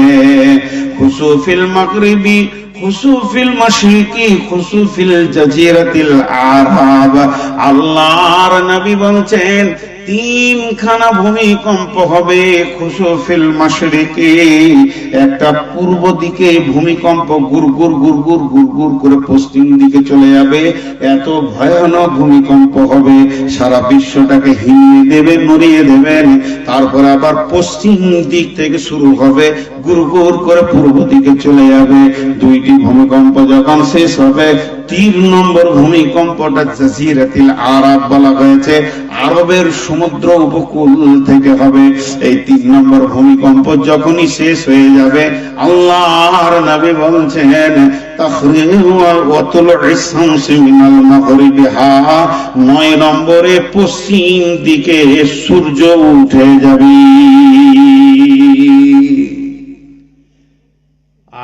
খুসুফিল মাগরিবি, খুসুফিল মাশরিকি, খুসুফিল জাজিরাতিল আরব। আল্লাহর নবী বলছেন 3খানা ভূমিকম্প হবে। খুসুফিল মাশরিকি, একটা পূর্ব দিকে ভূমিকম্প গুরগুর গুরগুর গুরগুর করে পশ্চিম দিকে চলে যাবে, এত ভয়ানক ভূমিকম্প হবে, সারা বিশ্বটাকে হিলিয়ে দেবে, নড়িয়ে দেবেন। তারপর আবার পশ্চিম দিক থেকে শুরু হবে, গুরগুর করে পূর্ব দিকে চলে যাবে। 2টি ভূমিকম্প যখন শেষ হবে, 3 নম্বর ভূমিকম্পটা জাজিরাতিল আরব বলা হয়েছে, আরবের সমুদ্র উপকূল থেকে হবে। এই 3 নম্বর ভূমিকম্প যখনই শেষ হয়ে যাবে, আল্লাহর নবী বলছেন তাখরিজু ওয়া তুলু'ইস শামসি মিনাল মাগরিবিহা, 9 নম্বরে পশ্চিম দিকে সূর্য উঠে যাবে।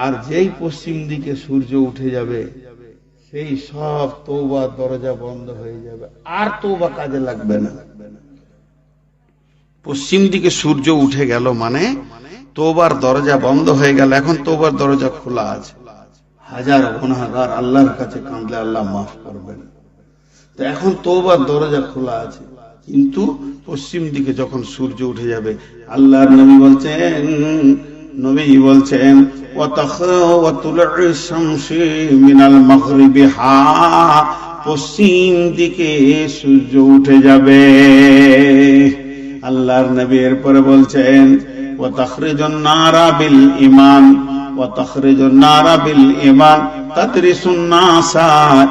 আর যেই পশ্চিম দিকে সূর্য উঠে যাবে, সেই সব তওবার দরজা বন্ধ হয়ে যাবে, আর তওবা কাজে লাগবে না। পশ্চিম দিকে সূর্য উঠে গেল মানে তওবার দরজা বন্ধ হয়ে গেল, এখন তওবার দরজা খোলা আছে। হাজার গুনাহগার আল্লাহর কাছে কাঁদলে আল্লাহ মাফ করবেন। তো এখন তওবার দরজা খোলা আছে, কিন্তু পশ্চিম দিকে যখন সূর্য উঠে যাবে, আল্লাহর নবী বলছেন ওয়া তুলু'ইস শামসি মিনাল মাগরিবিহা, পশ্চিম দিকে সূর্য উঠে যাবে। আল্লাহর নবী এরপরে বলছেন ওয়া তাখরিজুন নারা বিল ঈমান, ওয়া তাখরিজুন নারা বিল ঈমান তাদরিসুন নাসা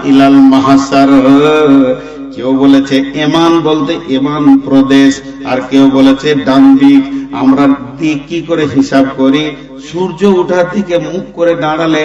ইলাল মাহশার। কেউ বলেছে ঈমান বলতে ঈমান প্রদেশ, আর কেউ বলেছে ডান দিক। আমরা দিক কি করে হিসাব করি? সূর্য ওঠার দিকে মুখ করে দাঁড়ালে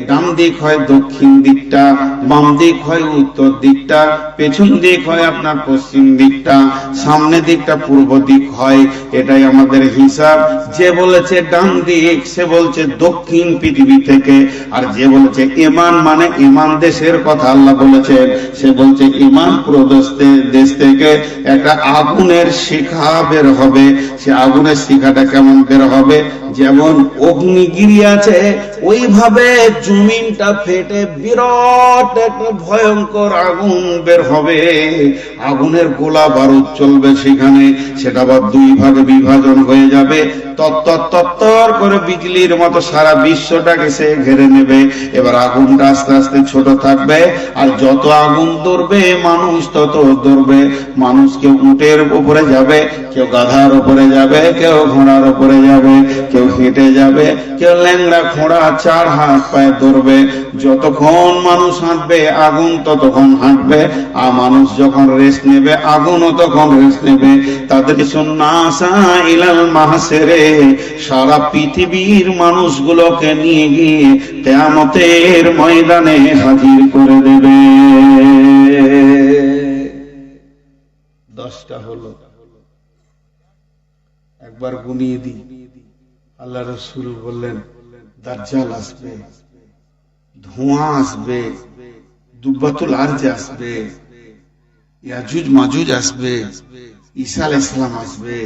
ডান দিক হয় দক্ষিণ দিকটা, বাম দিক হয় উত্তর দিকটা, পেছন দিক হয় আপনার পশ্চিম দিকটা, সামনে দিকটা পূর্ব দিক হয়। এটাই আমাদের হিসাব। যে বলেছে ডান দিক সে বলছে দক্ষিণ পৃথিবী থেকে, আর যে বলেছে ঈমান মানে ঈমান দেশের কথা আল্লাহ বলেছেন, সে বলছে ঈমান দেশ থেকে একটা আগুনের শিখা বের হবে। সে আগুনের শিখাটা কেমন বের হবে? যেমন অগ্নিগিরি আছে, ওইভাবে জমিনটা ফেটে বিরাট একটা ভয়ঙ্কর আগুন বের হবে। আগুনের গোলা বারুদ চলবে সেখানে, সেটা আবার 2 ভাগে বিভাজন হয়ে যাবে। তত্তর করে বিজলির মতো সারা বিশ্বটাকে সে ঘিরে নেবে। এবার আগুনটা আস্তে আস্তে ছোট থাকবে, আর যত আগুন ধরবে মানুষ তত ধরবে। মানুষ কেউ উটের উপরে যাবে, কেউ গাধার উপরে যাবে, কেউ ঘোড়ার উপরে যাবে, কেউ হেঁটে যাবে, কেউ ল্যাংড়া খোঁড়া 4 হাত পায়ে ধরবে। যতক্ষণ মানুষ হাঁটবে আগুন ততক্ষণ হাঁটবে, আর মানুষ যখন রেস্ট নেবে আগুনও তখন রেস্ট নেবে। তাদের সুন্নাসা ইলাল মাহশারে, সারা পৃথিবীর মানুষগুলোকে নিয়ে গিয়ে কিয়ামতের ময়দানে হাজির করে দেবে। 10টা হলো, একবার গুনিয়ে দিই। আল্লাহ রাসূল বললেন দাজ্জাল আসবে, ধোঁয়া আসবে, দুব্বাতুল আরজ আসবে, ইয়াজুজ মাজুজ আসবে, ঈসা আলাইহিস সালাম আসবে,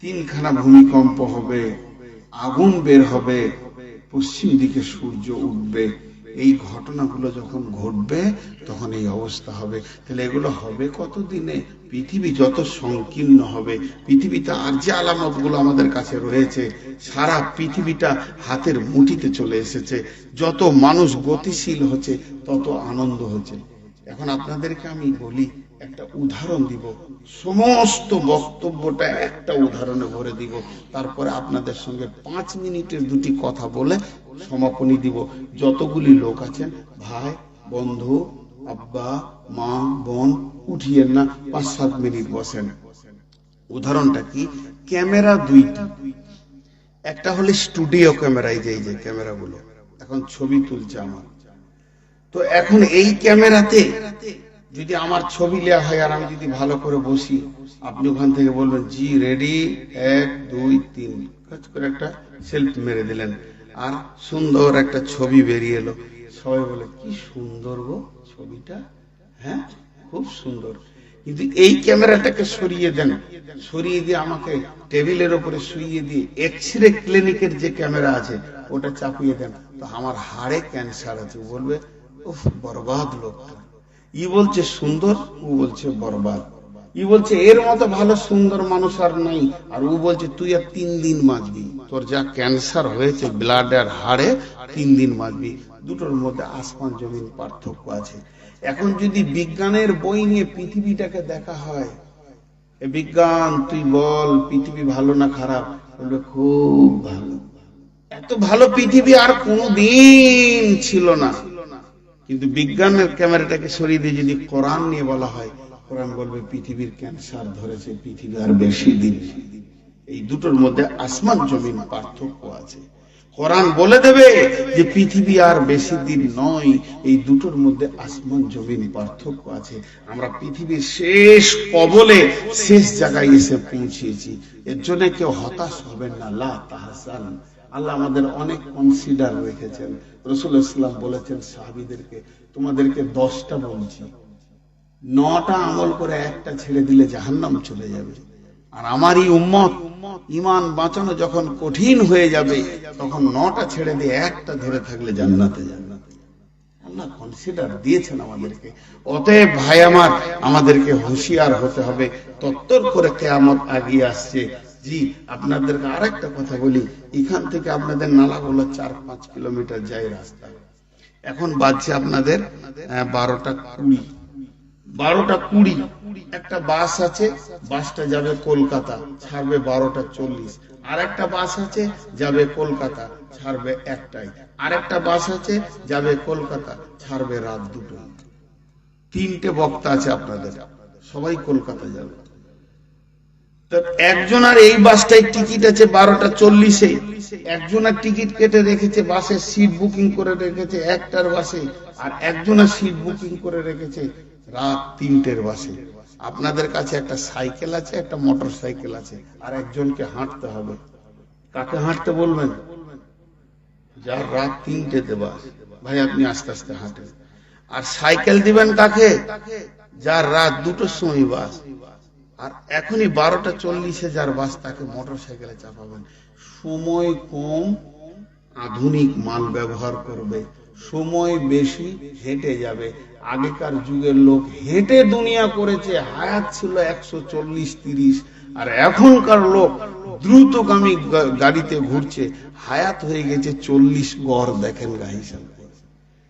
3খানা ভূমিকম্প হবে, আগুন বের হবে, পশ্চিম দিকে সূর্য উঠবে। এই ঘটনাগুলো যখন ঘটবে তখন এই অবস্থা হবে। তাহলে এগুলো হবে কতদিনে? পৃথিবী যত সংকীর্ণ হবে, পৃথিবীতে আর যে আলামতগুলো আমাদের কাছে রয়েছে, সারা পৃথিবীটা হাতের মুঠিতে চলে এসেছে। যত মানুষ গতিশীল হচ্ছে তত আনন্দ হচ্ছে। এখন আপনাদেরকে আমি বলি, একটা উদাহরণ দিব, সমস্ত বক্তব্যটা একটা উদাহরণে ভরে দিব, তারপরে আপনাদের সঙ্গে 5 মিনিটের দুটি কথা বলে সমাপনী দিব। যতগুলি লোক আছেন, ভাই, বন্ধু, আব্বা, মা, বোন, উঠিয়েন না, 5-7 মিনিট বসেন। উদাহরণটা কি? ক্যামেরা দুইটি, একটা হলো স্টুডিও ক্যামেরা, এই যে ক্যামেরাগুলো এখন ছবি তুলছে আমার, তো এখন এই ক্যামেরাতে যদি আমার ছবি নেওয়া হয় আর আমি যদি ভালো করে বসি, আপনি ওখান থেকে বলবেন জি রেডি 1 2 3, কাজ করে একটা সেলফি মেরে দিলেন, আর সুন্দর একটা ছবি বেরিয়ে এলো। সবাই বলে কি সুন্দর গো ছবিটা, হ্যাঁ খুব সুন্দর। কিন্তু এই ক্যামেরাটাকে সরিয়ে দেন, সরিয়ে দিয়ে আমাকে টেবিলের উপরে শুইয়ে দিয়ে এক্সরে ক্লিনিকের যে ক্যামেরা আছে ওটা চাপিয়ে দেন, তো আমার হাড়ে ক্যান্সার আছে। বলবে উফ বরবাদ লোকটা, ই বলছে সুন্দর, ও বলছে বরবাদ। ই বলছে এর মতো ভালো সুন্দর মানুষ আর নাই, আর ও বলছে তুই আর 3 দিন বাঁচবি, তোর যা ক্যান্সার হয়েছে ব্লাড আর হাড়ে 3 দিন বাঁচবি। দুটোর মধ্যে আসমান জমিন পার্থক্য আছে। এখন যদি বিজ্ঞানের বই নিয়ে পৃথিবীটাকে দেখা হয়, এ বিজ্ঞান তুই বল পৃথিবী ভালো না খারাপ, বলবে খুব ভালো, এত ভালো পৃথিবী আর কোনোদিন ছিল না। কিন্তু বিজ্ঞানের ক্যামেরাটাকে সরিয়ে দিয়ে যদি কোরআন নিয়ে বলা হয়, কোরআন বলবে পৃথিবীর ক্যান্সার ধরেছে, পৃথিবী আর বেশি দিন। এই দুটোর মধ্যে আসমান জমিন পার্থক্য আছে। কোরআন বলে দেবে যে পৃথিবী আর বেশি দিন নয়, এই দুটোর মধ্যে আসমান জমিন পার্থক্য আছে। আমরা পৃথিবীর শেষ কবলে, শেষ জায়গায় এসে পৌঁছেছি। এর জন্য কেউ হতাশ হবেন না, লা তাহজান। আল্লাহ আমাদের অনেক কনসিডার রেখেছেন। রাসূলুল্লাহ সাল্লাল্লাহু আলাইহি ওয়াসাল্লাম বলেছেন সাহাবীদেরকে, তোমাদেরকে 10টা বলছি, 9টা আমল করে একটা ছেড়ে দিলে জাহান্নাম চলে যাবে। আর আমারই উম্মত ঈমান বাঁচানো যখন কঠিন হয়ে যাবে, তখন 9টা ছেড়ে দিয়ে একটা ধরে থাকলে জান্নাতে যাবে। আল্লাহ কনসিডার দিয়েছেন আমাদেরকে। অতএব ভাই আমার, আমাদেরকে হুঁশিয়ার হতে হবে। তত্তর করে কিয়ামত আগিয়ে আসছে। জি, আপনাদেরকে আরেকটা কথা বলি, এখান থেকে আপনাদের নালাগোলা 4-5 কিলোমিটার যায় রাস্তা। এখন বাজছে আপনাদের 12টা 20। একটা বাস আছে, বাসটা যাবে কলকাতা, ছাড়বে 12টা 40। আর একটা বাস আছে যাবে কলকাতা, ছাড়বে 1টায়। আর একটা বাস আছে যাবে কলকাতা, ছাড়বে রাত 2টায়। 3টে বক্তা আছে আপনাদের, সবাই কলকাতা যাবে। একজনের এই বাসটায় টিকিট আছে 12টা 40-এ, একজনের টিকিট কেটে রেখেছে, বাসের সিট বুকিং করে রেখেছে 1টার বাসে, আর একজনের সিট বুকিং করে রেখেছে রাত 3টের বাসে। আপনাদের কাছে একটা সাইকেল আছে, একটা মোটর সাইকেল আছে, আর একজনকে হাঁটতে হবে। কাকে হাঁটতে বলবেন? যার রাত 3টেতে বাস, ভাই আপনি আস্তে আস্তে হাঁটেন। আর সাইকেল দিবেন কাকে? যার রাত 2টোর সময় বাস। আর এখনই 12টা 40-এ যার বাস, তাকে মোটর সাইকেলে চাপাবেন। সময় কম, আধুনিক মাল ব্যবহার করবে, সময় বেশি, হেঁটে যাবে। আগেকার যুগের লোক হেঁটে দুনিয়া করেছে, হায়াত ছিল 140-30। আর এখনকার লোক দ্রুতগামী গাড়িতে ঘুরছে, হায়াত হয়ে গেছে 40 গড়। দেখেন গা হিসাব।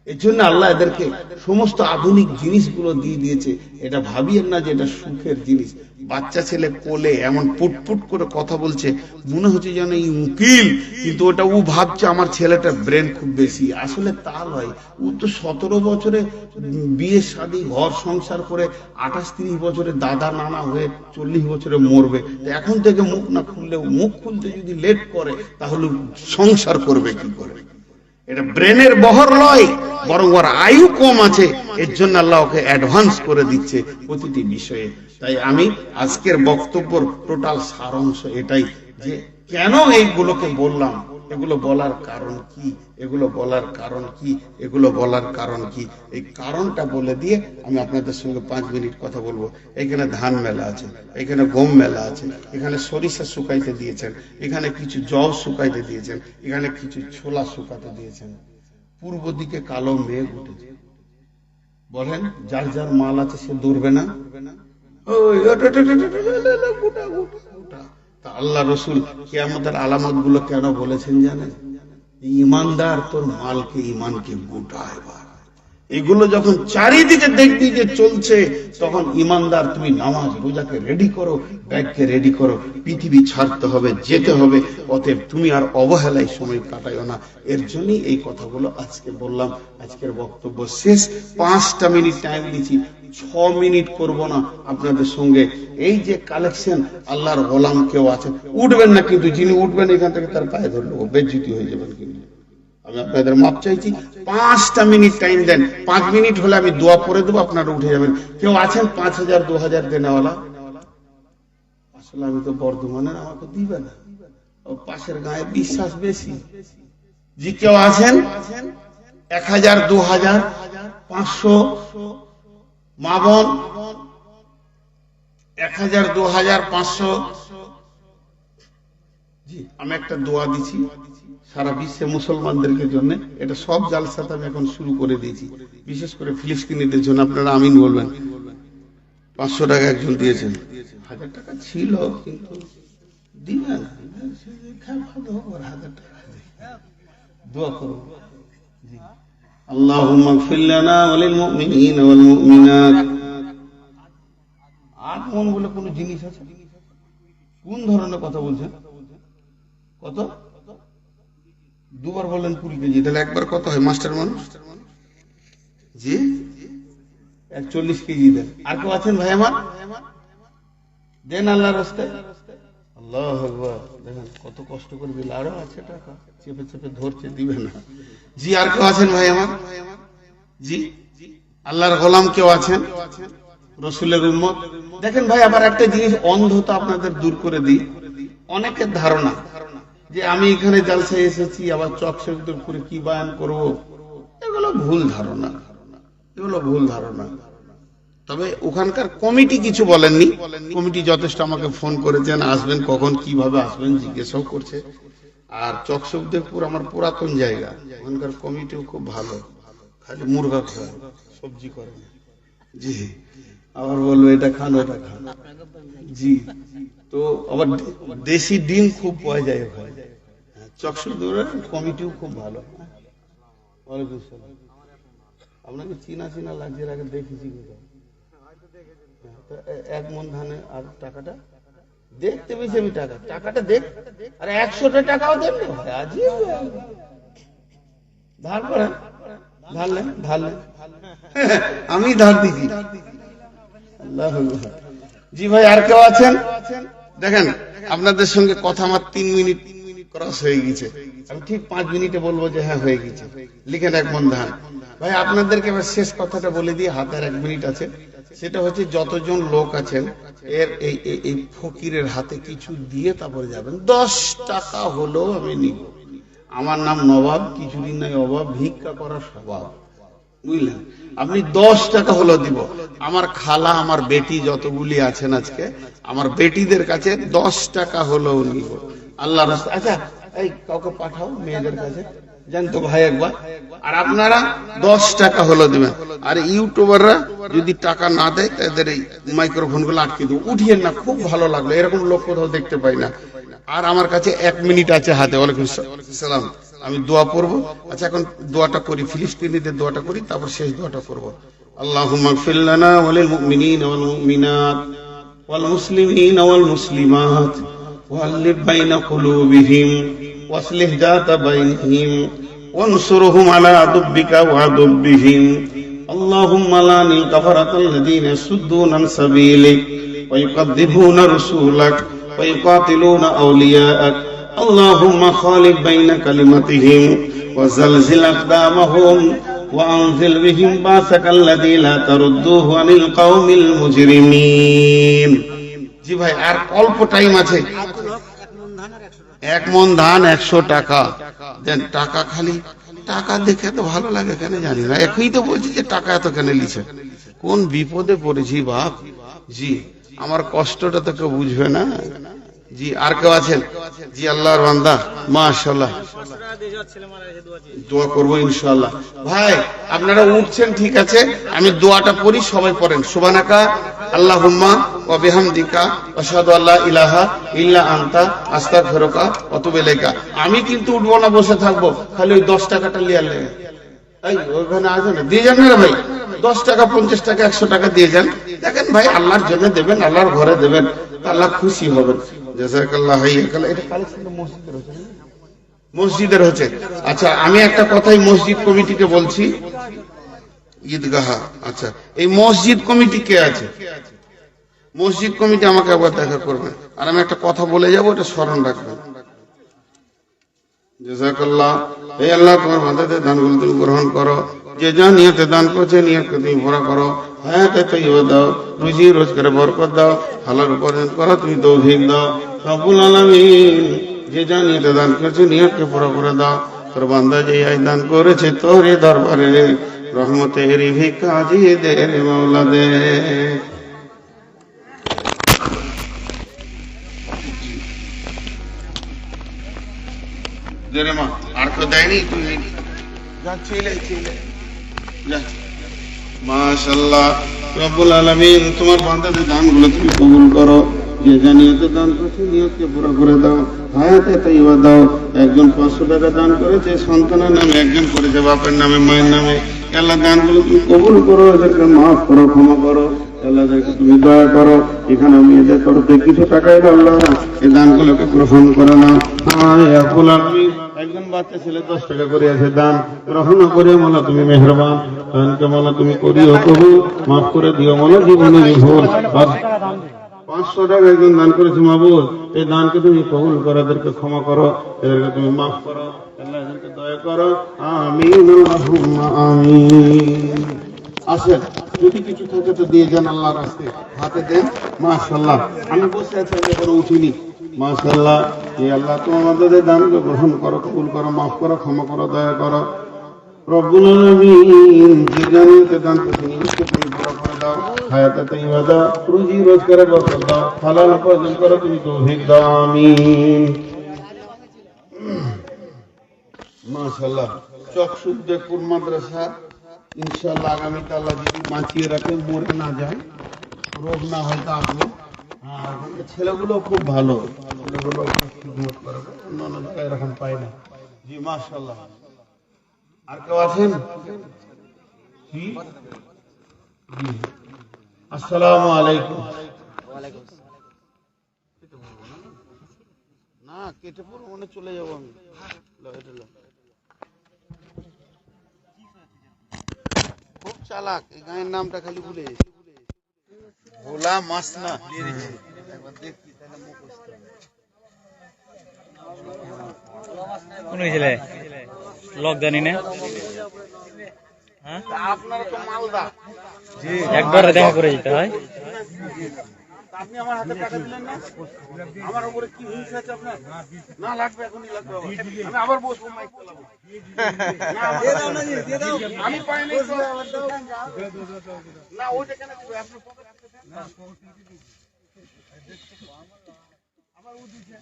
এর জন্য আল্লাহ এদেরকে সমস্ত আধুনিক জিনিসগুলো দিয়ে দিয়েছে। এটা ভাবিয়েন না যে এটা সুখের জিনিস। বাচ্চা ছেলে কোলে এমন পুটপুট করে কথা বলছে, মনে হচ্ছে যেন এই উকিল, কিন্তু ওটা ও ভাবছে আমার ছেলেটার ব্রেন খুব বেশি। আসলে তা নয়, ও তো 17 বছরে বিয়ে শাদী ঘর সংসার করে 28-30 বছরে দাদা নানা হয়ে 40 বছরে মরবে। এখন থেকে মুখ না খুললে, মুখ খুলতে যদি লেট করে তাহলে সংসার করবে কি করে? এটা ব্রেনের বহর নয়, বরং ওর আয়ু কম আছে। এর জন্য আল্লাহ ওকে অ্যাডভান্স করে দিচ্ছে প্রতিটি বিষয়ে। তাই আমি আজকের বক্তব্যের টোটাল সারাংশ এটাই, যে কেন এইগুলোকে বললাম, এগুলো বলার কারণ কি, এগুলো বলার কারণ কি, এগুলো বলার কারণ কি, এই কারণটা বলে দিয়ে আমি আপনাদের সঙ্গে 5 মিনিট কথা বলবো। এখানে ধান মেলা আছে, এখানে গম মেলা আছে, এখানে সরিষা শুকাইতে দিয়েছেন, এখানে কিছু জব শুকাইতে দিয়েছেন, এখানে কিছু ছোলা শুকাতে দিয়েছেন। পূর্ব দিকে কালো মেঘ উঠেছে। বলেন যার যার মাল আছে সে দৌড়বে না? আল্লাহ রসুল কিয়ামতের আলামত গুলো কেন বলেছেন জানেন? ইমানদার তোর মালকে, ইমানকে গোটায়। এগুলো যখন চারিদিকে দেখবি যে চলছে, তখন ইমানদার তুমি নামাজ রোজাকে রেডি করো, ব্যাগকে রেডি করো, পৃথিবী ছাড়তে হবে, যেতে হবে। অতএব তুমি আর অবহেলায় সময় কাটাইও না। এর জন্যই এই কথাগুলো আজকে বললাম। আজকের বক্তব্য শেষ। 5টা মিনিট টাইম দিচ্ছি, 6 মিনিট করব না আপনাদের সঙ্গে। এই যে কালেকশন, আল্লাহর গোলাম কেউ আছেন, উঠবেন না কিন্তু, যিনি উঠবেন এখান থেকে তার পায়ে ধরে নেবো, বেজ্জতি হয়ে যাবেন কিন্তু। আমি আপনাদের মাপ চাইছি, 5টা মিনিট টাইম দেন। 5 মিনিট হলে আমি দোয়া পড়ে দেবো, আপনারা উঠে যাবেন। কেউ আছেন 5000 2000 দেনেওয়ালা? আসলে আমি তো বর্ধমানের, আমাকে দিবে না, পাশের গায়ে বিশ্বাস বেশি। জি কেউ আছেন? 1000 2000 500 মা বোন, 1000 2000 500। জি আমি একটা দোয়া দিচ্ছি সারা বিশ্বে মুসলমানদেরকে জন্য। এটা সব জালসাতে আমি এখন শুরু করে দিয়েছি, বিশেষ করে ফিলিস্তিনিদের জন্য। আপনারা আমিন বলবেন। 500 টাকা একজন দিয়েছেন, 1000 টাকা ছিল কিন্তু দিবেন, 1000 টাকা দোয়া করব। জি আল্লাহুম্মা ইগফির লানা ওয়া লিল মুমিনিনা ওয়াল মুমিনাত। আগমন বলে কোন জিনিস আছে? কোন ধরনের কথা বলছেন? কত? দুবার বললেন 20 কেজি, তাহলে একবার কত হয় মাস্টার মানুষ? জি 40 কেজি দেন। আর কেউ আছেন ভাই আমার? দেন আল্লাহর রাস্তায়। আল্লাহু আকবার। দেখেন কত কষ্ট করে দিল, আরো আছে টাকা, চেপে চেপে ধরছে, দিবে না। জি আর কেউ আছেন ভাই আমার? জি আল্লাহর গোলাম কেউ আছেন? রাসূলের উম্মত। দেখেন ভাই, আবার একটা জিনিস অন্ধতা আপনাদের দূর করে দিই। অনেকের ধারণা যে আমি এখানে জালসায় এসেছি, আবার চকশব্দের করে কি বয়ান করব, এগুলো ভুল ধারণা, এগুলো ভুল ধারণা। তবে ওখানকার কমিটি কিছু বলেননি। কমিটি যথেষ্ট আমাকে ফোন করেছেন, আসবেন কখন, কিভাবে আসবেন জিজ্ঞেসও করছে। আর চকশব্দেরপুর আমার পুরাতন জায়গা, ওখানকার কমিটিও খুব ভালো, খালি মুরগা খায়, সবজি করে না। জি আবার বলবো এটা খান ওটা খান। জি তো আবার দেশি ডিম খুব পাওয়া যায় ওখানে। চকশব্দের কমিটিও খুব ভালো। ওয়ালাইকুম আসসালাম। আপনাকে চিনা চিনা লাগছে, আগে দেখেছি কোথাও। 1 মণ ধানে আর টাকাটা দেখতে পেয়েছি আমি, টাকাটা দেখ, আর 100টা টাকাও দেন ধার করেন, ধারলেন আমি ধার দিছি। জি ভাই আর কেউ আছেন? দেখেন আপনাদের সঙ্গে কথা আমার 3 মিনিট ক্রস হয়ে গেছে, আমি ঠিক 5 মিনিটে বলবো যে হ্যাঁ হয়ে গেছে। লিখেন 1 মণ ধান। ভাই আপনাদেরকে এবার শেষ কথাটা বলে দিয়ে, হাতের 1 মিনিট আছে। সেটা হচ্ছে যতজন লোক আছেন এর এই ফকিরের হাতে কিছু দিয়ে তারপরে যাবেন। 10 টাকা হলেও আমি নিব। আমার নাম নবাব, কিছুদিন নাই অভাব, ভিক্ষা করার স্বভাব, বুঝলেন? আপনি 10 টাকা হলো দিব। আমার খালা, আমার বেটি যতগুলি আছেন আজকে, আমার বেটিদের কাছে 10 টাকা হলেও নিব আল্লাহ রাস্তা। আচ্ছা এই কাউকে পাঠাও মেয়েদের কাছে, জানতো ভাই একবার। আর আপনারা 10 টাকা হলো দিবেন। আর ইউটিউবাররা যদি টাকা না দেয়, তাদের এই মাইক্রোফোন গুলো আটকে দেবো। উঠিয়েন না, খুব ভালো লাগলো, এরকম লোক কোথাও দেখতে পাই না। আর আমার কাছে 1 মিনিট আছে হাতে। ওয়ালাইকুম আসসালাম। আমি দোয়া পড়বো। আচ্ছা এখন দোয়াটা করি, ফিলিস্তিনিদের দোয়াটা করি, তারপর শেষ দোয়াটা করবো। আল্লাহুম্মা ইগফির লানা ওয়া লিল মুমিনিনা ওয়াল মুমিনাত ওয়াল মুসলিমিনা ওয়াল মুসলিমাত ওয়াল্লিফ বাইনা কুলুবিহিম ওয়াসলিহ যাতা বাইনহিম ওয়ানসুরহুম আলা আদুব্বিকা ওয়া আদুব্বিহিম। আল্লাহুম্মা লানিল কাফারাতাল্লাযীনা ইয়াসুদ্দুনা আন সাবিলিক ওয়া ইউকাযযিবুনা রাসূলাক ওয়া ইউকাতিলুনা আওলিয়াআক। اللهم خالف بين كلمتهم وزلزل أقدامهم وأنزل بهم باسك الذي لا تردوه عن القوم المجرمين। জি ভাই আর অল্প টাইম আছে। 1 মণ ধান 100 টাকা দেন। টাকা খালি টাকা দেখে তো ভালো লাগে কেন জানি না। এখনই তো বলছি যে টাকা এত কেন লিছে, কোন বিপদে পড়েছি বাপ। জি আমার কষ্টটা তো কেউ বুঝবে না। জি আর কেউ আছেন? জি আল্লাহর বান্দা, মাশাআল্লাহ, দোয়া করবো ইনশাআল্লাহ। ভাই আপনারা উঠছেন, ঠিক আছে, আমি দোয়াটা পড়ি, সবাই পড়েন। সুবহানাকা আল্লাহুম্মা ওয়া বিহামদিকা আশহাদু আল্লা ইলাহা ইল্লা আনতা আস্তাগফিরুকা ওয়া আতুবু ইলাইকা। আমি কিন্তু উঠবো না, বসে থাকবো, খালি ওই 10 টাকাটা লিয়ে এই ওখানে আছে না, দিয়ে যান না ভাই, 10 টাকা 50 টাকা 100 টাকা দিয়ে যান, দেখেন ভাই আল্লাহর জন্য দেবেন, আল্লাহর ঘরে দেবেন, আল্লাহ খুশি হবেন। জাযাকাল্লাহ হাইয়াকাল্লাহ। এটা কালেকশন মসজিদের হচ্ছে না? মসজিদের হচ্ছে। আচ্ছা আমি একটা কথাই মসজিদ কমিটিকে বলছি, ঈদগাহ, আচ্ছা এই মসজিদ কমিটি কে আছে? মসজিদ কমিটি আমাকে আবার দেখা করবেন, আর আমি একটা কথা বলে যাবো, এটা স্মরণ রাখবেন। জাযাকাল্লাহ। হে আল্লাহ, তোমার বান্দাদের দানগুলো তুমি গ্রহণ করো, যে যা নিয়তে দান করছে নিয়তকে তুমি পুরা করো, হায়াতে তাইয়্যিবা দাও, রুজি রোজগারে বরকত দাও, হালাল উপার্জন করো তুমি তৌফিক দাও রব্বুল আলামিন। যে যা নিয়তে দান করছে নিয়তকে পুরা করে দাও। তোর বান্দা যে আজ দান করেছে তোর এই দরবারে রহমতের ভিক্ষা দিয়ে দে রে মাওলা দে। মা আর কেউ দেয়নি, তুই যা ছিলে যা। মাশাআল্লাহ রব্বুল আলামিন, তোমার বান্দাদের দানগুলো তুমি কবুল করো, যে যা নিয়তে দান করছে নিয়তকে পুরো করে দাও, হায়াতে তাইয়্যিবা দাও। একজন 500 টাকা দান করেছে সন্তানের নামে, একজন করেছে বাপের নামে মায়ের নামে, আল্লাহ দানগুলো তুমি কবুল করো, এদেরকে মাফ করো, ক্ষমা করো, আল্লাহ এদেরকে তুমি দয়া করো। এখানে আমি এদের তরফে কিছু টাকা এলো, আল্লাহ এই দানগুলোকে গ্রহণ করে নাও। রব্বুল আলামিন, একজন বাচ্চা ছেলে 10 টাকা করে আছে, দান গ্রহণ করে মোলা তুমি মেহেরবান, দানকে মোলা তুমি করিও কবুল, মাফ করে দিও মোলা জীবনে ভুল। 500 টাকা একজন দান করেছে মাবুদ, এই দানকে তুমি কবুল করো, এদেরকে ক্ষমা করো, এদেরকে তুমি মাফ করো, আল্লাহ এদেরকে দয়া করো। আমিন আল্লাহুম্মা আমিন। আসেন, যদি কিছু থাকে তো দিয়ে যান আল্লাহর রাস্তায়, হাতে দেন। মাশাআল্লাহ, আমি বসে আছি, আমি এখনো উঠিনি। মাশাআল্লাহ, এই আল্লাহ তুমি আমাদের দানকে গ্রহণ করো, কবুল করো, মাফ করো, ক্ষমা করো, দয়া করো রব্বুল আলামিন। যে জানিতে দান করছে নিয়তকে তুমি পুরা করে দাও, হায়াতে তাইয়্যিবা দাও, রুজি রোজগারে বরকত দাও, হালাল উপার্জন করো তুমি তৌফিক দাও। আমিন। মাশাআল্লাহ, চকসুদ্দেপুর মাদ্রাসা ইনশাআল্লাহ আগামীতে আল্লাহ যদি বাঁচিয়ে রাখে, মরে না যায়, রোগ না হয় তা আসবো। আর ছেলেগুলো খুব ভালো, ছেলেগুলো খুব খিদমত করে, অন্য জায়গায় এরকম পাই না। জি মাশাআল্লাহ। আর কেউ আছেন? জি জি, আসসালামু আলাইকুম। না কেটে পড়ো, মনে চলে যাবো আমি। খুব চালাক, এই গায়ের নামটা খালি ভুলে গেছি, ভোলা মাছ না একবার দেখি তাহলে মুখস্থ। কোন ছেলে লক জানি না, আপনারা তো মালদা, একবার দেখা করে যেতে হয়। আপনি আমার হাতে টাকা দিলেন না, আমার উপরে কি হিংসা আছে আপনার? না লাগবে, এখনই লাগবে, আমি আবার বসবো, মাইক চালাবো। আমি পাই নাই তো। না ওইটা কেন দিবে আপনার পকেট আছে না? আবার ও দিছে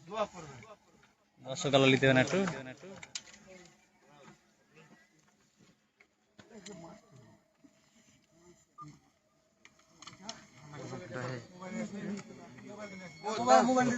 দোয়া করবেন। 500 টাকা নিতে হবে না একটু? মোবাইল